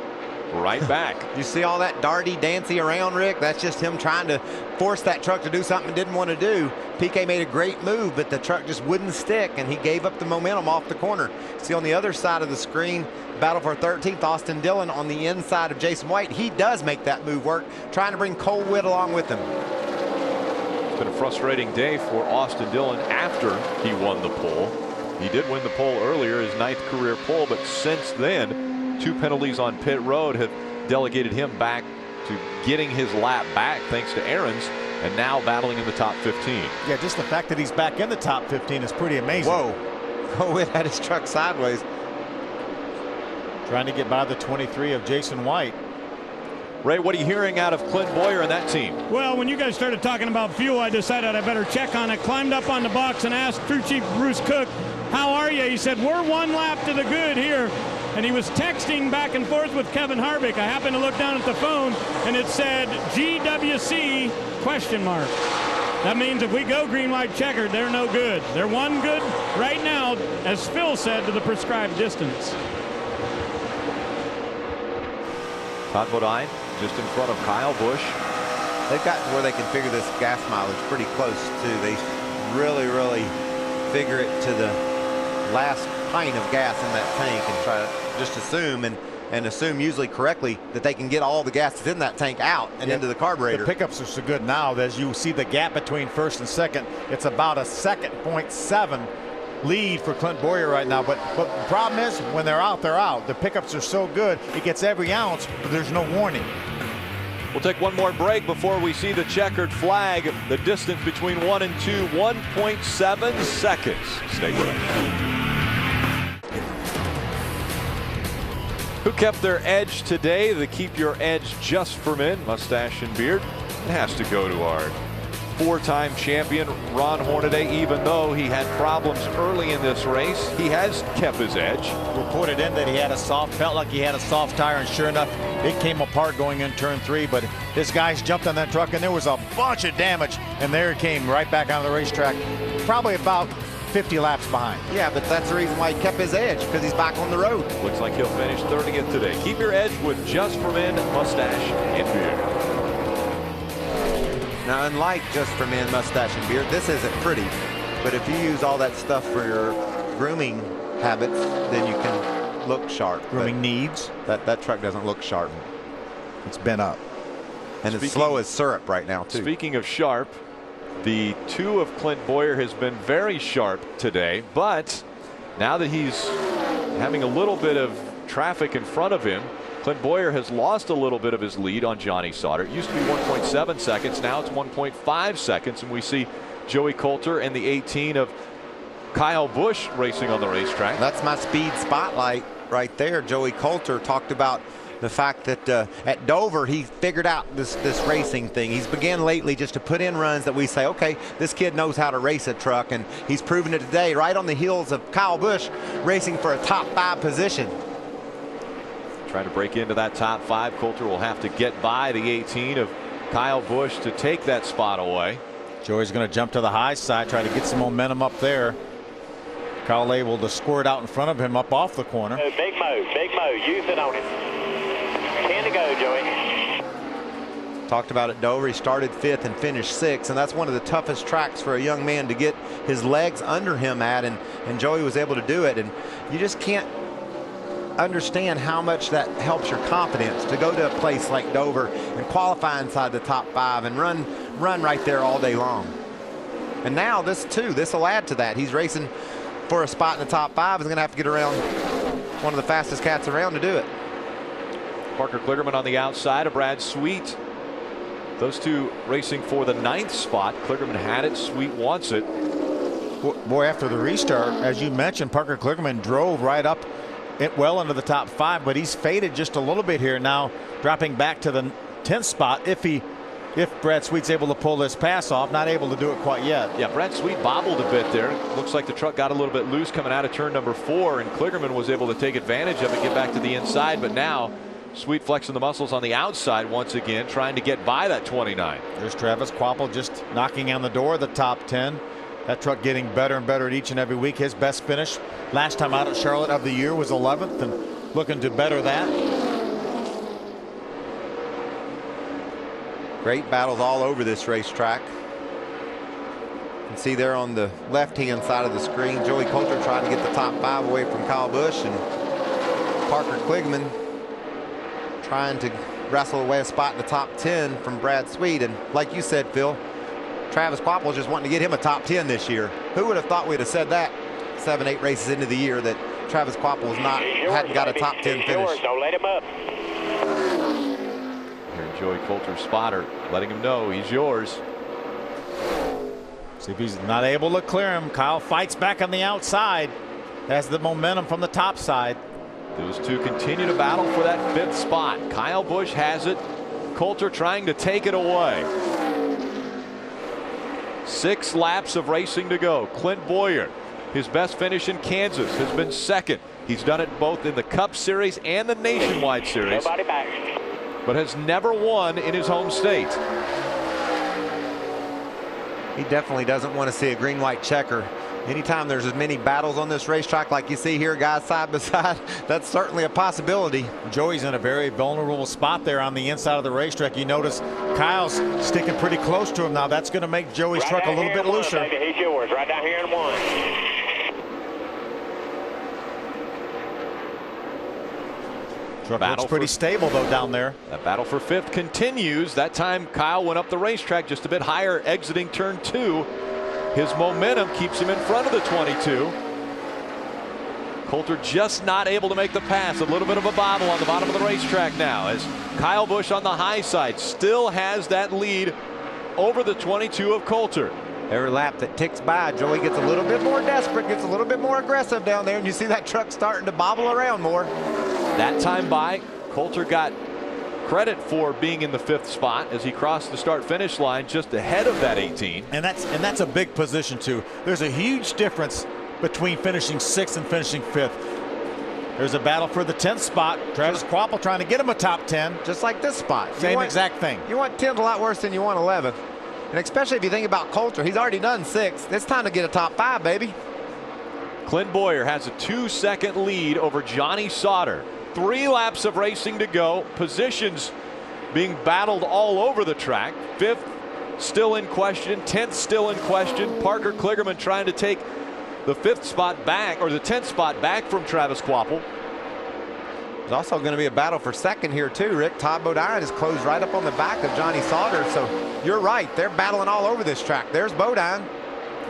right back. You see all that darty-dancy around, Rick? That's just him trying to force that truck to do something it didn't want to do. Piquet made a great move, but the truck just wouldn't stick, and he gave up the momentum off the corner. See on the other side of the screen, battle for 13th, Austin Dillon on the inside of Jason White. He does make that move work, trying to bring Cole Witt along with him. It's been a frustrating day for Austin Dillon after he won the pole. He did win the pole earlier, his 9th career pole, but since then, 2 penalties on pit road have delegated him back to getting his lap back thanks to Aaron's, and now battling in the top 15. Yeah, just the fact that he's back in the top 15 is pretty amazing. Whoa. Cole Witt had his truck sideways. Trying to get by the 23 of Jason White. Ray, what are you hearing out of Clint Bowyer and that team? Well, when you guys started talking about fuel, I decided I better check on it. Climbed up on the box and asked Crew Chief Bruce Cook, how are you? He said, we're 1 lap to the good here. And he was texting back and forth with Kevin Harvick. I happened to look down at the phone, and it said GWC ? That means if we go green-white checkered, they're no good. They're 1 good right now, as Phil said, to the prescribed distance. Todd Bodine just in front of Kyle Busch. They've gotten to where they can figure this gas mileage pretty close, too. They really figure it to the last pint of gas in that tank and try to just assume and assume usually correctly that they can get all the gas that's in that tank out and into the carburetor. The pickups are so good now that as you see the gap between first and second, it's about a 2.7 lead for Clint Bowyer right now. But the problem is when they're out, they're out. The pickups are so good, it gets every ounce, but there's no warning. We'll take one more break before we see the checkered flag. The distance between 1 and 2, 1.7 seconds. Stay with us. Who kept their edge today? The Keep Your Edge Just for Men mustache and beard. It has to go to our 4-time champion Ron Hornaday. Even though he had problems early in this race, he has kept his edge. Reported in that he had felt like he had a soft tire, and sure enough, it came apart going in turn 3. But his guys jumped on that truck, and there was a bunch of damage, and there it came right back on the racetrack, probably about 50 laps behind. Yeah, but that's the reason why he kept his edge, because he's back on the road. Looks like he'll finish 30th today. Keep your edge with Just for Men mustache and beard. Now, unlike Just for Men mustache and beard, this isn't pretty, but if you use all that stuff for your grooming habits, then you can look sharp. Grooming needs. That truck doesn't look sharp. It's bent up. And it's slow as syrup right now, too. Speaking of sharp, the 2 of Clint Bowyer has been very sharp today, but now that he's having a little bit of traffic in front of him, Clint Bowyer has lost a little bit of his lead on Johnny Sauter. It used to be 1.7 seconds. Now it's 1.5 seconds. And we see Joey Coulter and the 18 of Kyle Busch racing on the racetrack. That's my speed spotlight right there. Joey Coulter talked about the fact that at Dover he figured out this racing thing. He's began lately just to put in runs that we say, okay, this kid knows how to race a truck, and he's proven it today right on the heels of Kyle Busch racing for a top 5 position. Trying to break into that top 5. Coulter will have to get by the 18 of Kyle Busch to take that spot away. Joey's going to jump to the high side, try to get some momentum up there. Kyle able to squirt out in front of him up off the corner. Big Mo, use it on him. 10 to go, Joey. Talked about it, Dover. He started 5th and finished 6th, and that's one of the toughest tracks for a young man to get his legs under him at, and Joey was able to do it. And you just can't understand how much that helps your confidence to go to a place like Dover and qualify inside the top 5 and run right there all day long. And now this will add to that. He's racing for a spot in the top 5. He's going to have to get around one of the fastest cats around to do it. Parker Kligerman on the outside of Brad Sweet. Those two racing for the 9th spot. Kligerman had it. Sweet wants it. Boy, after the restart, as you mentioned, Parker Kligerman drove right up well into the top 5, but he's faded just a little bit here now, dropping back to the 10th spot if Brad Sweet's able to pull this pass off. Not able to do it quite yet. Yeah, Brad Sweet bobbled a bit there. Looks like the truck got a little bit loose coming out of turn number 4, and Kligerman was able to take advantage of it, get back to the inside, but now Sweet flexing the muscles on the outside once again, trying to get by that 29. There's Travis Kvapil just knocking on the door of the top 10. That truck getting better and better each and every week. His best finish last time out at Charlotte of the year was 11th, and looking to better that. Great battles all over this racetrack. You can see there on the left-hand side of the screen, Joey Coulter trying to get the top 5 away from Kyle Busch, and Parker Kligerman trying to wrestle away a spot in the top 10 from Brad Sweet. And like you said, Phil, Travis Kvapil just wanting to get him a top 10 this year. Who would have thought we'd have said that 7-8 races into the year, that Travis Kvapil hadn't got a top 10 finish. Don't let him up. Here, Joey Coulter's spotter letting him know he's yours. See if he's not able to clear him. Kyle fights back on the outside, has the momentum from the top side. Those two continue to battle for that 5th spot. Kyle Busch has it. Coulter trying to take it away. 6 laps of racing to go. Clint Bowyer, his best finish in Kansas, has been 2nd. He's done it both in the Cup Series and the Nationwide Series, but has never won in his home state. He definitely doesn't want to see a green-white checker. Anytime there's as many battles on this racetrack like you see here, guys side by side, that's certainly a possibility. Joey's in a very vulnerable spot there on the inside of the racetrack. You notice Kyle's sticking pretty close to him now. That's going to make Joey's truck a little bit looser. Baby, he's yours right down here in 1. Truck looks pretty stable though down there. That battle for 5th continues. That time Kyle went up the racetrack just a bit higher exiting turn 2. His momentum keeps him in front of the 22. Coulter just not able to make the pass. A little bit of a bobble on the bottom of the racetrack now, as Kyle Busch on the high side still has that lead over the 22 of Coulter. Every lap that ticks by, Joey gets a little bit more desperate, gets a little bit more aggressive down there, and you see that truck starting to bobble around more. That time by, Coulter got credit for being in the 5th spot as he crossed the start-finish line just ahead of that 18. And that's a big position too. There's a huge difference between finishing 6th and finishing 5th. There's a battle for the 10th spot. Travis Kvapil trying to get him a top 10. Just like this spot. Same exact thing. You want 10th a lot worse than you want 11th. And especially if you think about Coulter, he's already done 6th. It's time to get a top 5, baby. Clint Bowyer has a 2-second lead over Johnny Sauter. 3 laps of racing to go. Positions being battled all over the track. 5th still in question. 10th still in question. Parker Kligerman trying to take the 5th spot back, or the 10th spot back from Travis Kvapil. There's also going to be a battle for 2nd here too, Rick. Todd Bodine is closed right up on the back of Johnny Sauter. So you're right. They're battling all over this track. There's Bodine.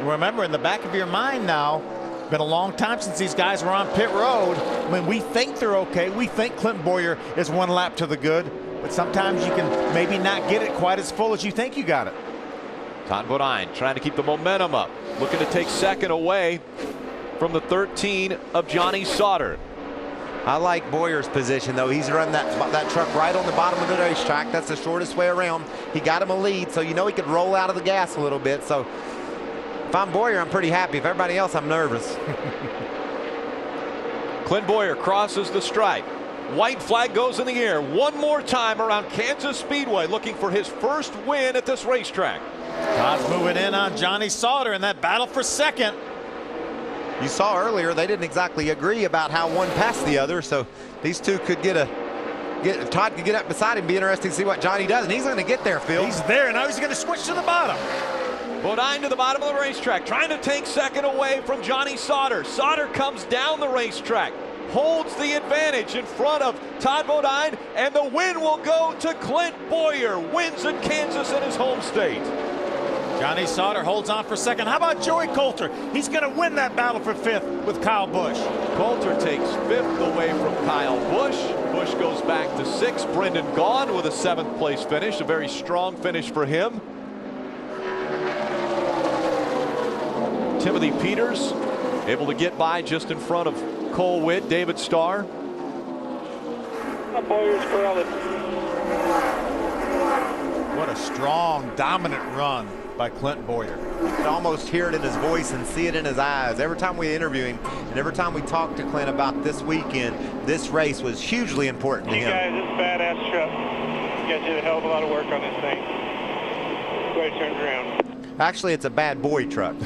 Remember, in the back of your mind now, been a long time since these guys were on pit road. When we think they're okay, we think Clint Bowyer is 1 lap to the good, but sometimes you can maybe not get it quite as full as you think you got it. Todd Bodine trying to keep the momentum up, looking to take 2nd away from the 13 of Johnny Sauter. I like Boyer's position, though. He's running that truck right on the bottom of the racetrack. That's the shortest way around. He got him a lead, so you know he could roll out of the gas a little bit. So if I'm Boyer, I'm pretty happy. If everybody else, I'm nervous. Clint Bowyer crosses the stripe. White flag goes in the air one more time around Kansas Speedway, looking for his first win at this racetrack. Todd's moving in on Johnny Sauter in that battle for second. You saw earlier they didn't exactly agree about how one passed the other, so these two could Todd could get up beside him. Be interesting to see what Johnny does, and he's going to get there, Phil. He's there, and now he's going to switch to the bottom. Bodine to the bottom of the racetrack, trying to take second away from Johnny Sauter. Sauter comes down the racetrack, holds the advantage in front of Todd Bodine, and the win will go to Clint Bowyer. Wins at Kansas in his home state. Johnny Sauter holds on for second. How about Joey Coulter? He's going to win that battle for fifth with Kyle Busch. Coulter takes fifth away from Kyle Busch. Busch goes back to sixth. Brendan Gaughan with a 7th place finish. A very strong finish for him. Timothy Peters able to get by just in front of Cole Witt, David Starr. Boyer's corralled. What a strong, dominant run by Clint Bowyer. You can almost hear it in his voice and see it in his eyes. Every time we interview him and every time we talk to Clint about this weekend, this race was hugely important to him. You guys, this badass truck. You guys did a hell of a lot of work on this thing. Glad it turned around. Actually, it's a bad boy truck.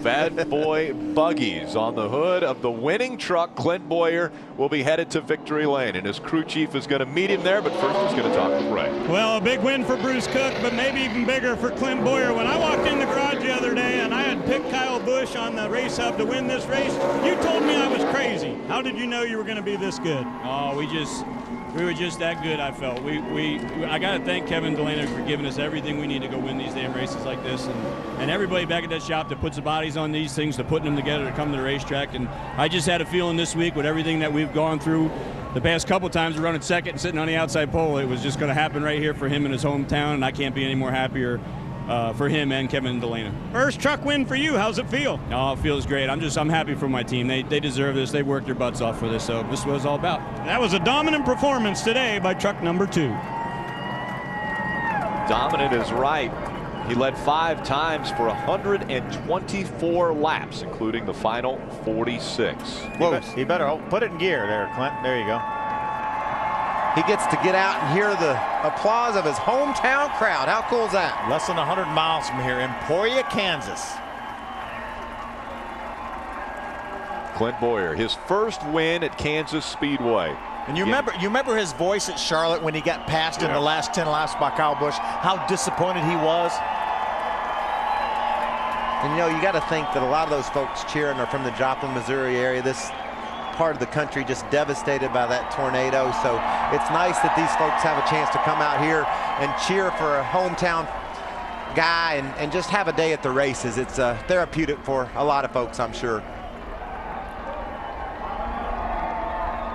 Bad boy buggies on the hood of the winning truck. Clint Bowyer will be headed to victory lane, and his crew chief is going to meet him there, but first he's going to talk with Ray. Well, a big win for Bruce Cook, but maybe even bigger for Clint Bowyer. When I walked in the garage the other day and I had picked Kyle Busch on the race hub to win this race, you told me I was crazy. How did you know you were going to be this good? Oh, we were just that good, I felt. I got to thank Kevin Delano for giving us everything we need to go win these damn races like this, and everybody back at that shop that puts the bodies on these things, to putting them together to come to the racetrack. And I just had a feeling this week with everything that we've gone through the past couple times, running second and sitting on the outside pole, it was just going to happen right here for him in his hometown, and I can't be any more happier for him and Kevin Delano. First truck win for you. How's it feel? Oh, it feels great. I'm happy for my team. They deserve this. They worked their butts off for this, so this is what it's all about. That was a dominant performance today by truck number 2. Dominant is right. He led 5 times for 124 laps, including the final 46. Whoa, he better put it in gear there, Clint. There you go. He gets to get out and hear the applause of his hometown crowd. How cool is that? Less than 100 miles from here, Emporia, Kansas. Clint Bowyer, his first win at Kansas Speedway. And you remember his voice at Charlotte when he got passed in the last 10 laps by Kyle Busch, how disappointed he was? And you know, you got to think that a lot of those folks cheering are from the Joplin, Missouri area. This part of the country just devastated by that tornado. So it's nice that these folks have a chance to come out here and cheer for a hometown guy and just have a day at the races. It's therapeutic for a lot of folks, I'm sure.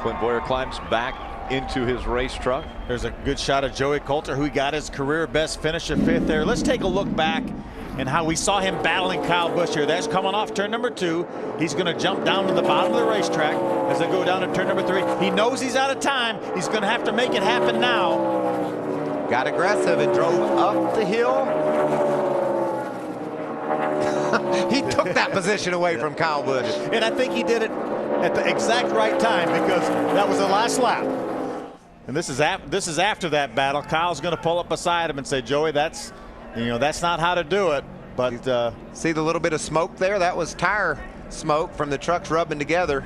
Clint Bowyer climbs back into his race truck. There's a good shot of Joey Coulter, who got his career best finish of 5th there. Let's take a look back and how we saw him battling Kyle Busch here. That's coming off turn number 2. He's going to jump down to the bottom of the racetrack as they go down to turn number 3. He knows he's out of time. He's going to have to make it happen now. Got aggressive and drove up the hill. He took that position away from Kyle Busch. And I think he did it at the exact right time, because that was the last lap. And this is after that battle. Kyle's going to pull up beside him and say, Joey, that's not how to do it. But see the little bit of smoke there? That was tire smoke from the trucks rubbing together.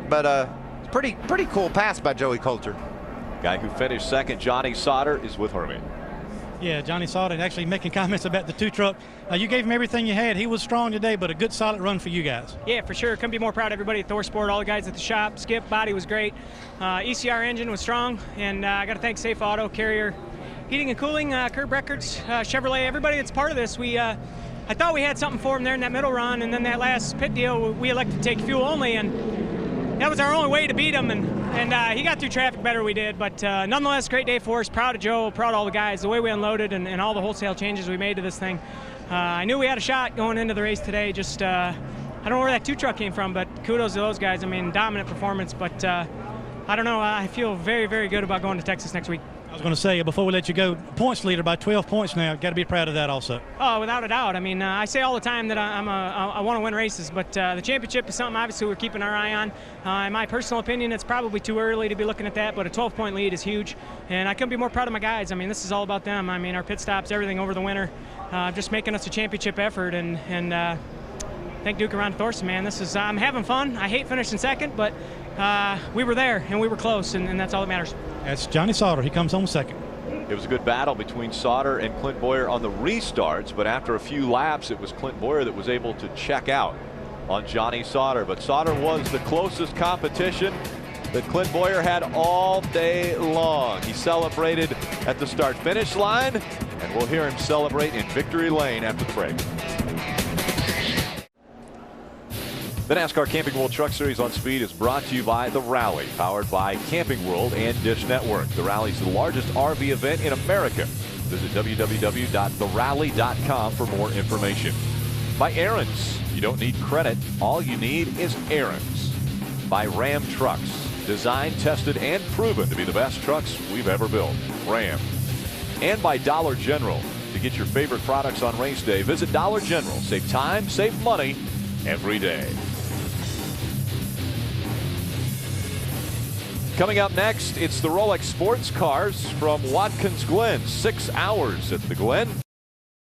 But pretty cool pass by Joey Coulter. Guy who finished second, Johnny Sauter, is with Hermie. Yeah, Johnny Sauter actually making comments about the 2 truck. You gave him everything you had. He was strong today, but a good solid run for you guys. Yeah, for sure. Couldn't be more proud of everybody at ThorSport, all the guys at the shop. Skip, body was great. ECR engine was strong, and I got to thank Safe Auto, Carrier, Heating and Cooling, Curb Records, Chevrolet, everybody that's part of this. I thought we had something for them there in that middle run, and then that last pit deal, we elected to take fuel only, and that was our only way to beat him, and he got through traffic better than we did. But nonetheless, great day for us. Proud of Joe, proud of all the guys, the way we unloaded and all the wholesale changes we made to this thing. I knew we had a shot going into the race today. Just I I don't know where that 2 truck came from, but kudos to those guys. I mean, dominant performance, but I don't know. I feel very, very good about going to Texas next week. I was going to say, before we let you go, points leader by 12 points now. Got to be proud of that also. Oh, without a doubt. I mean, I say all the time that I want to win races, but the championship is something obviously we're keeping our eye on. In my personal opinion, it's probably too early to be looking at that, but a 12-point lead is huge, and I couldn't be more proud of my guys. I mean, this is all about them. I mean, our pit stops, everything over the winter, just making us a championship effort, and thank Duke around Thorson, man. This is I'm having fun. I hate finishing second, but we were there and we were close, and that's all that matters. That's Johnny Sauter. He comes home second. It was a good battle between Sauter and Clint Bowyer on the restarts, but after a few laps, it was Clint Bowyer that was able to check out on Johnny Sauter. But Sauter was the closest competition that Clint Bowyer had all day long. He celebrated at the start-finish line, and we'll hear him celebrate in victory lane after the break. The NASCAR Camping World Truck Series on Speed is brought to you by The Rally, powered by Camping World and Dish Network. The Rally is the largest RV event in America. Visit www.therally.com for more information. By Aaron's, you don't need credit, all you need is Aaron's. By Ram Trucks, designed, tested, and proven to be the best trucks we've ever built. Ram. And by Dollar General. To get your favorite products on race day, visit Dollar General. Save time, save money every day. Coming up next, it's the Rolex Sports Cars from Watkins Glen. 6 hours at the Glen.